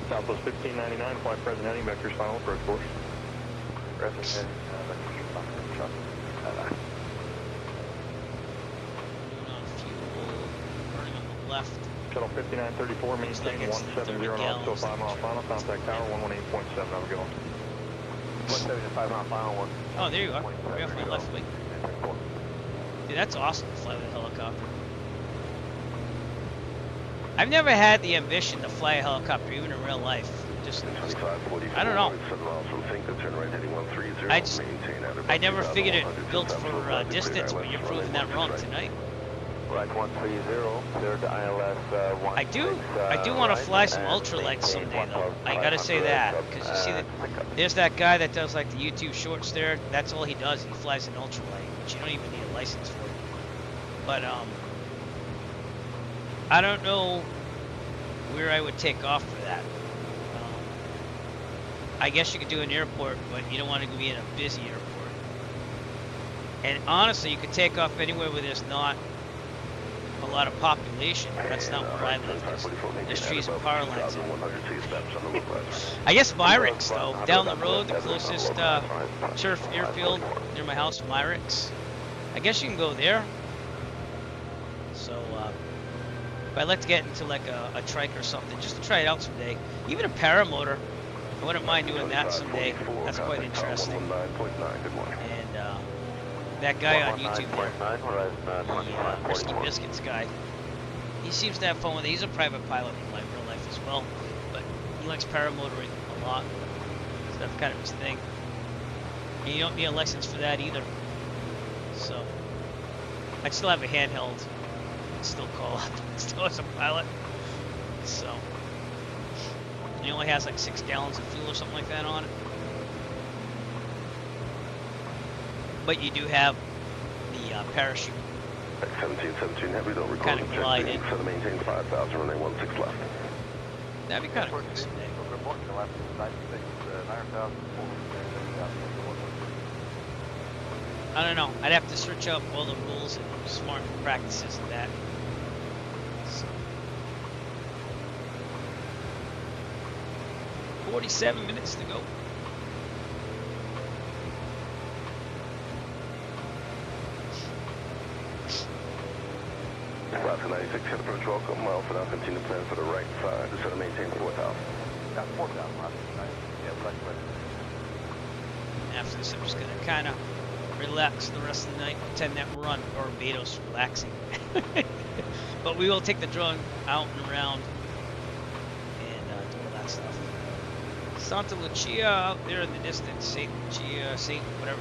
Southwest 1599, fly present heading vectors final approach course. Present heading vectors final approach. Burning on the left. Shuttle 5934, maintain 170 knots to a 5-mile final. Contact tower 118.7. Have a good one. 175 mile final one. Oh, there you are. Right off my left wing. Dude, that's awesome to fly with a helicopter. I've never had the ambition to fly a helicopter, even in real life. Just I don't know. I never figured it built for distance, but you're proving that wrong tonight. Right 130, cleared to ILS 1. I do want to fly some ultralights someday, though. I gotta say that, because you see that there's that guy that does like the YouTube shorts there. That's all he does. He flies an ultralight, which you don't even need a license for. But I don't know where I would take off for that. I guess you could do an airport, but you don't want to be in a busy airport. And honestly, you could take off anywhere where there's not a lot of population. That's not where I live. There's trees and power lines. I guess Myrick's, though. Down the road, the closest turf airfield near my house, Myrick's. I guess you can go there. So, but I'd like to get into like a trike or something, just to try it out someday. Even a paramotor. I wouldn't mind doing that someday. That's quite interesting. And that guy on YouTube there, the Risky Biscuits guy, he seems to have fun with it. He's a private pilot in real life as well, but he likes paramotoring a lot. So that's kind of his thing. And you don't need a license for that either. So I'd still have a handheld. I'd still call out. Still as a pilot. So he only has like 6 gallons of fuel or something like that on it. But you do have the parachute. 1717 heavy, don't record kind of glide in. So maintain 5,000, runway 16 left. That'd be kind of cool someday. I don't know. I'd have to search up all the rules and smart practices of that. So. 47 minutes to go. Alaska 96, head approach welcome. Alpha now continue to plan for the right side. Descend and maintain 4,000. Got 4,000, yeah, after this, I'm just going to kind of relax the rest of the night, pretend that we're on Barbados relaxing. But we will take the drone out and around and do all that stuff. Santa Lucia out there in the distance, Saint Lucia, Saint whatever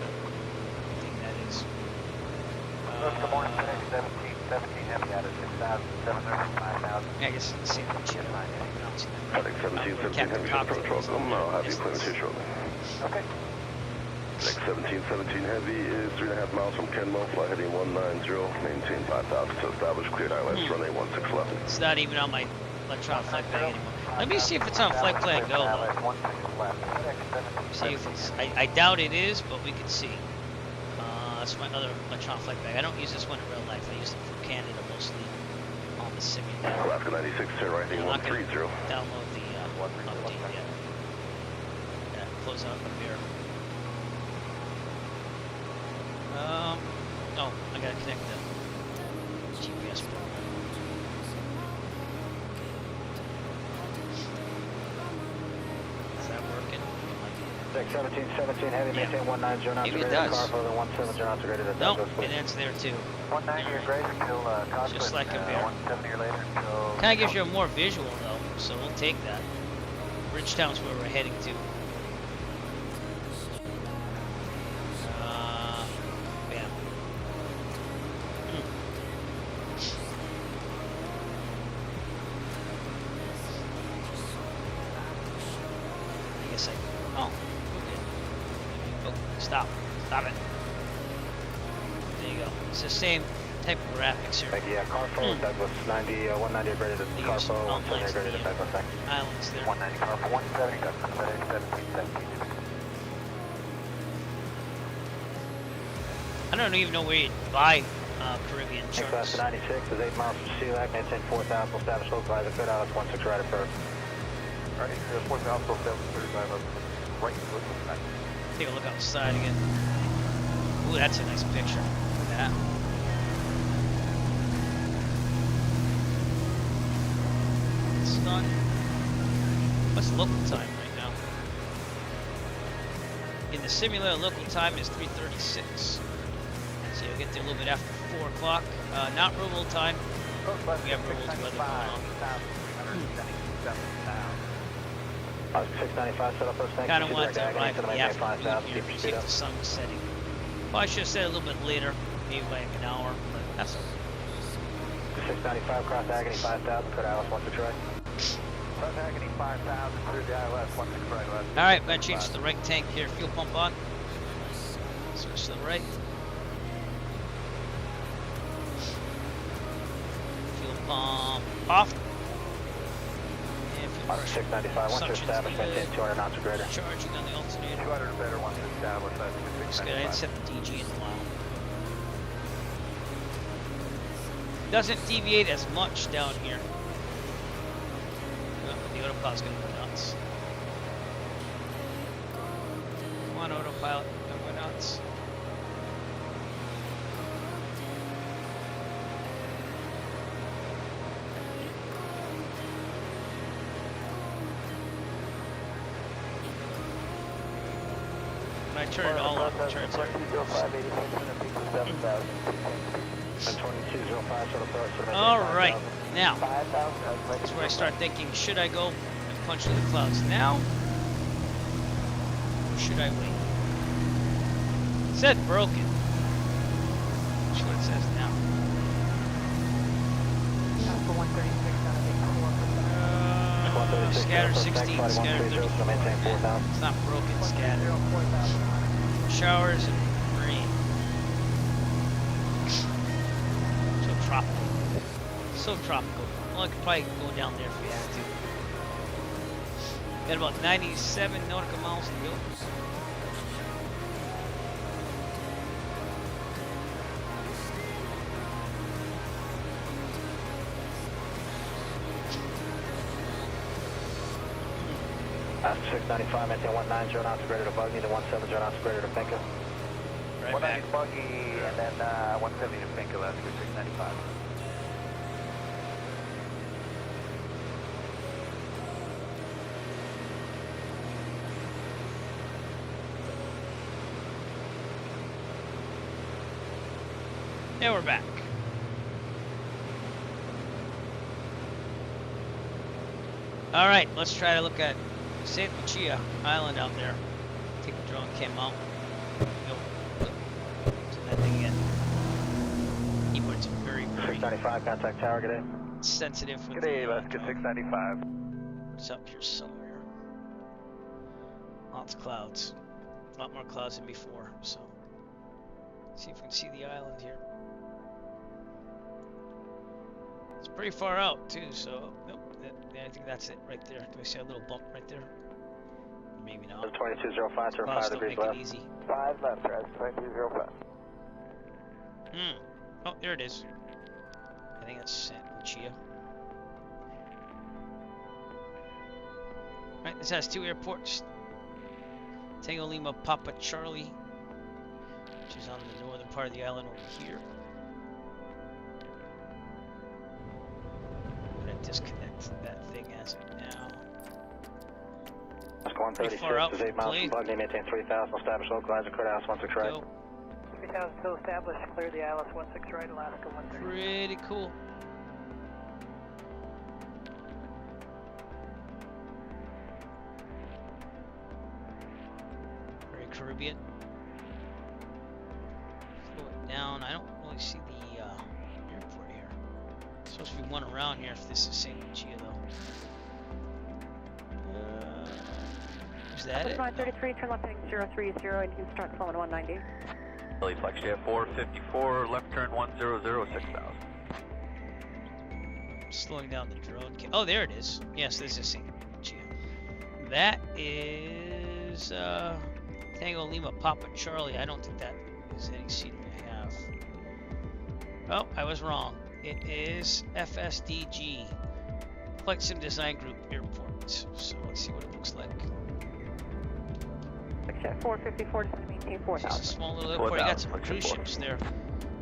thing that is. Good morning, FedEx 1717 Heavy out of 6,000, 5,000. Yeah, I guess it's the same shit. FedEx 1717 Heavy, approach welcome. I'll have you cleared here shortly. Okay. FedEx 1717 Heavy is 3.5 miles from Kenmo, fly heading 190, maintain 5,000 to establish, cleared ILS, runway 16 left. It's not even on my electronic flight bag anymore. Let me see if it's on flight plan go. See if it's, I doubt it is, but we can see. That's my other electronic flight bag. I don't use this one in real life. I use it for Canada mostly on the simulator. Alaska 96, turn right heading 130. Download the update yet. Yeah, close out the mirror. Oh, I gotta connect the GPS program. Is that working? FedEx 1717 Heavy, maintain 190 knots. Maybe it does. Car further 17 knots graded at Nope, it ends there too. 190 or greater till Just like a bear. 170 or later. So Kind of gives you a more visual though, so we'll take that. Bridgetown's where we're heading to. Bam. I guess oh, okay. Oh, stop it. There you go. It's the same type of graphics here. Yeah, car forward, Douglas 90, 190 graded at car forward, 170 graded at Douglas. Islands there. 190 car for 170, Douglas FedEx 1717. I don't even know where you buy Caribbean charts. Class 96 is 8 miles from sea lag, maintain 4,000, establish local advisor, cleared out, 16 right at first. Alright, 4,000, 35 up, right, looking Take a look outside again. Ooh, that's a nice picture. Look at that. Sun. What's local time right now? In the simulator, local time is 3:36. So you'll get there a little bit after 4 o'clock. Not real world time. We have real world weather going on. 695 set up first tank. Kind of wanted to arrive in the afternoon here to see if the sun was setting. Probably should have said a little bit later, maybe like an hour, but that's okay. 695 cross Agony 5000, cleared ILS 16 right. Cross Agony 5000, cleared the ILS 16 right left. Alright, I'm going to change to the right tank here. Fuel pump on. Switch to the right. Fuel pump off. And fuel pressure. 695, once you're established, maintain 200 knots or greater. Charging on the alternator. 200 or better once established, that's Looks good. I didn't set the DG in a while. Doesn't deviate as much down here. Oh, the autopilot's gonna go nuts. Come on, autopilot, don't go nuts. When I turn it all up, it turns out. 2205, Alright, now, that's where I start thinking, should I go and punch through the clouds now? Or should I wait? It said broken. That's what it says now. Scatter 16, scatter 34. It's not broken, scatter. Showers and rain. So tropical. So tropical. Well, I could probably go down there if we had to. Got about 97 nautical miles to go. After 695, maintain 190 knots greater to Buggy, to 170 knots greater to Pinker. Right 190 back. to Buggy, and then 170 to Pinker, that's good, 695. And we're back. All right, let's try to look at St. Lucia Island out there. Take the drone cam out. Go. To that thing again. 695, contact tower, good day. Sensitive with Good day, Alaska 695. It's up here somewhere. Lots of clouds. A lot more clouds than before, so. See if we can see the island here. It's pretty far out too, so nope. I think that's it right there. Do I see a little bump right there? Maybe not. 2205, Clouds 5 don't degrees make left. it easy. 5 left, Res, 2205. Oh, there it is. I think that's St. Lucia. Right, this has 2 airports. Tango Lima Papa Charlie, which is on the northern part of the island over here. I'm gonna disconnect that thing as of now. Alaska 136 is 8 miles from Bugny, maintain 3000, establish localizer, clear house 16 right. 3000 still established, clear the ILS 16 right, Alaska 136. Pretty cool. Very Caribbean. Slow it down. I don't really see the airport here. There's supposed to be one around here if this is St. Lucia though. Is that it? 933, turn left heading 030, and you can start flowing 190. Philly Flex Jet 454, left turn 100, 6000. Slowing down the drone. Oh, there it is. Yes, this is St. Lucia. That is Tango Lima Papa Charlie. I don't think that is any scenery I have. Oh, I was wrong. It is FSDG, Flight Sim Design Group Airport. So let's see what it looks like. Jet 454 to maintain 4000. It's just a small little airport. You got some cruise ships there.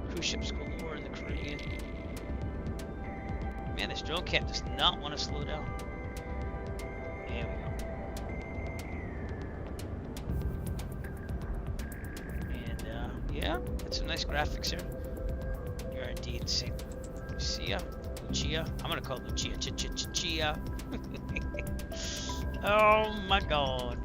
Cruise ships galore in the Caribbean. Man, this drone cam does not want to slow down. There we go. And yeah, got some nice graphics here. You are indeed St. Lucia. I'm gonna call it Lucia. Chia. Oh my God.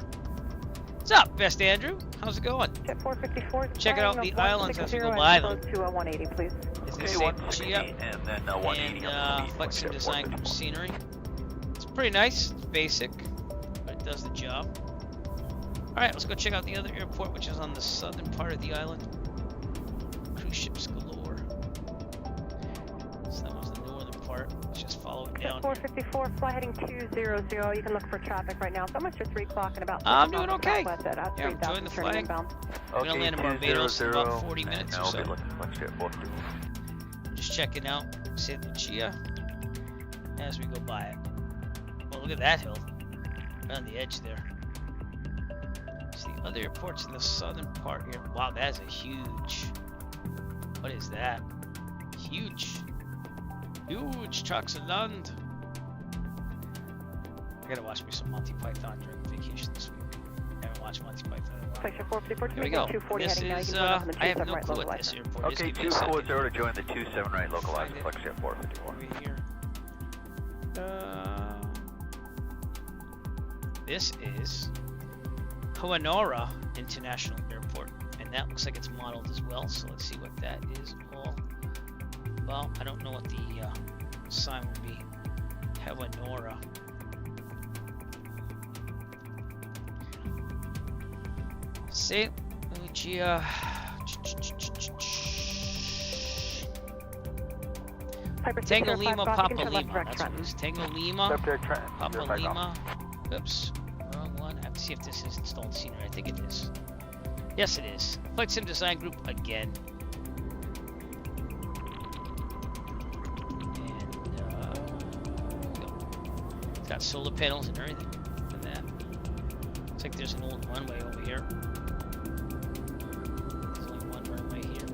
What's up, Best Andrew? How's it going? Jet 454. Checking out the islands as we go by them. To 180, please. Is this St. Lucia? And then 180. And Flight Sim Design Group scenery. It's pretty nice. It's basic, but it does the job. All right, let's go check out the other airport, which is on the southern part of the island. Cruise ships galore. So that was the northern part. Let's just follow it down. 454, fly heading 200. You can look for traffic right now. It's almost your 3 o'clock and about. I'm doing okay. Yeah, I'm enjoying the flight. We're gonna land in Barbados in about 40 minutes or so. Just checking out St. Lucia as we go by it. Well, look at that hill. Right on the edge there. See the other airports in the southern part here. Wow, that is a huge. What is that? Huge. Huge trucks of land. I gotta watch me some Monty Python during vacation this week. I haven't watched Monty Python in a while. Here we go. This is, I have no clue what this airport is. Okay, 240 to join the 27 right localized Flex Jet 454. Over here. This is Hoanora International Airport, and that looks like it's modeled as well. So let's see what that is all. Well, I don't know what the sign would be. Hoanora. St. Lucia. Tango Lima, Papa Lima. That's what it is. Tango Lima, Papa Lima. Oops, wrong one. I have to see if this is installed scenery. I think it is. Yes, it is. Flight Sim Design Group again. It's got solar panels and everything for that. Looks like there's an old runway over here. There's only one runway here.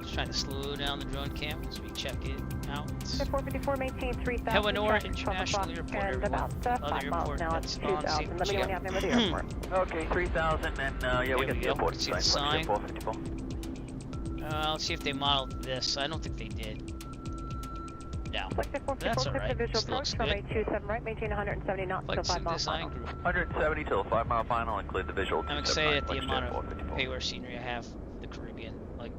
Just trying to slow down the drone cam as we check it out. 454, maintain 3000. Hoanora International Airport, and about 5 miles now. It's 2000. Let me know when you have the airport. Okay, 3000, and yeah, we got the airport. See the sign. Let's see if they modeled this. I don't think they did. No, that's alright. This looks good. 27 right, maintain 170 knots till 5 miles final. 170 till 5 mile final, include the visual. I'm excited at the amount of payware scenery I have in the Caribbean. Like,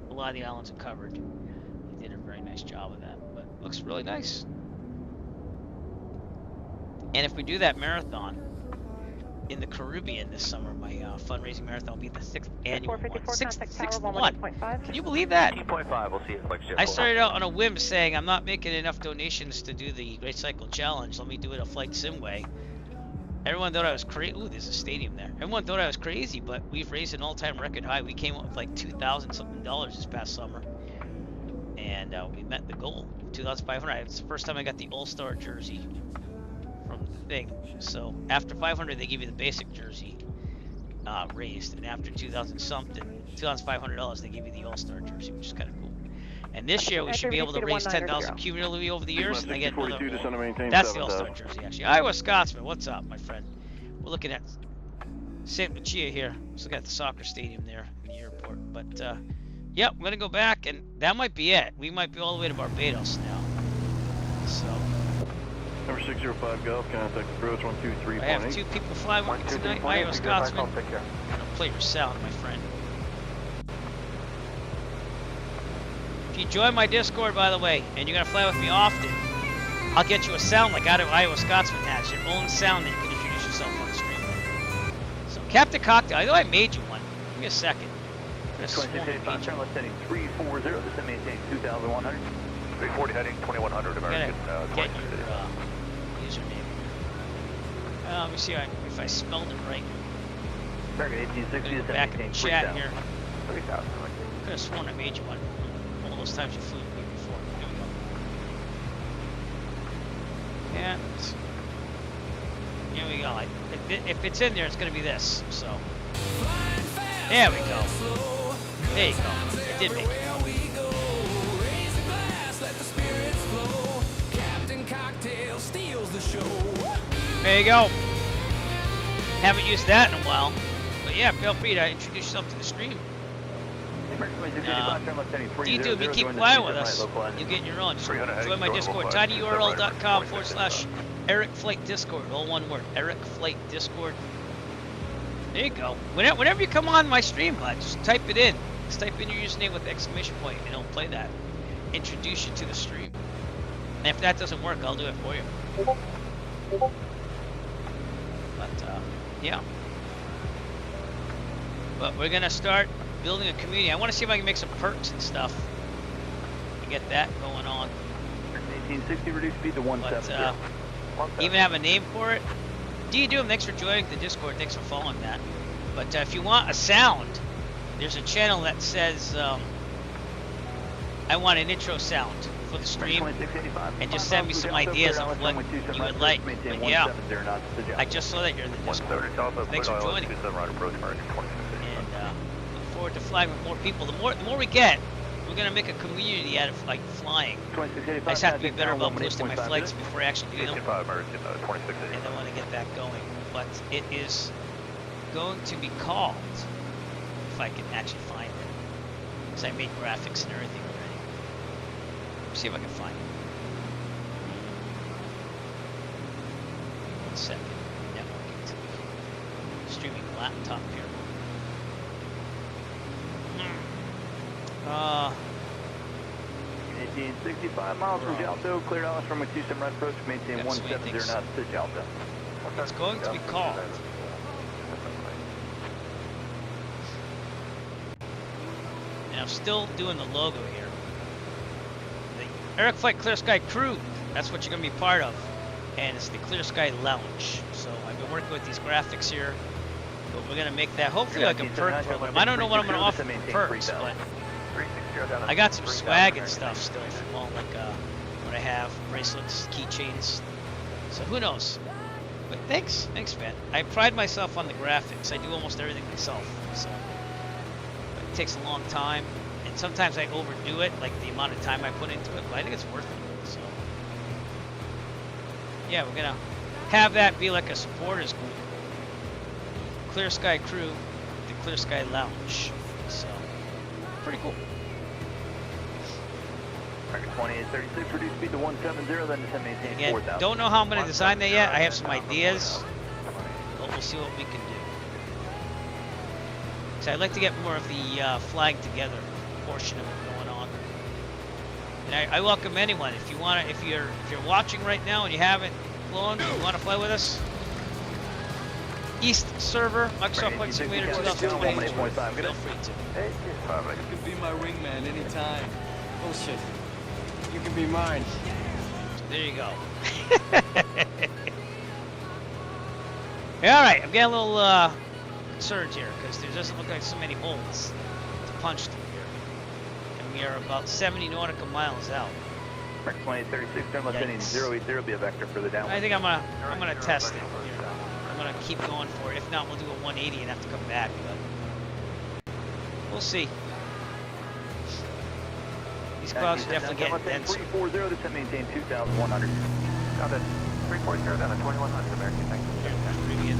a lot of the islands are covered. They did a very nice job of that, but it looks really nice. And if we do that marathon in the Caribbean this summer, my fundraising marathon will be the 6th annual one. Sixth one. Can you believe that? 18.5, we'll see you. I started out on a whim saying I'm not making enough donations to do the Great Cycle Challenge. Let me do it a flight sim way. Everyone thought I was crazy. Ooh, there's a stadium there. Everyone thought I was crazy, but we've raised an all-time record high. We came up with like $2,000 something this past summer, and we met the goal. 2,500. It's the first time I got the All-Star jersey from the thing. So after 500, they give you the basic jersey raised, and after 2,000 something, $2,500, they give you the All-Star jersey, which is kind of cool. And this year we should be able to raise 10,000 cumulatively over the years, and I get another one. That's the All-Star jersey, actually. Iowa Scotsman, what's up, my friend? We're looking at St. Lucia here. Let's look at the soccer stadium there in the airport. But yeah, I'm gonna go back, and that might be it. We might be all the way to Barbados now. So. Number 605 Golf, contact approach 123.8. I have 2 people flying with me tonight. Iowa Scotsman. Don't play your sound, my friend. If you join my Discord, by the way, and you're gonna fly with me often, I'll get you a sound like Iowa Scotsman has, your own sound that you can introduce yourself on the stream. So, Captain Cocktail, I know I made you one. Give me a second. 2685, turn left heading 340, this is maintain 2100. 340 heading 2100 American. Get your username. Let me see if I spelled it right. American 1860 is back in the chat here. 30,000. Could have sworn I made you one. All those times you flew with me before. There we go. And here we go. If it's in there, it's going to be this. So there we go. There you go. It did make it. There you go. Haven't used that in a while. But yeah, feel free to introduce yourself to the stream. D2, if you keep flying with us, you get your own. Just join my Discord, tinyurl.com/Eric Flight Discord, all one word, Eric Flight Discord. There you go. Whenever you come on my stream, just type it in. Just type in your username with the exclamation point, and it'll play that. Introduce you to the stream. And if that doesn't work, I'll do it for you. But yeah. But we're gonna start building a community. I want to see if I can make some perks and stuff to get that going on. 1860, reduce speed to 170. Even have a name for it. D-Doom, thanks for joining the Discord. Thanks for following that. But if you want a sound, there's a channel that says I want an intro sound for the stream, and just send me some ideas of what you would like. But yeah, I just saw that you're in the Discord. Thanks for joining. And look forward to flying with more people. The more we get, we're gonna make a community out of like flying. I just have to be better about posting my flights before I actually do them, and I want to get that going. But it is going to be called, if I can actually find it, because I made graphics and everything already. Let's see if I can find it. 1 second. Networking. Streaming laptop here. 1865 miles from Jalto, cleared out from a Houston right approach, maintain 170 knots to Jalto. It's going to be called. And I'm still doing the logo here. The Eric Flight Clear Sky Crew, that's what you're going to be part of. And it's the Clear Sky Lounge. So I've been working with these graphics here. But we're going to make that hopefully like a perk program. I don't know what I'm going to offer for perks, but I got some swag and stuff still from all like what I have, bracelets, keychains. So who knows? But thanks, man. I pride myself on the graphics. I do almost everything myself. So but it takes a long time, and sometimes I overdo it, like the amount of time I put into it. But I think it's worth it. So yeah, we're gonna have that be like a supporters group. Clear Sky Crew, the Clear Sky Lounge. So pretty cool. 2836, reduce speed to 170, then to maintain 4,000. Again, don't know how I'm going to design that yet. I have some ideas, but we'll see what we can do. So I'd like to get more of the flying together portion of it going on. And I welcome anyone if you want to. If you're watching right now and you haven't flown, you want to fly with us. East server, Microsoft Flight Simulator 2020. Feel free to. You can be my wingman anytime. Bullshit. You can be mine. There you go. Yeah, all right, I'm getting a little concerned here because there doesn't look like so many holes to punch through here. And we are about 70 nautical miles out. 2836, turn left heading 080, be a vector for the downwind. I think I'm gonna test it here. I'm gonna keep going for it. If not, we'll do a 180 and have to come back. But we'll see. These clouds are definitely getting denser. 340, this is maintain 2,100. Down to 340, down to 2100 American, thank you. Caribbean.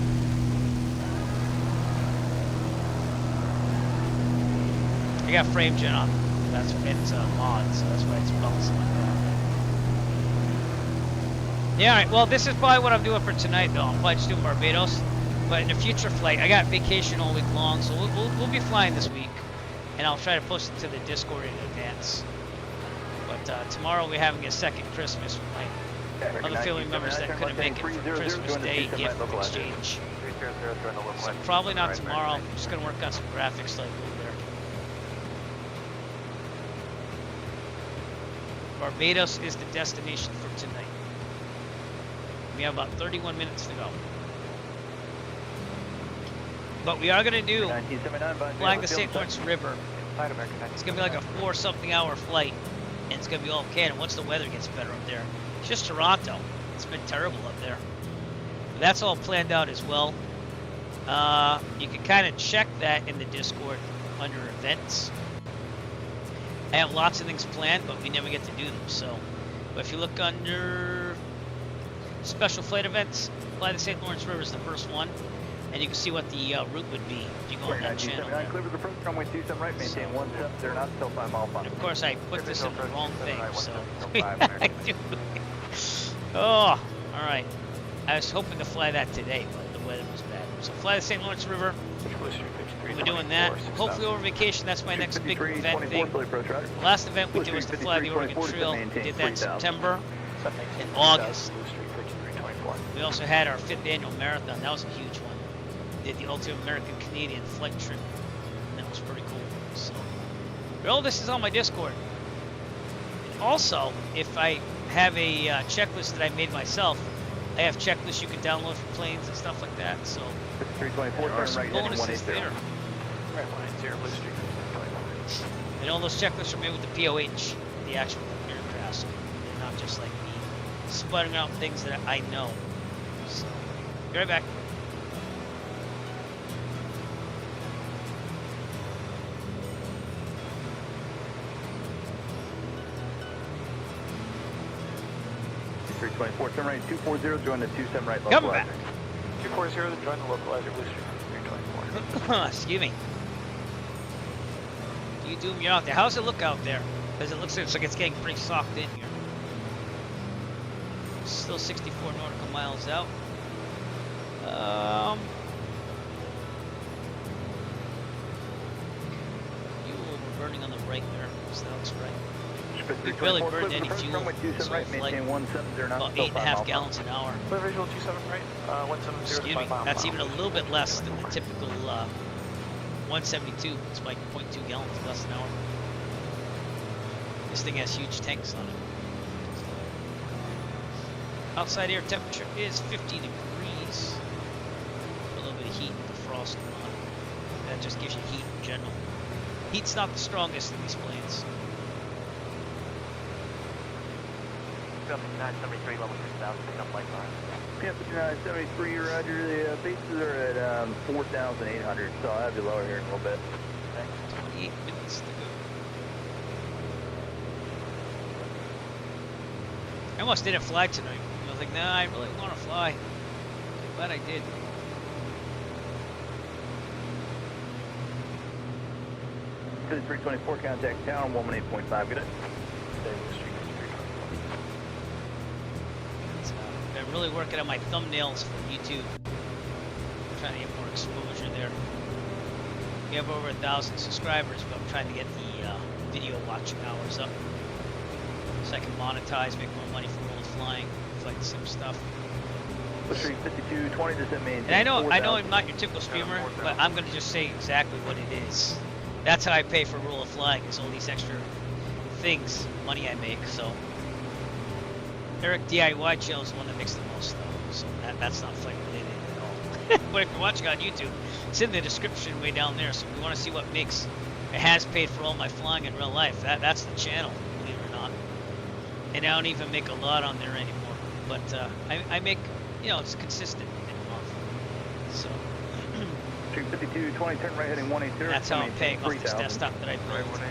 I got frame gen on. It's mod, so that's why it's bouncing like that. Yeah, alright, well this is probably what I'm doing for tonight though. I'm probably just doing Barbados. But in a future flight, I got vacation all week long, so we'll be flying this week. And I'll try to post it to the Discord in advance. But tomorrow we're having a second Christmas with my other family members that couldn't make it for Christmas Day gift exchange. So probably not tomorrow. I'm just going to work on some graphics like over there. Barbados is the destination for tonight. We have about 31 minutes to go. But we are going to do flying the St. Lawrence River. It's going to be like a 4-something hour flight. And it's going to be all Canada once the weather gets better up there. It's just Toronto. It's been terrible up there. But that's all planned out as well. You can kind of check that in the Discord under events. I have lots of things planned, but we never get to do them. So, but if you look under special flight events, fly the St. Lawrence River is the first one. And you can see what the route would be if you go on that channel. Clear the front, runway 27 right, maintain 17, they're not still 5 mile and of course, I put this in the wrong thing, so I do. Oh, all right. I was hoping to fly that today, but the weather was bad. So fly the St. Lawrence River. We're doing that. Hopefully over vacation, that's my next big event thing. The last event we did was to fly the Oregon Trail. We did that in September and August. We also had our 5th annual marathon. That was a huge one. Did the Ultimate American Canadian flight trip. And that was pretty cool. So, but all this is on my Discord. And also, if I have a checklist that I made myself, I have checklists you can download for planes and stuff like that. So, there are some bonuses there. And all those checklists are made with the POH, the actual aircraft. So they're not just like me sputtering out things that I know. So, be right back. turn right 240, join the 27 right localizer. Come back. 240, join the localizer, Blue Street 324. Excuse me. You doom, you're out there. How's it look out there? Because it looks like it's getting pretty socked in here. Still 64 nautical miles out. Fuel, we're burning on the right there, so that looks right. We barely burned any fuel this whole flight. About 8.5 gallons an hour. Clear visual 27 right, 170. Excuse me, that's even a little bit less than the typical 172. It's like 0.2 gallons less an hour. This thing has huge tanks on it. Outside air temperature is 50 degrees. A little bit of heat with the frost going on. That just gives you heat in general. Heat's not the strongest in these planes. 973, level 3000, pick up light line. Yep, 973, roger. The bases are at 4,800, so I'll have you lower here in a little bit. Thanks. 28 minutes to go. I almost didn't fly tonight. I was like, nah, I really want to fly. I'm glad I did. To the 324, contact town, 118.5, get it? Been really working on my thumbnails for YouTube. I'm trying to get more exposure there. We have over 1,000 subscribers, but I'm trying to get the video watching hours up, so I can monetize, make more money from roll flying, flight sim stuff. Street 5220 to send me. And I know I'm not your typical streamer, but I'm gonna just say exactly what it is. That's how I pay for rule of flying, is all these extra things, money I make. So Eric DIY channel is the one that makes the most though, so that's not flight related at all. But if you're watching on YouTube, it's in the description way down there. So if you want to see what makes it has paid for all my flying in real life, that's the channel, believe it or not. And I don't even make a lot on there anymore, but I make, you know, it's consistent in a month. So 5220, turn right heading 180. that's how I'm paying off this desktop that I built in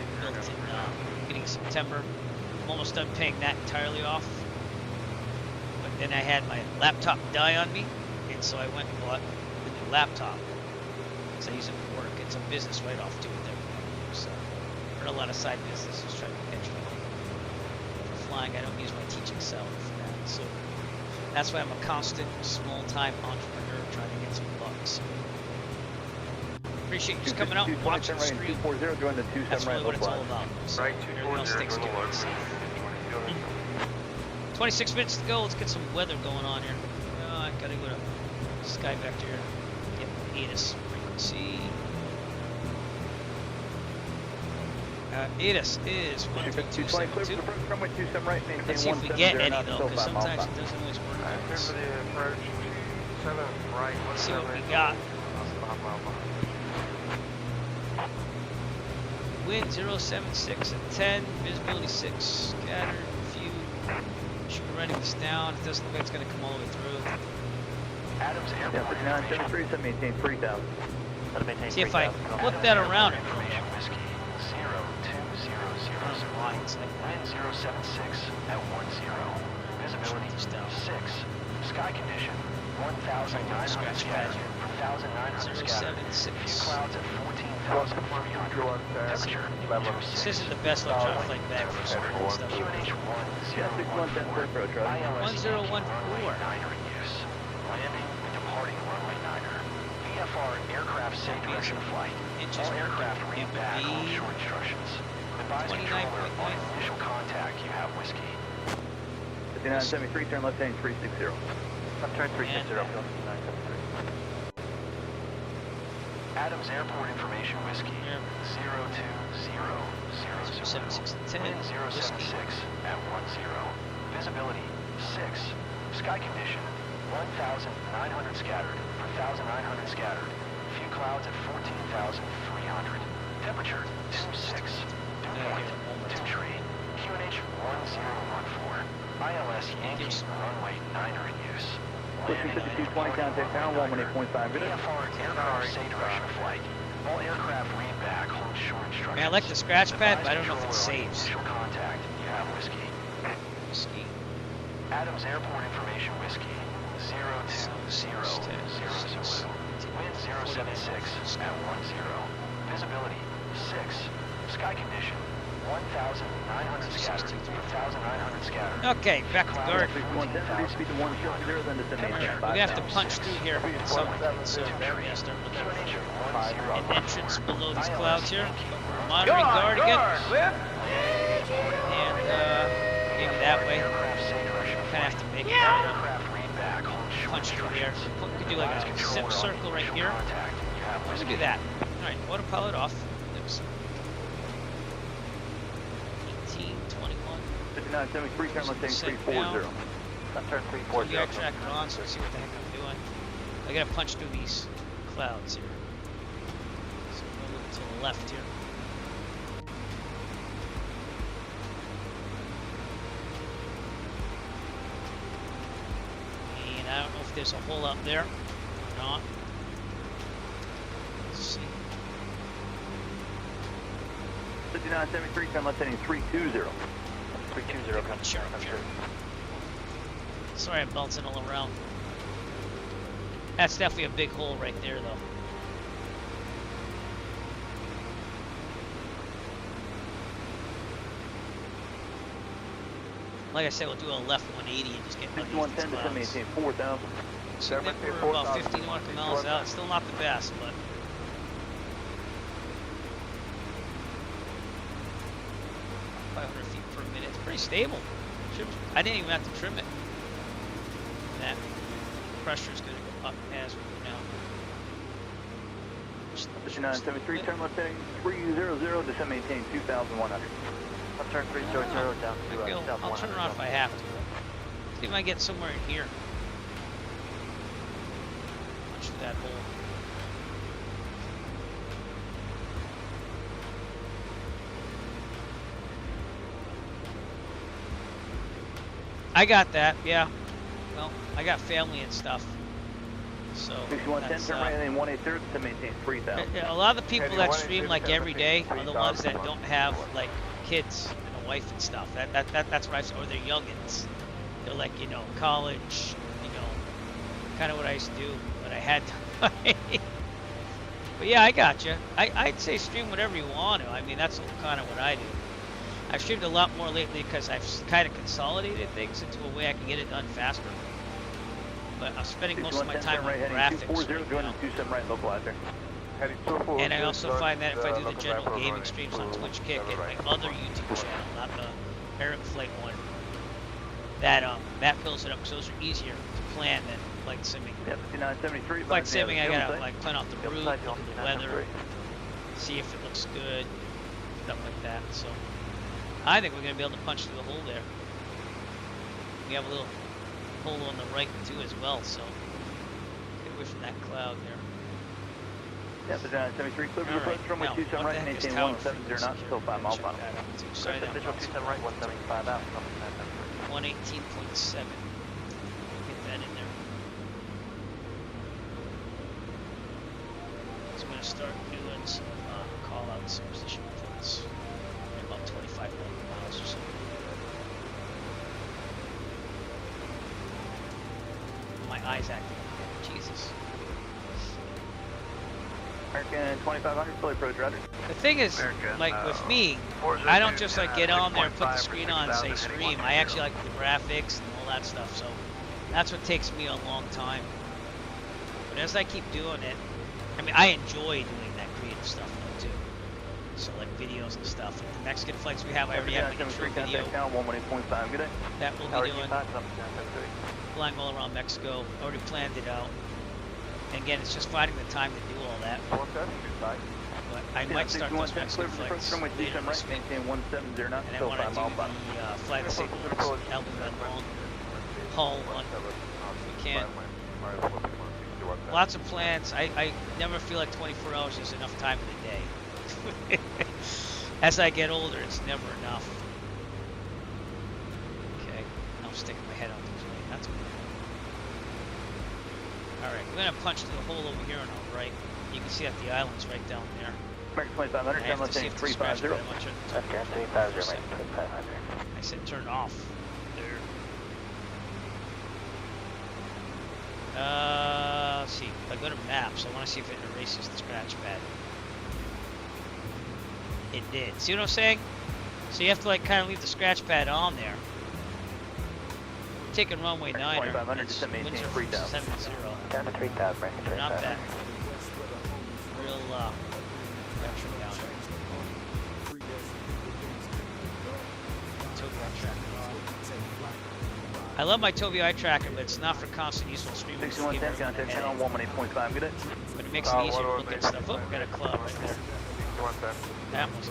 beginning of September. I'm almost done paying that entirely off. But then I had my laptop die on me, and so I went and bought the new laptop. So I use it for work. It's a business write-off too with everything. So I run a lot of side businesses trying to get extra money. For flying, I don't use my teaching salary for that. So that's why I'm a constant, small-time entrepreneur trying to get some bucks. Appreciate you just coming out and watching the stream. That's really what it's all about. So everything else takes care of itself. 26 minutes to go. Let's get some weather going on here. I gotta go to Sky Vector. Get ATIS frequency. ATIS is 13272. Let's see if we get any though, because sometimes it doesn't always work. Let's see what we got. Wind 076 at 10, visibility 6, scattered, few. Should be writing this down. It doesn't look like it's going to come all the way through. Adams Airport. 973, so maintain 3000. See if I flip that around. Information whiskey 0200. Lines like Wind 076 at 10. Visibility 6. Sky condition 1,900 scattered per 1,900 scattered. Few clouds at 14,300. Temperature This isn't the best electronic flight bag for certain stuff. QNH 1014. 1014. Landing and departing runway 9er. VFR aircraft safe direction flight. All aircraft read back on short instructions. Advise controller on initial contact you have whiskey. 5973, turn left heading 360. Turn 360. Adams Airport information whiskey 02000. Wind 076 at 10. Visibility 6. Sky condition 1,900 scattered per 1,900 scattered. Few clouds at 14,300. Temperature 26. Dew point 2 tree. QNH 1014. ILS Yankee runway 9er in use. Whiskey 5220, contact town 118.5 minutes. VFR aircraft safe direction flight. All aircraft read back, hold short instructions. Man, I like the scratch pad, but I don't know if it saves. Initial contact, you have whiskey. Whiskey. Adams Airport information whiskey 0200. Wind 076 at 10. Visibility 6. Sky condition 1,900 scattered. 1,900 scattered. Okay, back to guard. Speed to 170, then to We're gonna have to punch through here at some point, so we're gonna start looking for an entrance below these clouds here. We're monitoring guard again. And maybe that way. Kind of have to make it punch through here. We could do like a zip circle right here. We're gonna do that. Alright, autopilot off. Oops. 1821. 5973, turn left heading 340. Turn 340. The air tracker on, so let's see what the heck I'm doing. I gotta punch through these clouds here. So we're moving to the left here. And I don't know if there's a hole out there or not. Let's see. 5973, turn left heading 320. 320, come Sure, sure. Sorry, I'm bouncing all around. That's definitely a big hole right there, though. Like I said, we'll do a left 180 and just get under these 6110 to maintain 4,000. I think we're about 50 nautical miles out. It's still not the best, but pretty stable. I didn't even have to trim it. That pressure is going to go up as we go down. 5973, turn left heading 300, descend maintain 2,100. I'll turn 300 down to south. I'll turn around if I have to. See if I get somewhere in here. Punch through that hole. I got that, yeah. Well, I got family and stuff. So 6110, turn right heading 180 to maintain 3,000. A lot of the people that stream like every day are the ones that don't have like kids and a wife and stuff. That's what I said. Or they're youngins. They're like, you know, college, you know, kind of what I used to do when I had time. But yeah, I got you. I'd say stream whatever you want to. I mean, that's kind of what I do. I've streamed a lot more lately because I've kind of consolidated things into a way I can get it done faster. But I'm spending most of my time on graphics right now. And I also find that if I do the general gaming streams on Twitch Kick and my other YouTube channel, not the Eric Flight one, that fills it up because those are easier to plan than flight simming. Flight simming, I gotta like plan out the route, look at the weather, see if it looks good, stuff like that. So I think we're gonna be able to punch through the hole there. We have a little hole on the right too as well, so get away from that cloud there. Yeah, the 73, clear for the approach, runway 27 right, maintain 170 knots, still 5 miles final. Sorry, that 27 right, 175 out. 118.7. Get that in there. So I'm going to start doing some call-outs, some position reports. About 25 miles or so. My eyes acting. Jesus. American 2500, fully approach rudder. The thing is, like with me, I don't just like get on there and put the screen on and say stream. I actually like the graphics and all that stuff, so that's what takes me a long time. But as I keep doing it, I mean, I enjoy doing that creative stuff though too. So like videos and stuff. Like the Mexican flights we have, I already have an intro video that we'll be doing. Flying all around Mexico, already planned it out. And again, it's just finding the time to do all that. But I might start those Mexican flights later this week. And I want to do the Fly the St. Louis, Alvin Long, Hull one if we can. Lots of plans. I never feel like 24 hours is enough time in the day. As I get older, it's never enough. Okay, I'm sticking my head out this way. That's good. Alright, we're going to punch through the hole over here on our right. You can see that the island's right down there. American 2500, turn left heading 350. Afghan 350, 2500. I said turn off. There. Let's see. If I go to maps, I want to see if it erases the scratch pad. It did. See what I'm saying? So you have to like kind of leave the scratch pad on there. Taking runway 9er. 2500 to maintain 3,000. 70. Down to 3,000, American 2500. Not bad. Real pressure down there. Tobii eye tracker. I love my Tobii eye tracker, but it's not for constant use while streaming. 6110, contact channel 118.5, good day. But it makes it easier to look at stuff. Oh, we got a club right there. That was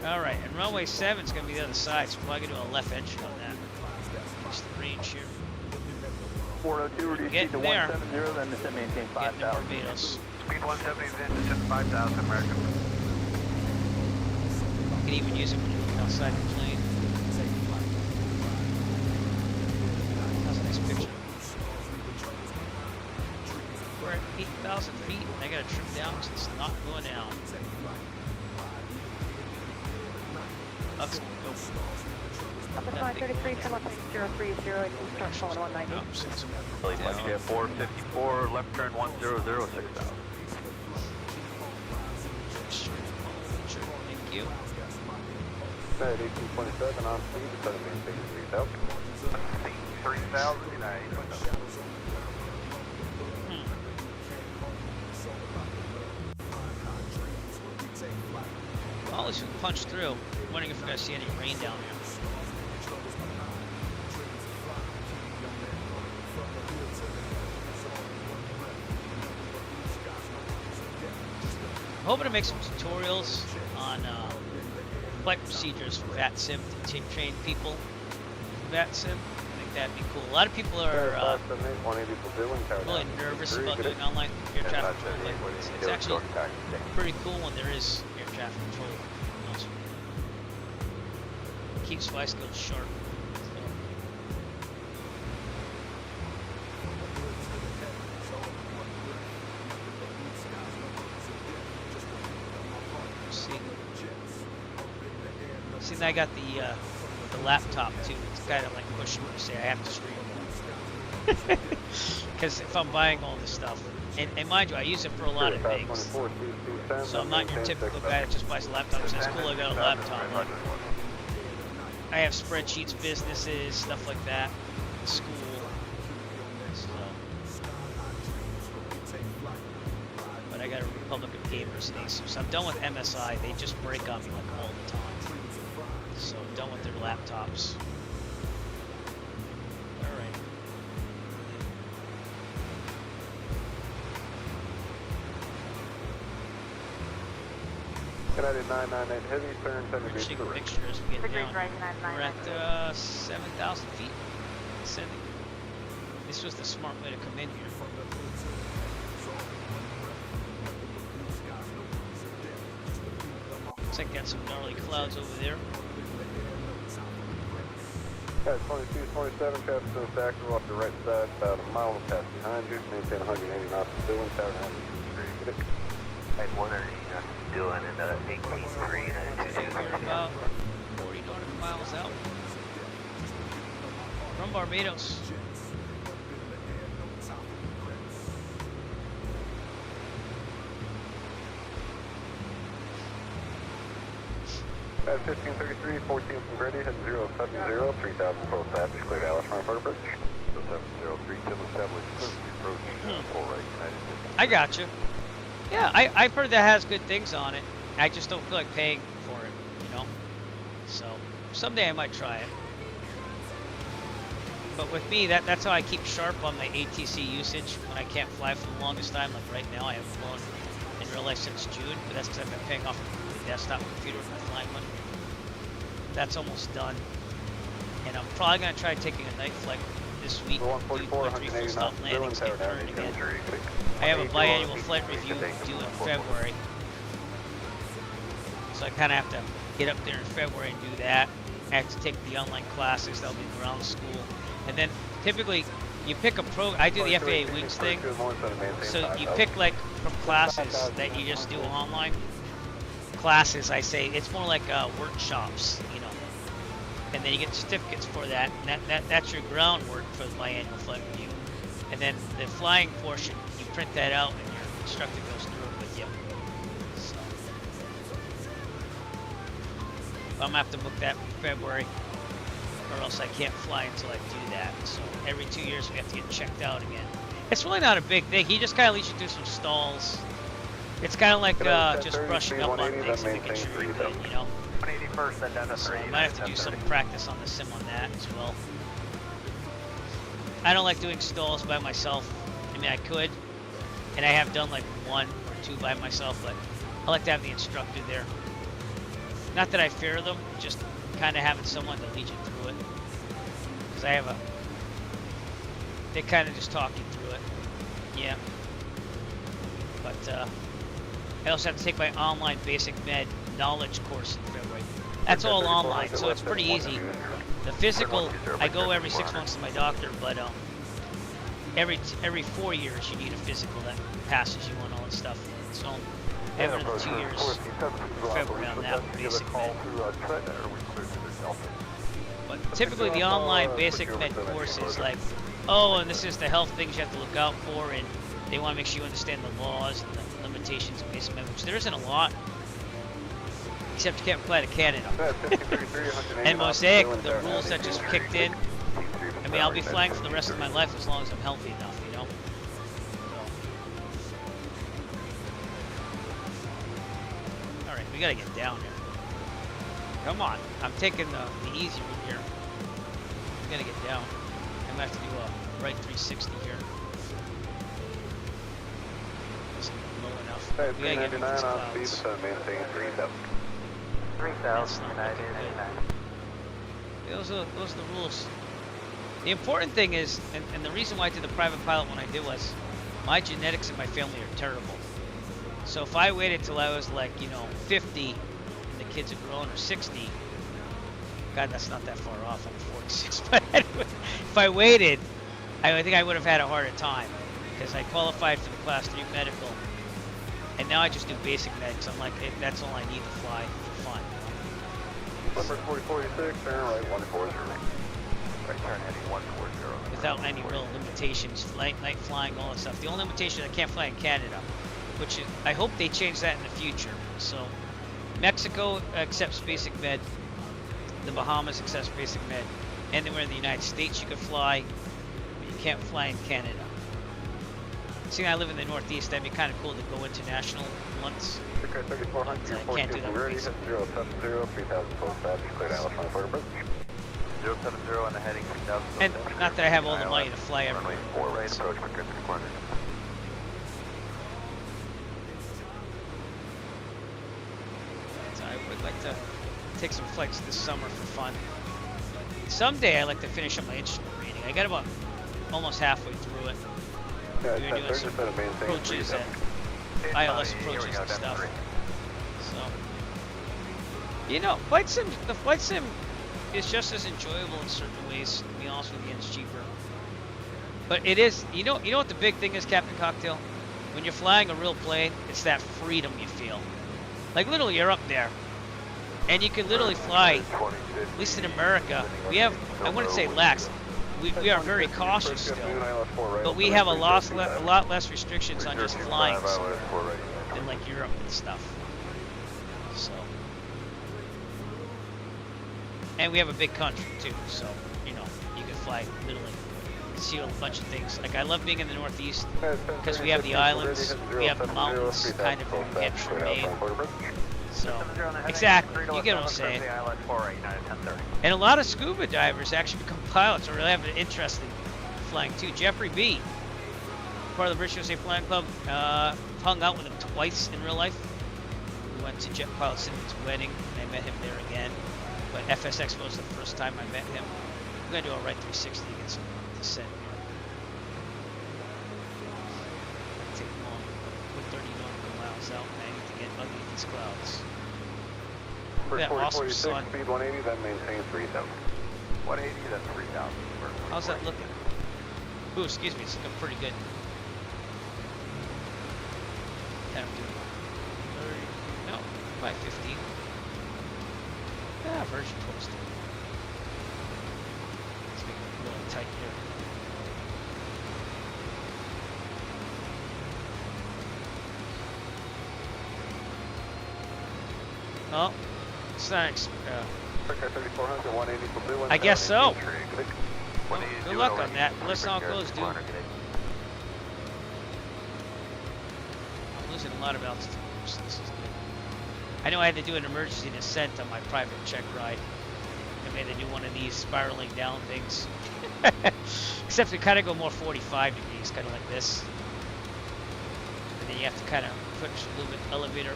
alright, and runway 7 is going to be the other side, so we're probably going to do a left entry on that. What's the range here? 402, reduce speed to 170, then descend maintain 5,000. Barbados. Speed 170, then descend 5,000, American. You can even use it when you look outside the plane. That's a nice picture. We're at 8,000 feet, and I got to trim down because it's not going down. Let's go. Upper 533, turn left 030, and start falling 190. Philly Punch 454, left turn 100, 6,000. Thank you. 1827 on speed, descend maintain 3,000. 3,000, United. Well, Well, at least we punched through. I'm wondering if we're gonna see any rain down there. I'm hoping to make some tutorials on flight procedures for VAT Sim to train people for VAT Sim. I think that'd be cool. A lot of people are really nervous about doing online air traffic control. It's actually pretty cool when there is air traffic control. Keeps my skills sharp. See, I got the laptop too. It's kind of like pushing me to say I have to stream. Because if I'm buying all this stuff, and mind you, I use it for a lot of things. So I'm not your typical guy that just buys a laptop and says, cool, I got a laptop. Like, I have spreadsheets, businesses, stuff like that, school. So. But I got a Republic of Gamers and Asus. So I'm done with MSI. They just break on me like all the time. So I'm done with their laptops. Alright. United 998 Heavy, turn 10 degrees. Take a picture as we get down. We're at 7,000 feet. Ascending. This was the smart way to come in here. Looks like got some gnarly clouds over there. Yeah, 22, 27, traffic still stacked off the right side, about a mile past behind you. Maintain 180 knots of doing, tower 93. At 130, doing in 18.3 and We're about 40 nautical miles out from Barbados. At 1533, 14 from Grady, head 070, 3000 full established, clear to Alice Run for bridge. 0703, Tim established, approach, full right, United. I got you. Yeah, I've heard that has good things on it. I just don't feel like paying for it, you know? So, someday I might try it. But with me, that's how I keep sharp on my ATC usage when I can't fly for the longest time. Like right now, I haven't flown in real life since June, but that's because I've been paying off the desktop computer with my flying money. That's almost done. And I'm probably going to try taking a night flight this week, do 3 full stop landings, get turned again. I have a biannual flight review due in February. So I kind of have to get up there in February and do that. I have to take the online classes, that'll be around school. And then typically you pick a I do the FAA Wings thing. So you pick like from classes that you just do online. Classes, I say, it's more like workshops, you know. And then you get certificates for that, and that's your groundwork for the biannual flight review. And then the flying portion, you print that out, and your instructor goes through it with you. So I'm gonna have to book that in February, or else I can't fly until I do that. So every 2 years we have to get checked out again. It's really not a big thing. He just kind of leads you through some stalls. It's kind of like just brushing up on things and making sure you're good, you know? So I might have to do some practice on the sim on that as well. I don't like doing stalls by myself. I mean, I could, and I have done like 1 or 2 by myself, but I like to have the instructor there. Not that I fear them, just kind of having someone to lead you through it. Because they kind of just talk you through it. Yeah. But, I also have to take my online basic med knowledge course in February. That's all online, so it's pretty easy. The physical, I go every 6 months to my doctor, but every 4 years you need a physical that passes you on all that stuff. So I have another 2 years in February on that basic med. But typically the online basic med course is like, oh, and this is the health things you have to look out for, and they want to make sure you understand the laws and the limitations of basic med, which there isn't a lot, except you can't fly to Canada. And Mosaic, the rules that just kicked in, I mean, I'll be flying for the rest of my life as long as I'm healthy enough, you know? So. Alright, we gotta get down here. Come on. I'm taking the easy route here. I'm gonna get down. I'm gonna have to do a right 360 here. It's low enough. Hey, We gotta get through these 399 on clouds. speed, maintain 3000. 3,000, That's not looking 989. Those are the rules. The important thing is, and the reason why I did the private pilot when I did was, my genetics in my family are terrible. So if I waited till I was like, you know, 50, and the kids are grown, or 60, God, that's not that far off. I'm 46, but anyway, if I waited, I think I would have had a harder time, because I qualified for the Class 3 medical, and now I just do basic medics. I'm like, that's all I need to fly for fun. Number 4046, turn right 140. Right turn heading 140. Without any real limitations, night flying, all that stuff. The only limitation, I can't fly in Canada, which is, I hope they change that in the future. So, Mexico accepts basic med, the Bahamas accepts basic med, anywhere in the United States you could fly, but you can't fly in Canada. Seeing I live in the Northeast, that'd be kind of cool to go international once. Okay, 3400, I can't do that with basic. 070, 3000 full established, cleared Alice from Purpose. 070 on the heading 3000. And not that I have all the money to fly everywhere. Runway 4 right, approach McChrystal corner. So I would like to take some flights this summer for fun. Someday I'd like to finish up my instrument reading. I got about almost halfway through it. Yeah, We're doing some approaches and ILS approaches and stuff. So, you know, the flight sim is just as enjoyable in certain ways. To be honest with you, it's cheaper. But it is, you know what the big thing is, Captain Cocktail? When you're flying a real plane, it's that freedom you feel. Like literally, you're up there, and you can literally fly. At least in America, we have, I wouldn't say lax. We are very cautious still, but we have a lot less restrictions on just flying than like Europe and stuff. So, and we have a big country too, so you know you can fly literally, see a bunch of things. Like I love being in the Northeast because we have the islands, we have the mountains, kind of in New Hampshire, Maine. So, exactly, you get what I'm saying. And a lot of scuba divers actually become pilots or they have an interest in flying too. Jeffrey B, part of the British USA Flying Club, hung out with him twice in real life. We went to Jet Pilot Cinnamon's wedding, and I met him there again. But FS Expo was the first time I met him. I'm going to do a right 360 to get some descent here. Take long, put 30 nautical miles out, and I need to get underneath these clouds. For That awesome 4046, sun. speed 180, then maintain 3000. 180, then 3000. How's that looking? Ooh, excuse me, it's looking pretty good. Kind of doing 30, no, probably 15. Ah, version close to it. Let's make it really tight here. Oh, it's not. Okay, 3400, 180 for blue one. I guess so. Well, good luck on that. Listen how it goes, dude. I'm losing a lot of altitude, so this is good. I know I had to do an emergency descent on my private check ride. I made to do one of these spiraling down things. Except we kind of go more 45 degrees, kind of like this. And then you have to kind of push a little bit elevator.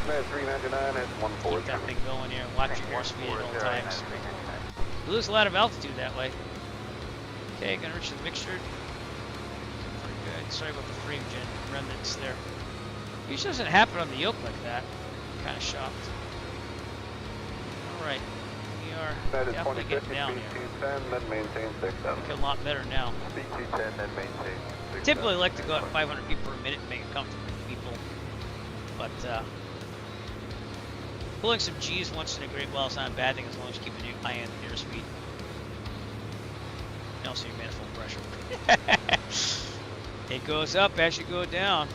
399 at 140. Keep that thing going here. Watch your airspeed at all times. You lose a lot of altitude that way. Okay, gonna reach the mixture. Pretty good. Sorry about the frame gen remnants there. Usually doesn't happen on the yoke like that. I'm kind of shocked. All right, we are definitely getting down here. Then maintain 6000. Looking a lot better now. Speed 210, then maintain 6000. Typically like to go at 500 feet per minute and make it comfortable for people, but pulling some G's once in a great while is not a bad thing as long as you keep an eye on airspeed. And also your manifold pressure. It goes up as you go down.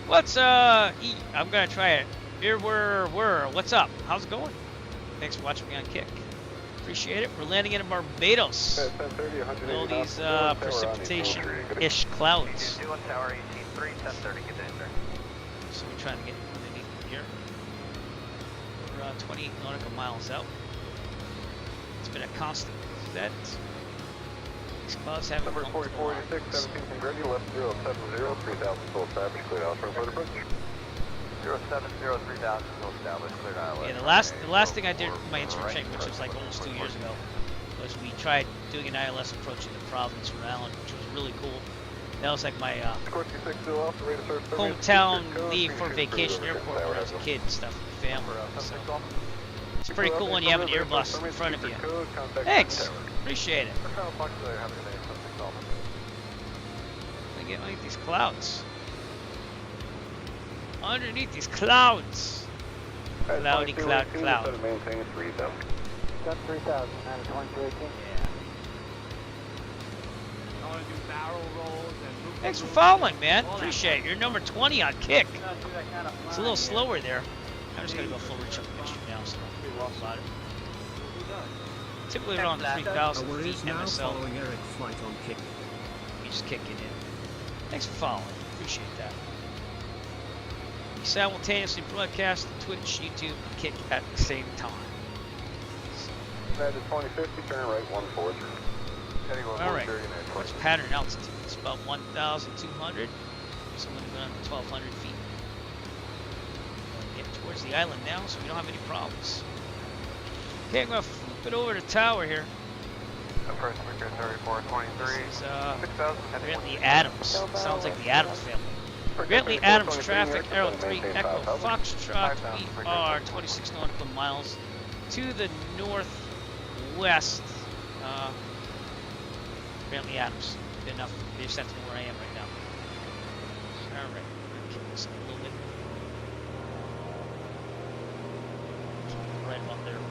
What's E? I'm gonna try it. Here we're what's up? How's it going? Thanks for watching me on Kick. Appreciate it. We're landing in Barbados. All these precipitation-ish clouds. 2 on tower 18-3, 1030, get in there. So we're trying to get underneath here. We're 28 nautical miles out. It's been a constant set. These clouds haven't Number come 4486, 17 from Grady, left 070, 3000 full established, cleared out for the bridge. 070, 3000 full established, cleared out. Yeah, the last thing I did for my instrument check, which was like almost 2 years ago, was we tried doing an ILS approach in the Providence, Rhode Island, which was really cool. That was like my hometown leave for vacation airport when I was a kid and stuff with the family. So it's pretty cool when you have an Airbus in front of you. Thanks, appreciate it. I get underneath these clouds. Underneath these clouds. Cloudy cloud cloud. Maintain 3000. Gun 3000, 92218. I want to do barrel rolls and Thanks for following, man. Appreciate it. You're number 20 on kick. It's a little slower there. I'm just gonna go full rich up picture now, so don't worry about it. Typically around 3,000 feet MSL. Flight on kick. You just kick it in. Thanks for following. Appreciate that. We simultaneously broadcast to Twitch, YouTube, and kick at the same time. United 2050, turn right 143. Alright, what's pattern altitude? It's about 1,200. So I'm going to go down to 1,200 feet. Get towards the island now, so we don't have any problems. Okay, I'm going to flip it over to tower here. First speaker 3423. This is Bentley Adams. Sounds like the Adams family. Bentley Adams traffic, Arrow 3 Echo Foxtrot. We are 26 nautical miles to the northwest. Bentley Adams. Good enough. They just have to know where I am right now. Alright, we're gonna kick this up a little bit. Keep it right about there.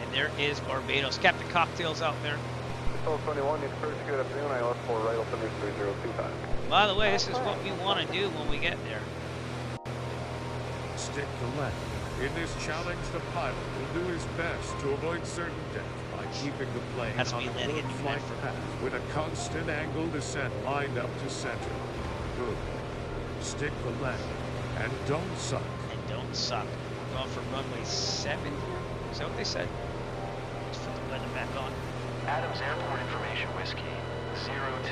And there is Barbados. Captain Cocktail's out there. 1221, need first good afternoon. I lost 4 right, open 3025. By the way, this is what we want to do when we get there. Stick to left. In this challenge, the pilot will do his best to avoid certain death by keeping the plane That's on me a landing good in New flight Bedford. path with a constant angle descent lined up to center. Good. Stick to left and don't suck. And don't suck. We're going for runway 7 here. Is that what they said? Let's put the weather back on. Adams Airport Information Whiskey 020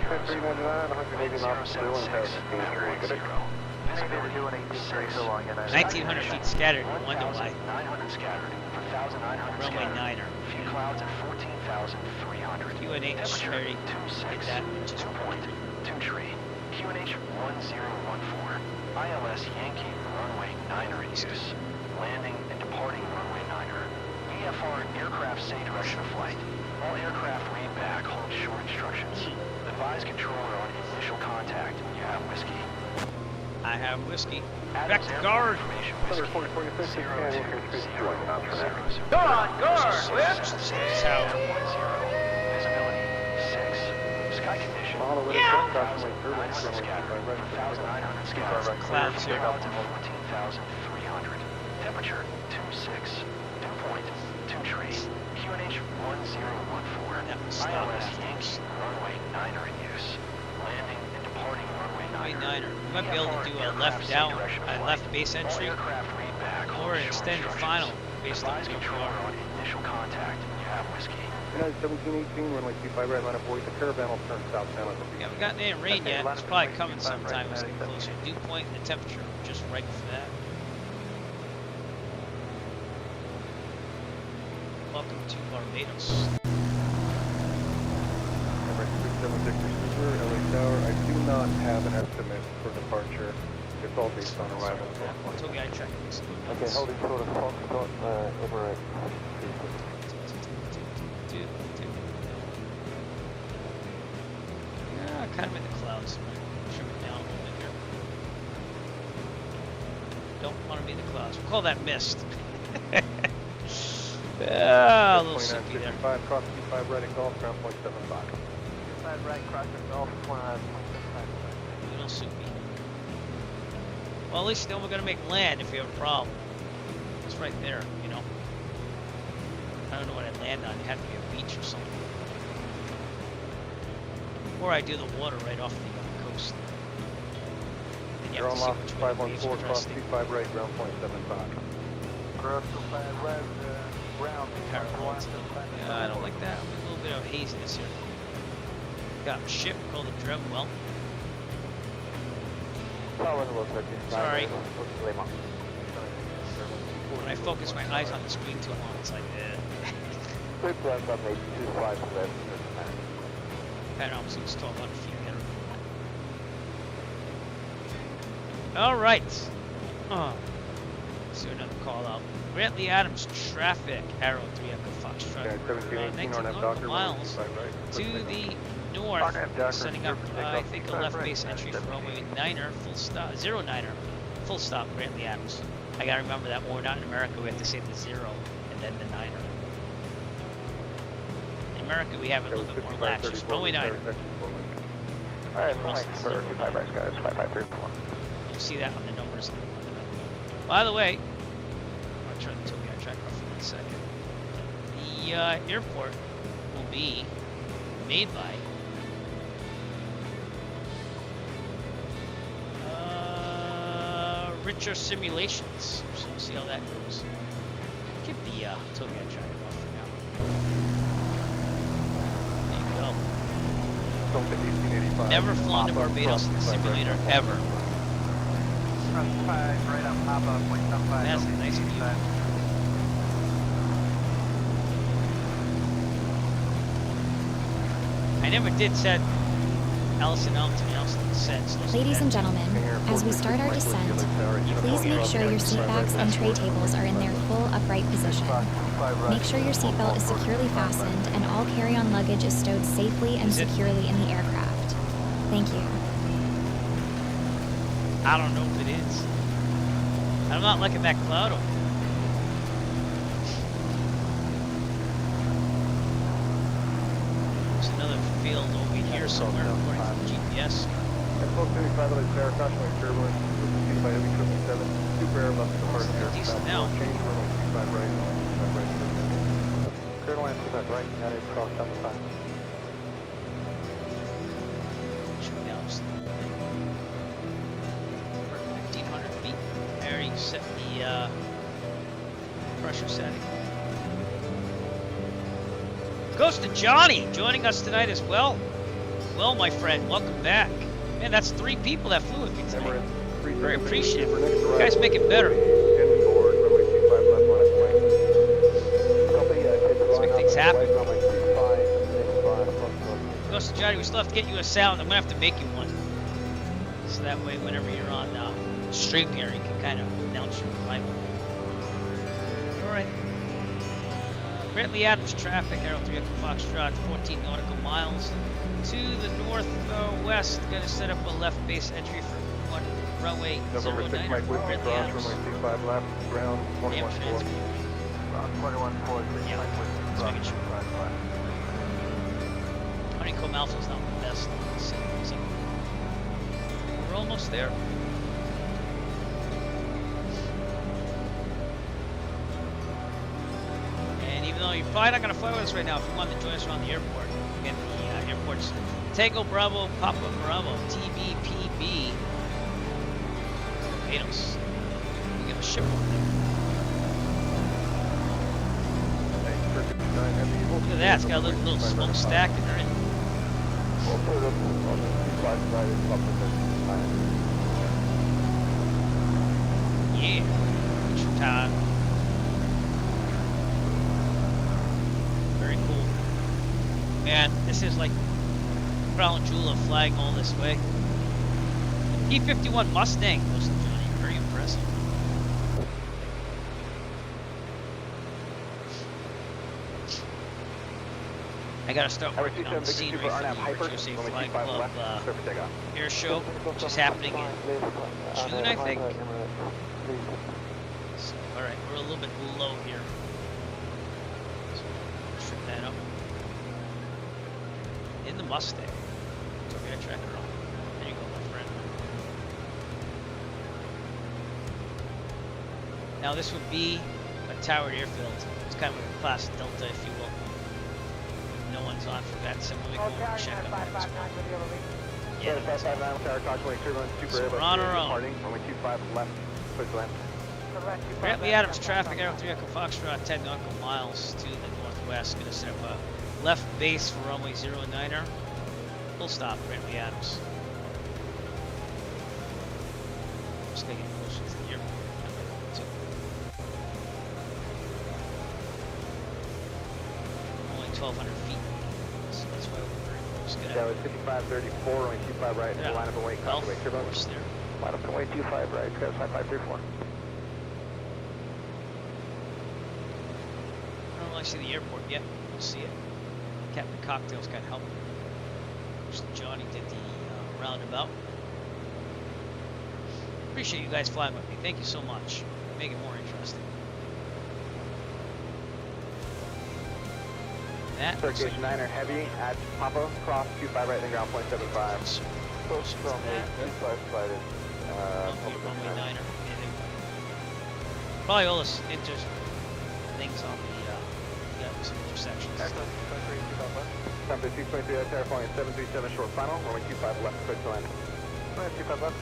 399, 180 knots, 2 Visibility doing 18 so long, 1,900 feet scattered. You wonder why. 900 scattered for 1,900 Runway scattered. 9er. Few clouds at 14,300. QNH Temperature 30. Get that. 2 point 2 tree. QNH 1014. ILS Yankee runway 9er in use. Landing and departing runway 9er. VFR aircraft say direction of flight. All aircraft read back, hold short instructions. Advise controller on initial contact. You have whiskey. I have whiskey. Back to guard. Number 4446, and increase speed to 20 knots per hour. Go on, guard! Tower. Visibility 6. Sky condition. Yeah. 1,900 scattered. 1,900 scattered. Clouds here. Clouds at 14,300. Temperature 26. Dew point 2 tree. QNH 1014. ILS Yankee runway 9er in use. Landing and departing runway 9er. We might be able to do a left down, a left base entry, or an extended final based on Advise controller on initial contact. You have whiskey. United 1718, runway 25 right, line of 40. The caravan will turn southbound. We haven't gotten any rain yet. It's probably coming sometime as we get closer. Dew point and the temperature just right for that. Welcome to Barbados. Number 376 receiver, LA Tower. I do not have an estimate for departure. It's all based on arrival. Toby, I checked this. Okay, holding short of Foxtrot, over at Yeah, kind of in the clouds. Trim it down a little bit here. Don't want to be in the clouds. We'll call that mist. A little soupy there. 5, cross T5 right at Golf, ground point 75. Side right, cross the Gulf, 29.75. A little soupy. Well, at least then we're going to make land if we have a problem. It's right there, you know. I don't know what I'd land on. It'd have to be a beach or something. Or I do the water right off the coast. Then you you have to see which way the waves are 514, cross cresting. 25 right, ground point 75. Cross 25 right, ground. Parallel to the, I don't like that. A little bit of haziness here. Got a ship called the Dreadwell. Sorry. When I focus my eyes on the screen too long, it's like, eh. That almost seems 1,200 feet ahead. Alright. Let's do another call out. Brantley Adams traffic, arrow 3 Echo Foxtrot. 19 nautical miles to the north, setting up, I think, a left base entry for runway 9er, full stop, 09er, full stop, Brantley Adams. I gotta remember that when we're not in America, we have to say the 0 and then the 9er. In America, we have it a little bit more lax, just runway 9er. Alright, thanks for 25 right, guys, 5531. You'll see that on the numbers. By the way, I'll turn the Tokyo track off for 1 second. The airport will be made by Richer Simulations. So we'll see how that goes. Keep the Tokyo track off for now. There you go. Never flown to Barbados in the simulator ever. Right on TAPA, 0.75. That's a nice view. I never did said Allison said. Ladies and gentlemen, as we start our descent, please make sure your seat backs and tray tables are in their full upright position. Make sure your seatbelt is securely fastened and all carry-on luggage is stowed safely and securely in the aircraft. Thank you. I don't know if it is. I'm not looking that cloud over there. There's another field over here somewhere according to the GPS. Decent now. Set the pressure setting. Goes to Johnny joining us tonight as well. Well, my friend, welcome back. Man, that's 3 people that flew with me tonight. Very appreciative. You guys make it better. Let's make things happen. Goes to Johnny, we still have to get you a sound. I'm gonna have to make you one. So that way, whenever you're on stream here, you can kind of announce your arrival. Alright. Brantley Adams traffic, arrow 3 Echo Foxtrot, 14 nautical miles to the northwest. Gonna set up a left base entry for runway 09. Brantley Adams. left, ground 21 4. 21 4. Yeah, let's make it sure. Honeycomb Alpha's not the best. So we're almost there. Even though you're probably not going to fly with us right now, if you want to join us around the airport, again, the airport's Tango Bravo, Papa Bravo, TBPB, Barbados. We got a ship over there. Look at that, it's got a little smokestack in there. Yeah, picture time. Very cool. Man, this is like crown jewel of flying all this way. E51 Mustang, Johnny, very impressive. I gotta start working on the scenery for the USA Flying Club air show, which is happening in June, I think. So, alright, we're a little bit low here. So, strip that up. In the Mustang. So we're gonna track her on. There you go, my friend. Now this would be a towered airfield. It's kind of a class Delta, if you will. No one's on for that, so we'll go and check on that as well. Yeah. 559 Tower, Talk 22, run Super So Airbus we're on our own. departing, runway 25 left, switch land. Brantley Adams traffic, Aero 3 Echo Foxtrot, 10 nautical miles to the northwest. Gonna set up a left base for runway 09er. Full stop, Brantley Adams. Just gonna get closer to the airport. Only 1,200 feet, so that's why we're very close. That was 5534, runway 25 right, Yeah. line up and wait, copy, wait, turbo. There. Line up and wait, 25 right, got 5534. I don't really see the airport yet. We'll see it. Captain Cocktail's got help. Johnny did the roundabout. Appreciate you guys flying with me. Thank you so much. Make it more interesting. That Circulation 9er heavy at Papa, cross 25 right, then ground point 75. Close from the 25 flight is runway 9er. Probably all this things on the some intersections. Excellent. 623 out there, flying 737 short final, runway 25 left, quick to land. Runway 25 left.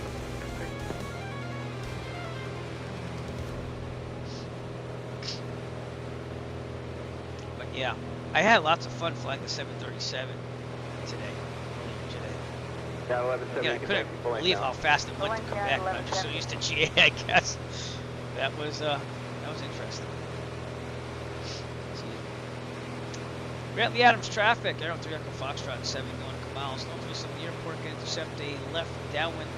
But yeah, I had lots of fun flying the 737 today. Yeah, 1170. Yeah, I couldn't believe how fast it went to come back. I'm just so used to GA, I guess. That was interesting. Brantley Adams traffic, Aero 3 Echo Foxtrot, 7 nautical miles northwest of the airport. Can intercept a left downwind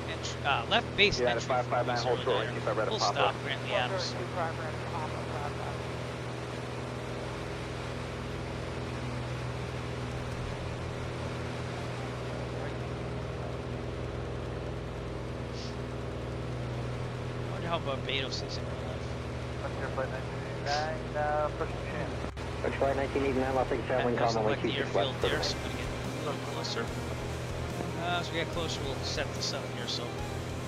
left base entry. 559, hold short, and keep right at Full Papa. stop, Brantley Adams. I wonder how Barbados is in real life. Flight 1989, pushing chin. Flight 1989, I'll take That doesn't look like the airfield there, so we're going to get a little closer. As we get closer, we'll set this up here. So,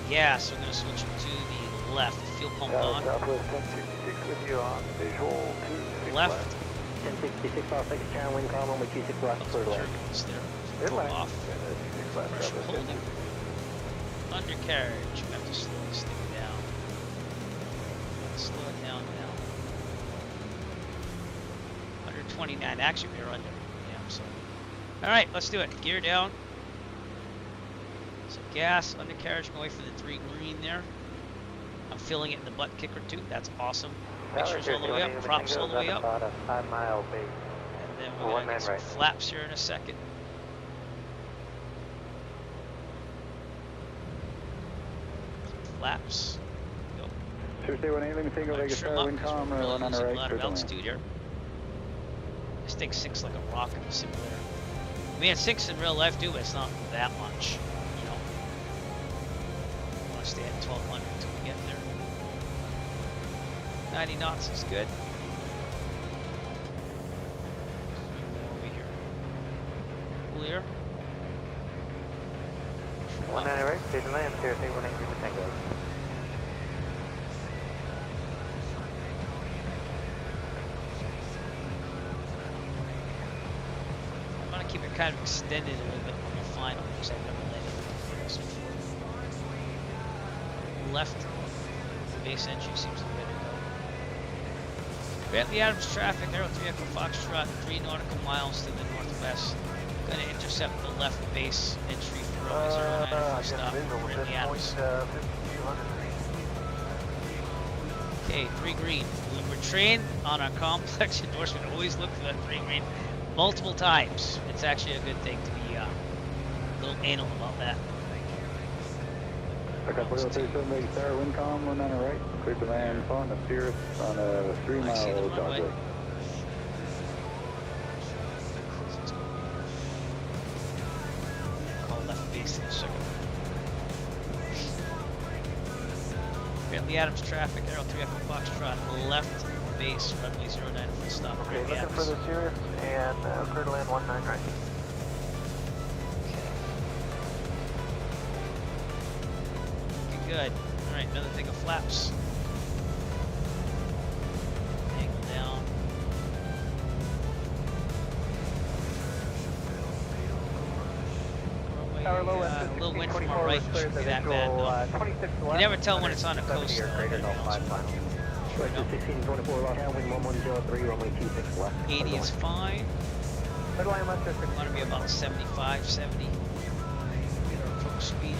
gas, we're going to switch to the left. Fuel pump on. Southwest 1066 with you on visual 26 Left. 1066 off, second channel, wind calm, runway 26 left, clear to land. Turbulence there. Clear Go land. off. Pressure holding. Undercarriage. We have to slow this thing down. Slow it down now. 129. Actually, we are under. Yeah, so. Alright, let's do it. Gear down. So gas, undercarriage, going away for the 3 green there. I'm feeling it in the butt kicker too. That's awesome. Pictures all the way up, props all the way up. About a 5-mile base. And then we're going to get some flaps here in a second. Some flaps. Go. Tuesday, when anything, take over, Trim up, 'cause we're really losing a lot of altitude here. This thing sinks like a rock in the simulator. I mean, it sinks in real life too, but it's not that much. You know, I want to stay at 1200 until we get there. 90 knots is good. Over here. Clear. 190 right, stage and land, CRC 183 for Tango. I'm going to keep it kind of extended a little bit on the final because I've never landed this before. Left base entry seems to be ready to go. Brantley Adams traffic, Aero 3 Echo Foxtrot, 3 nautical miles to the northwest. Going to intercept the left base entry for runway 09 first stop. Brantley Adams. Okay, 3 green. We're trained on our complex endorsement. Always look for that 3 green multiple times. It's actually a good thing to be a little anal about that. Pick up 37, make Sarah, wind calm, 190 right, clear to land, on the Cirrus on a 3-mile dodge. Call left base in a second. Brantley Adams traffic, Aero 3 Echo Foxtrot, left base, runway 09 full stop. Okay, looking for the Cirrus and clear to land 19 right. Good. Alright, another thing of flaps. Angle down. Runway tower low, a little wind from our right, shouldn't be that bad though. 26 You left. never tell when it's on a coast. Greater than 05 final. 1624 left, wind 1103, runway 26 left. 80 is fine. Clear line left, sir. Want to be about 75, 70. Get our approach speed.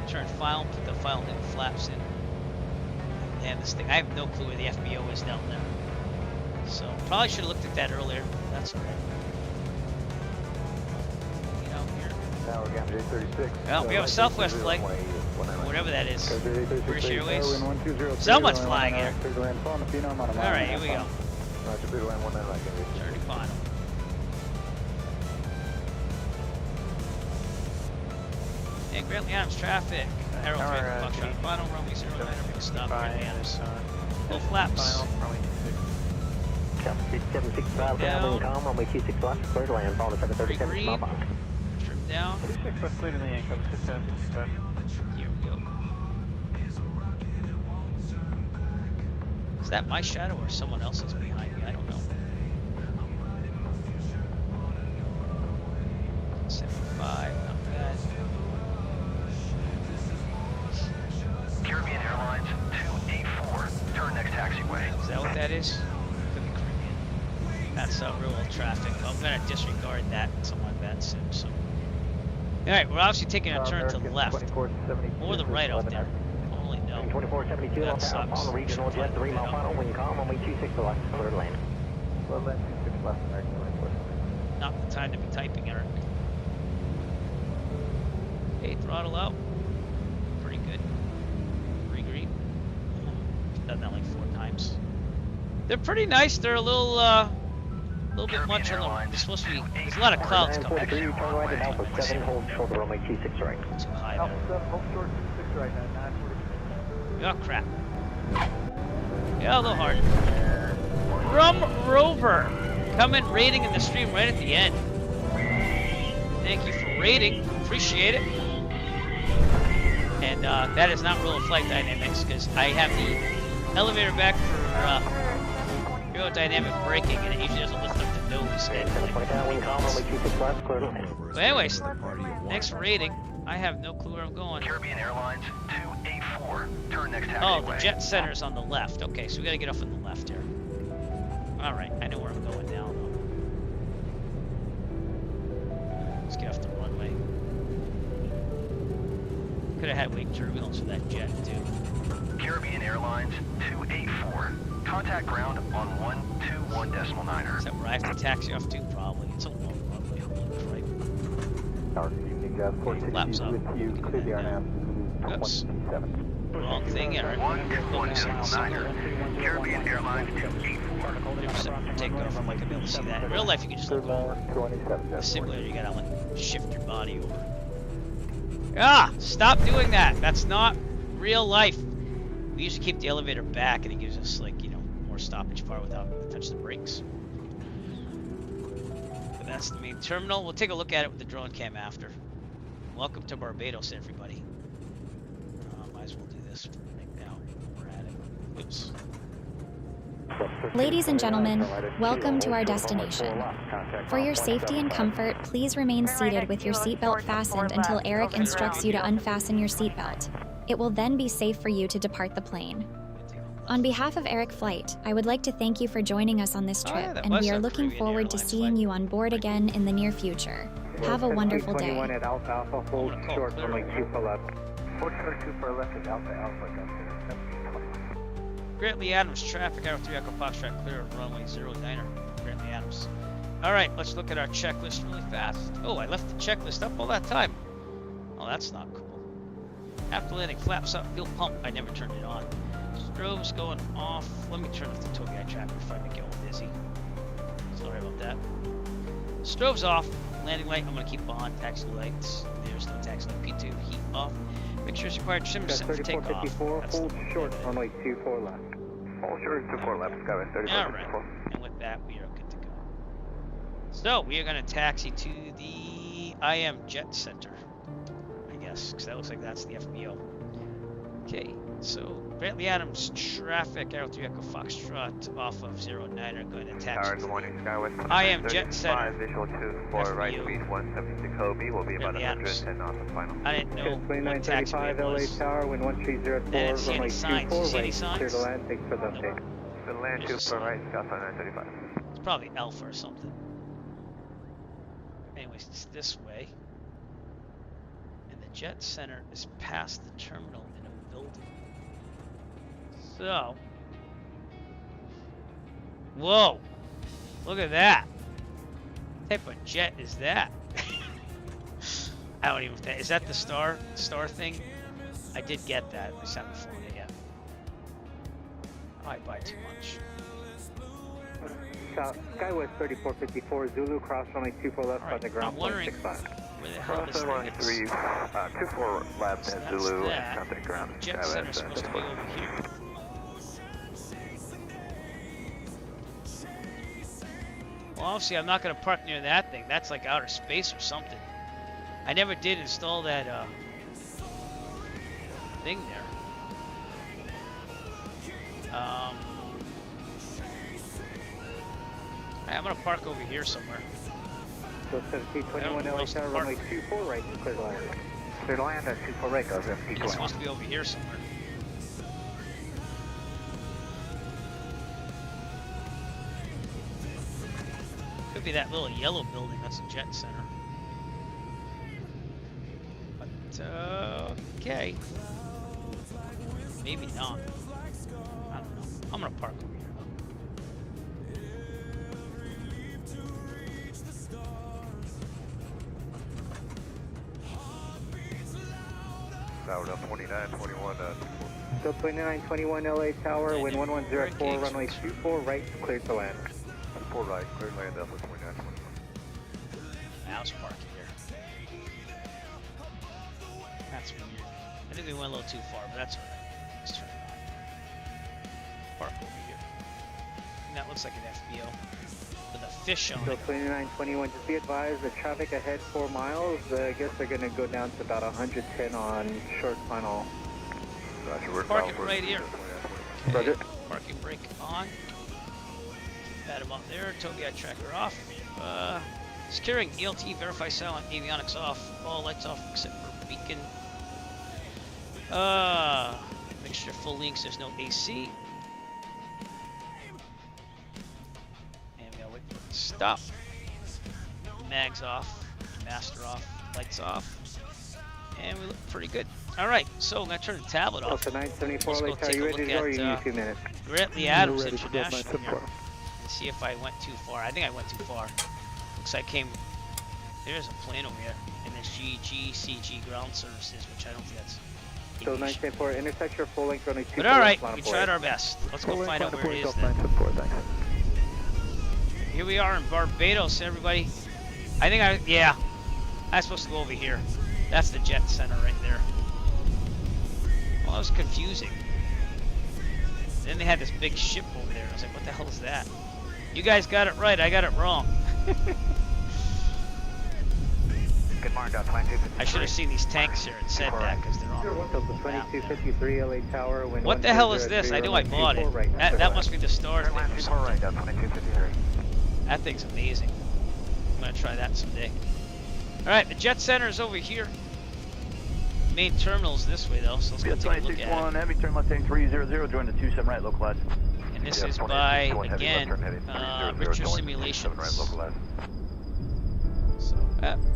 Turn final, put the final in flaps in. And this thing, I have no clue where the FBO is down there. So probably should have looked at that earlier. That's okay. You know, here. Tower Gamma 36. Well, we have a Southwest flight. Whatever that is. British Airways. Someone's flying here. Alright, here we go. Turn to final. And Grantley Adams traffic. Arrow 3 Foxtrot. Final runway 09. Big stop. Grantley Adams. Full flaps. Chapter 765 down, calm, runway 26 left, clear to land, follow 737 small box. Trim down. 26 left, clear to land, cover 6765. Here we go. Is that my shadow or someone else's behind me? I don't know. 75, not bad. Caribbean Airlines 284, turn next taxiway. Is that what that is? Could be Caribbean. That's real world traffic. I'm gonna disregard that until my bad soon. So, all right, we're obviously taking a turn to the left or the right out there. I don't really know. 2472 That on sucks. regional jet 3 mile final, wind calm, runway 26 left, clear to land. Clear to land 26 left, American 24. Not the time to be typing, Eric. Hey, throttle out. Pretty good. Pretty green. Done that like 4 times. They're pretty nice. They're a little bit much on the. They're supposed to be. There's a lot of clouds coming. Turn right at Alpha 7, hold short of runway 26 right. Too high Alpha there. 7, hold short 26 right now, 940. Oh crap. Yeah, a little hard. Rum Rover coming rating in the stream right at the end. Thank you for rating. Appreciate it. And that is not real flight dynamics because I have the elevator back for aerodynamic braking and it usually doesn't lift up the nose. But anyways, next rating, I have no clue where I'm going. Caribbean Airlines 284, turn next taxiway. Oh, the jet center's on the left. Okay, so we gotta get off on the left here. Alright, I know where I'm going now though. Let's get off the runway. Could have had wing turbulence for that jet too. Caribbean Airlines 284, contact ground on 121.9er. Is that where I have to taxi off to? Probably. It's a long runway. Right. Flaps up. Oops. Wrong thing, Eric. Focus on the single. Caribbean Airlines 284. Takeoff. I'm like, I'll be able to see that. In real life, you can just look over. The simulator, you gotta like shift your body over. Ah! Stop doing that! That's not real life. We usually keep the elevator back and it gives us like, you know, more stoppage power without having to touch the brakes. But that's the main terminal. We'll take a look at it with the drone cam after. Welcome to Barbados, everybody. Might as well do this right now. We're at it. Oops. Ladies and gentlemen, welcome to our destination. For your safety and comfort, please remain seated with your seatbelt fastened until Eric instructs you to unfasten your seatbelt. It will then be safe for you to depart the plane. On behalf of Eric Flight, I would like to thank you for joining us on this trip, and we are looking forward to seeing you on board again in the near future. Have a wonderful day. At Alpha Alpha, hold short, runway 24 left. Hold short 24 left at Alpha Alpha, Grantley Adams, traffic out 3 Echo Foxtrot, clear of runway 09er. Grantley Adams. Alright, let's look at our checklist really fast. Oh, I left the checklist up all that time. Oh, that's not cool. After landing, flaps up, fuel pump. I never turned it on. Strobe's going off. Let me turn off the tow guide tracker before I make it all dizzy. Sorry about that. Strobe's off. Landing light, I'm going to keep on. Taxi lights. There's no taxi light. P2, heat off. Make sure it's required trim set for takeoff. Hold short, runway 24 left. Hold short, 24 left, Skyway 34. Alright, and with that, we are good to go. So, we are going to taxi to the IM Jet Center, I guess, because that looks like that's the FBO. Okay, So Bentley Adams traffic, Arrow 3 Echo Foxtrot off of 09 are going to attach. Tower, good morning, Skywest. I am Jet Center. Visual 2 for right speed, 176 Kobe will be about Bentley Adams. 110 off the final. I didn't know what taxiway it LA was. Tower, wind 1304, I didn't see any runway signs. 24 You see any right, signs? clear to land, thanks for the update. The land 2 for right, Skyfly 935. It's probably Alpha or something. Anyways, it's this way. And the Jet Center is past the terminal in a building. So. Whoa! Look at that! What type of jet is that? I don't even think. Is that the star thing? I did get that. I just haven't flown it yet. I might buy too much. Skywest 3454, Zulu, cross runway 24 left on the ground, I'm wondering 65. where the hell this Runway thing is. 24 left So at that's Zulu that. and contact ground. Jet Center's supposed to be over here. Well, obviously I'm not going to park near that thing. That's like outer space or something. I never did install that thing there. I'm going to park over here somewhere. So 1721 LA Tower, runway 24 right, clear to land. Clear to land at 24 right, goes FT It's supposed to be over here somewhere. Could be that little yellow building. That's a Jet Center. But, okay. Maybe not. I don't know. I'm gonna park over here. Tower up 2921. So 2921 LA Tower, wind 1104, runway 24 right, clear to land. 24 right, clear to land, Delta 2921. Mouse parking here. That's weird. I think we went a little too far, but that's alright. Let's turn it on. Park over here. And that looks like an FBO with a fish on So it. 2921, just be advised, the traffic ahead 4 miles, I guess they're going to go down to about 110 on short final. Parking right here. Okay. Roger. Parking brake on. Keep that about there. Tow guide tracker off. Securing ELT, verify silent, avionics off. All lights off except for beacon. Make sure full links, there's no AC. And we gotta wait for it to stop. Mags off, master off, lights off. And we look pretty good. Alright, so I'm gonna turn the tablet off. Delta 974, Let's go LA Tower, take you a ready look to go or at, you need a few minutes? Bentley Adams Ready to go, International here. 974. And see if I went too far. I think I went too far. Looks like I came. There's a plane over here. And there's GCG ground services, which I don't think that's. So 974, intersect your full length runway 24. But alright, we tried our best. Let's go find out where it is then. Here we are in Barbados, everybody. I think I'm supposed to go over here. That's the Jet Center right there. Well, that was confusing. Then they had this big ship over there. I was like, what the hell is that? You guys got it right, I got it wrong. Good morning, Delta 2253. I should have seen these tanks here and said that because they're on Delta 2253, LA Tower, wind What the hell is this? I knew I bought it. That must be the star thing or something. Right, Delta 2253. That thing's amazing. I'm gonna try that someday. Alright, the Jet Center is over here. Main terminal's this way though, so let's go take a look at it. Heavy turn left heading 300, join the 27 right, localized. And this is by, again, Richard Simulations. So,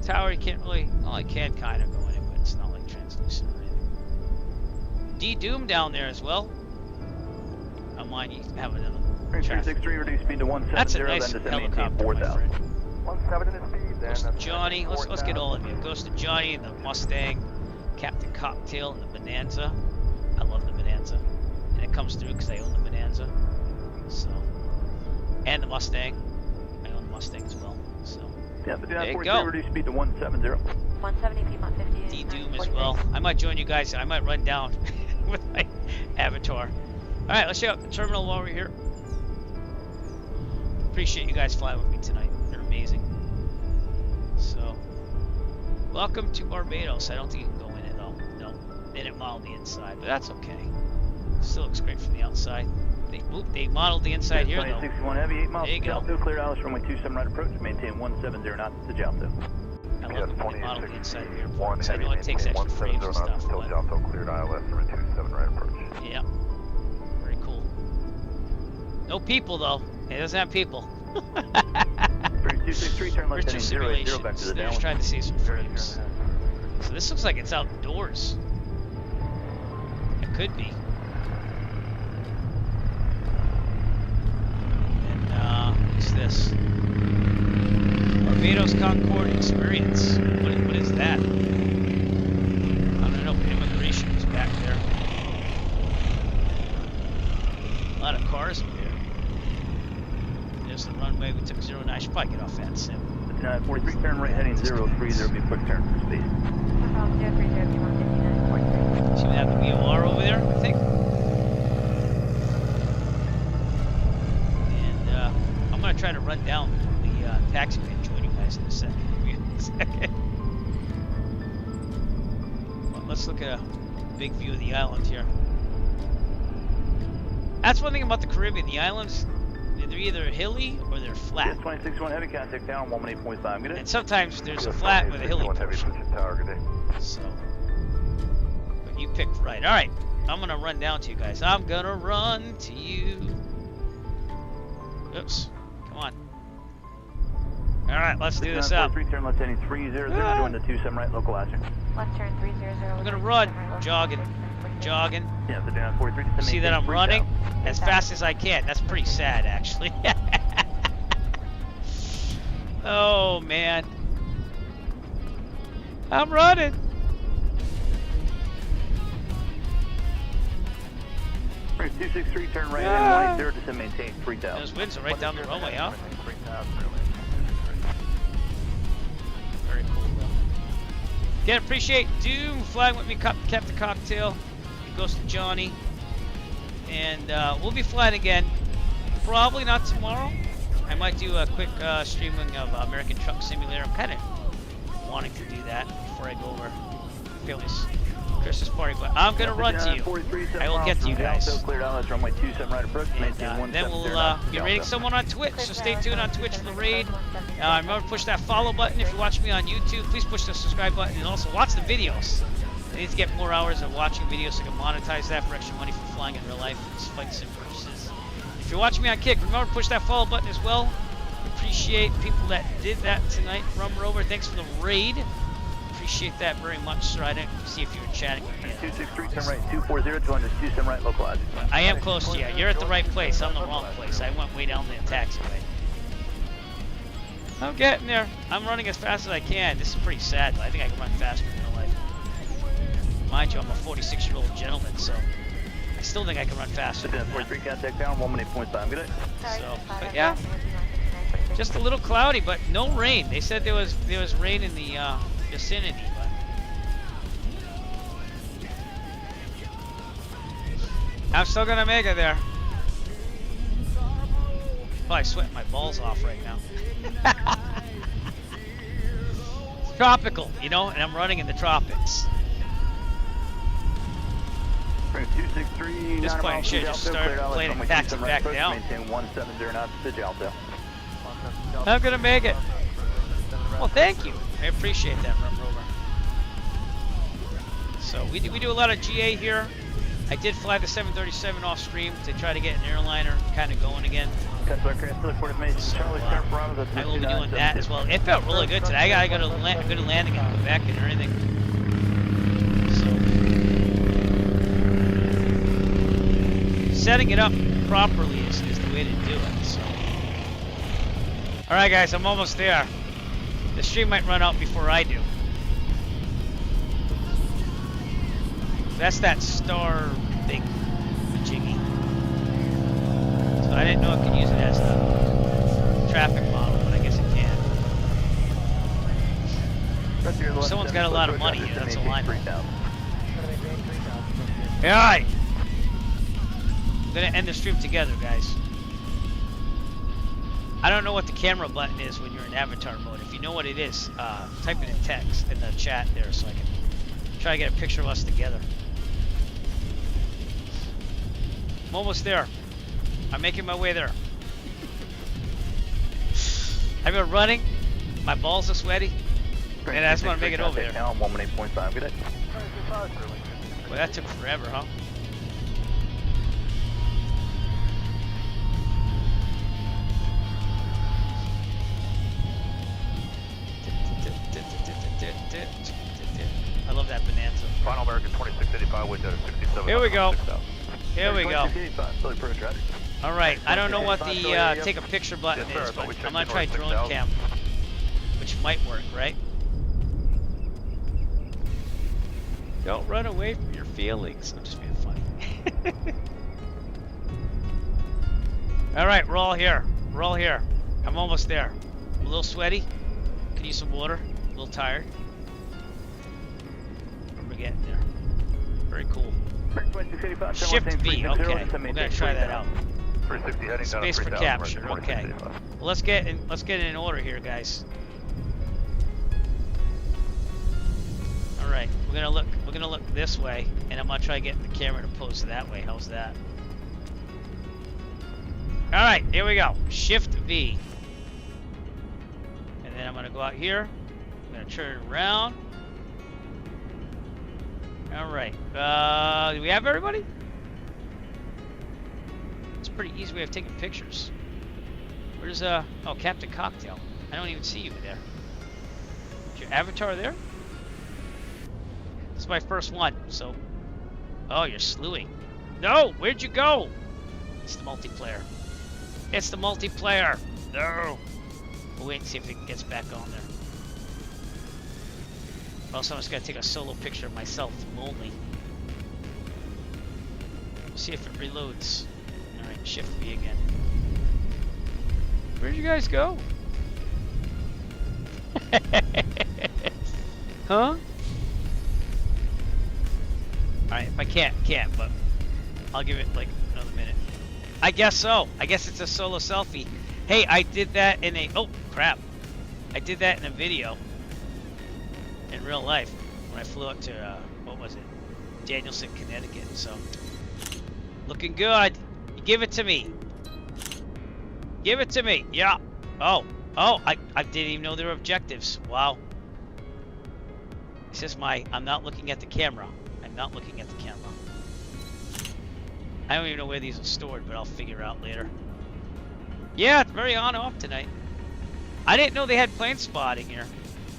tower you can't really, well I can kind of go in it, but it's not like translucent or anything. D-Doom down there as well. I don't mind you have another traffic. 363, reduce speed to 170, That's a nice then helicopter, my friend. 170 to speed, then. Goes to Johnny, let's get all of you. Goes to Johnny, the Mustang, Captain Cocktail, and the Bonanza. I love the Bonanza. And it comes through because I own the Bonanza. So, and the Mustang. I own the Mustang as well. So, yeah, but there you go. Reduce speed to 170. 170 Piedmont 58. D-Doom as well. I might join you guys. I might run down with my avatar. Alright, let's check out the terminal while we're here. Appreciate you guys flying with me tonight. They're amazing. So, welcome to Barbados. I don't think you can go in it though. No, they didn't model the inside, but that's okay. Still looks great from the outside. They modeled the inside here, though. 61 Heavy, 8 miles There you to go. Jalto, clear Alice runway 27 right approach, maintain 170 knots to Jalto. I love when they model the inside of the airport, because I know it takes extra frames and stuff. Until Jalto, cleared ILS, runway 27 right approach. Yeah, very cool. No people, though. It doesn't have people. 3263, turn left heading 080 back to the They're down. just trying to see some frames. So this looks like it's outdoors. It could be. And what's this? Barbados Concord Experience. What is that? I don't know, but immigration is back there. A lot of cars up here. There's the runway. We took 09. I should probably get off that sim. 43, turn right heading 030, be a quick turn for speed. See, we have the VOR over there, I think. And I'm going to try to run down the taxiway and join you guys in a second. Well, let's look at a big view of the island here. That's one thing about the Caribbean. The islands, they're either hilly or they're flat. 2661 Heavy, contact down 118.5. Good day. And sometimes there's a flat with a hilly portion. So, but you picked right. All right, I'm gonna run down to you guys. I'm gonna run to you. Oops, come on. All right, let's do this up. 43, turn left heading 300, join the 27 right local answer. Left turn 300. I'm gonna run, jogging. Yeah, the down 43. See that I'm running as fast as I can. That's pretty sad, actually. Oh man, I'm running. Right, 263, turn right heading 180, descend maintain 3000. Those winds are right down the runway, huh? Very cool, though. Again, appreciate Doom flying with me, kept the cocktail. It goes to Johnny. And we'll be flying again. Probably not tomorrow. I might do a quick streaming of American Truck Simulator. I'm kind of wanting to do that before I go over Philly's Christmas party. But I'm going to run to you. I will get to you guys. And then we'll be raiding someone on Twitch. So stay tuned on Twitch for the raid. Remember to push that follow button. If you watch me on YouTube, please push the subscribe button. And also watch the videos. I need to get more hours of watching videos so I can monetize that for extra money for flying in real life, flight sim purposes. If you're watching me on Kick, remember to push that follow button as well. Appreciate people that did that tonight. Rum Rover, thanks for the raid. Appreciate that very much, sir. I didn't see if you were chatting with me. 263, turn right 240, join the 27 right localizer. I am close to you. You're at the right place. I'm the wrong place. I went way down the taxiway. I'm getting there. I'm running as fast as I can. This is pretty sad, but I think I can run faster in real life. Mind you, I'm a 46-year-old gentleman, so I still think I can run faster. 43, contact down 118.5. Good day. So, but yeah, just a little cloudy, but no rain. They said there was rain in the vicinity, but I'm still gonna make it there. Probably sweating my balls off right now. It's tropical, you know, and I'm running in the tropics. At this point, I should just start playing it taxi back down. I'm gonna make it. Well, thank you. I appreciate that, Rum Rover. So we do a lot of GA here. I did fly the 737 off stream to try to get an airliner kind of going again. So, I will be doing that as well. It felt really good today. I got a good landing in Quebec and everything. So setting it up properly is the way to do it. So, all right, guys, I'm almost there. The stream might run out before I do. That's that star thing, jiggy. So I didn't know it could use it as a traffic model, but I guess it can. Someone's got a lot of money here, that's a line. Alright. I'm gonna end the stream together, guys. I don't know what the camera button is when you're in avatar mode. If you know what it is, type it in text in the chat there so I can try to get a picture of us together. I'm almost there. I'm making my way there. I've been running. My balls are sweaty. And I just want to make it over there. Now 118.5. Good day. Well, that took forever, huh? I love that Bonanza. Final American 2685, wind out of 67. Here we go. Here we go. 2685, All right. I don't know what the take a picture button is, but I'm gonna try drone cam, which might work, right? Don't run away from your feelings. I'm just being funny. All right, we're all here. We're all here. I'm almost there. I'm a little sweaty. Can use some water. A little tired. We're getting there. Very cool. Shift V. Okay, we're gonna try that out. Space for capture. Okay. Well, let's get in order here, guys. All right, we're gonna look this way, and I'm gonna try getting the camera to pose that way. How's that? All right, here we go. Shift V, and then I'm gonna go out here. I'm gonna turn it around. All right. Do we have everybody? It's a pretty easy way of taking pictures. Where's oh, Captain Cocktail? I don't even see you there. Is your avatar there? It's my first one, so. Oh, you're slewing. No, where'd you go? It's the multiplayer. It's the multiplayer. No. We'll wait and see if it gets back on there. Also, I'm just gonna take a solo picture of myself only. See if it reloads. All right, shift V again. Where'd you guys go? Huh? Alright, if I can't, but I'll give it like another minute. I guess so. I guess it's a solo selfie. Hey, I did that in a, oh crap. I did that in a video in real life when I flew up to, what was it? Danielson, Connecticut. So, looking good. You give it to me. Give it to me. Yeah. Oh, I didn't even know there were objectives. Wow. It's just I'm not looking at the camera. I'm not looking at the camera. I don't even know where these are stored, but I'll figure out later. Yeah, it's very on off tonight. I didn't know they had plane spotting here.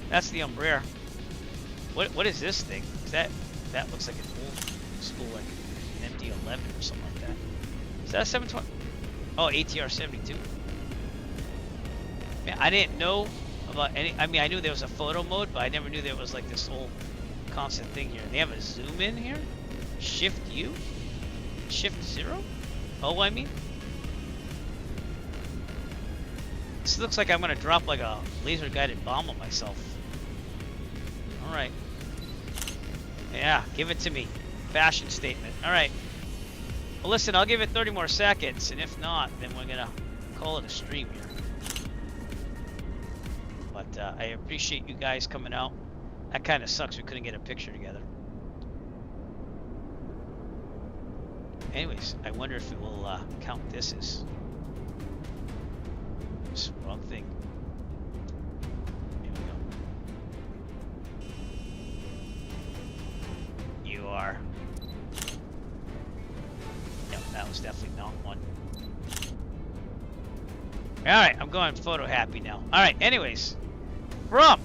That's the Umbrella. What is this thing? Is that looks like an old school, like an MD-11 or something like that. Is that a 720? Oh, ATR-72. Man, I didn't know about any. I mean, I knew there was a photo mode, but I never knew there was like this whole constant thing here. They have a zoom in here. Shift U. Shift 0. Oh, I mean. This looks like I'm gonna drop like a laser-guided bomb on myself. All right. Yeah, give it to me. Fashion statement. All right. Well, listen, I'll give it 30 more seconds, and if not, then we're gonna call it a stream here. But I appreciate you guys coming out. That kind of sucks we couldn't get a picture together. Anyways, I wonder if it will count this as wrong thing. Here we go. You are. Yep, that was definitely not one. Alright, I'm going photo happy now. Alright, anyways. From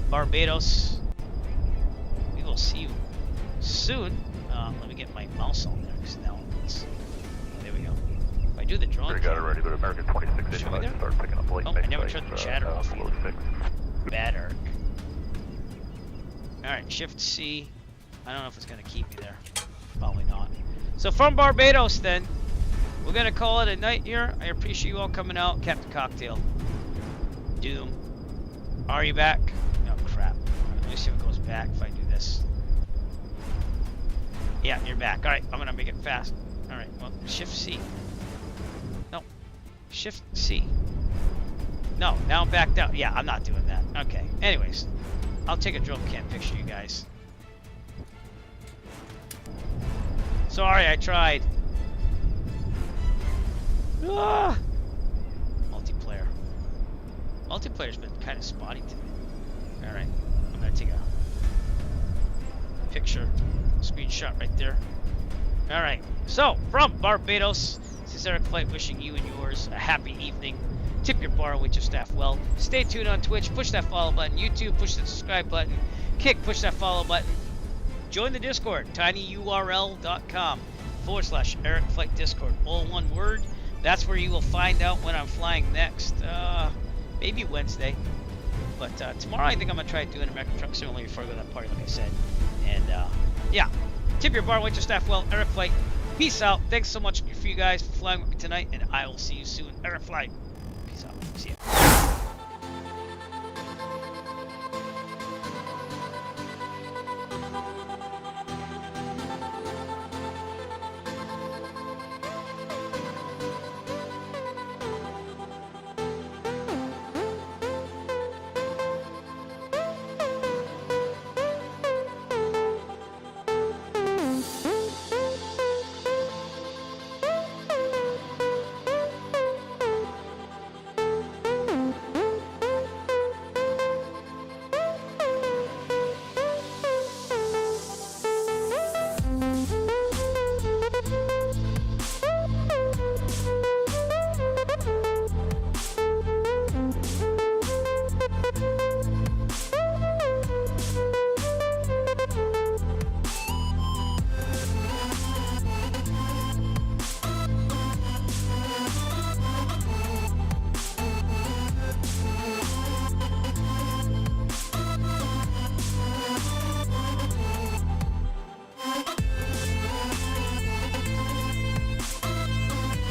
Barbados. We will see you soon. Let me get my mouse on there because now it's. There we go. If I do the drone. Got it ready, but American 2685 start picking up late. Oh, I never turned the chatter off. Bad Eric. Alright, Shift C. I don't know if it's going to keep me there. Probably not. So from Barbados then, we're going to call it a night here. I appreciate you all coming out. Captain Cocktail. Doom. Are you back? No, crap. Let me see if it goes back if I do this. Yeah, you're back. Alright, I'm going to make it fast. Alright, well, Shift C. No. Shift C. No, now I'm backed out. Yeah, I'm not doing that. Okay, anyways. I'll take a drone cam picture, you guys. Sorry, I tried. Ah! Multiplayer. Multiplayer's been kind of spotty today. Alright, I'm gonna take a picture, screenshot right there. Alright, so from Barbados, this is Eric Flight wishing you and yours a happy evening. Tip your bar, wait your staff well. Stay tuned on Twitch, push that follow button. YouTube, push the subscribe button. Kick, push that follow button. Join the Discord, tinyurl.com/Eric Flight Discord. All one word. That's where you will find out when I'm flying next. Maybe Wednesday. But tomorrow I think I'm going to try doing American Truck Simulator before I go to that party, like I said. And yeah, tip your bar, wait your staff well. Eric Flight, peace out. Thanks so much for you guys for flying with me tonight, and I will see you soon. Eric Flight, peace out. See ya.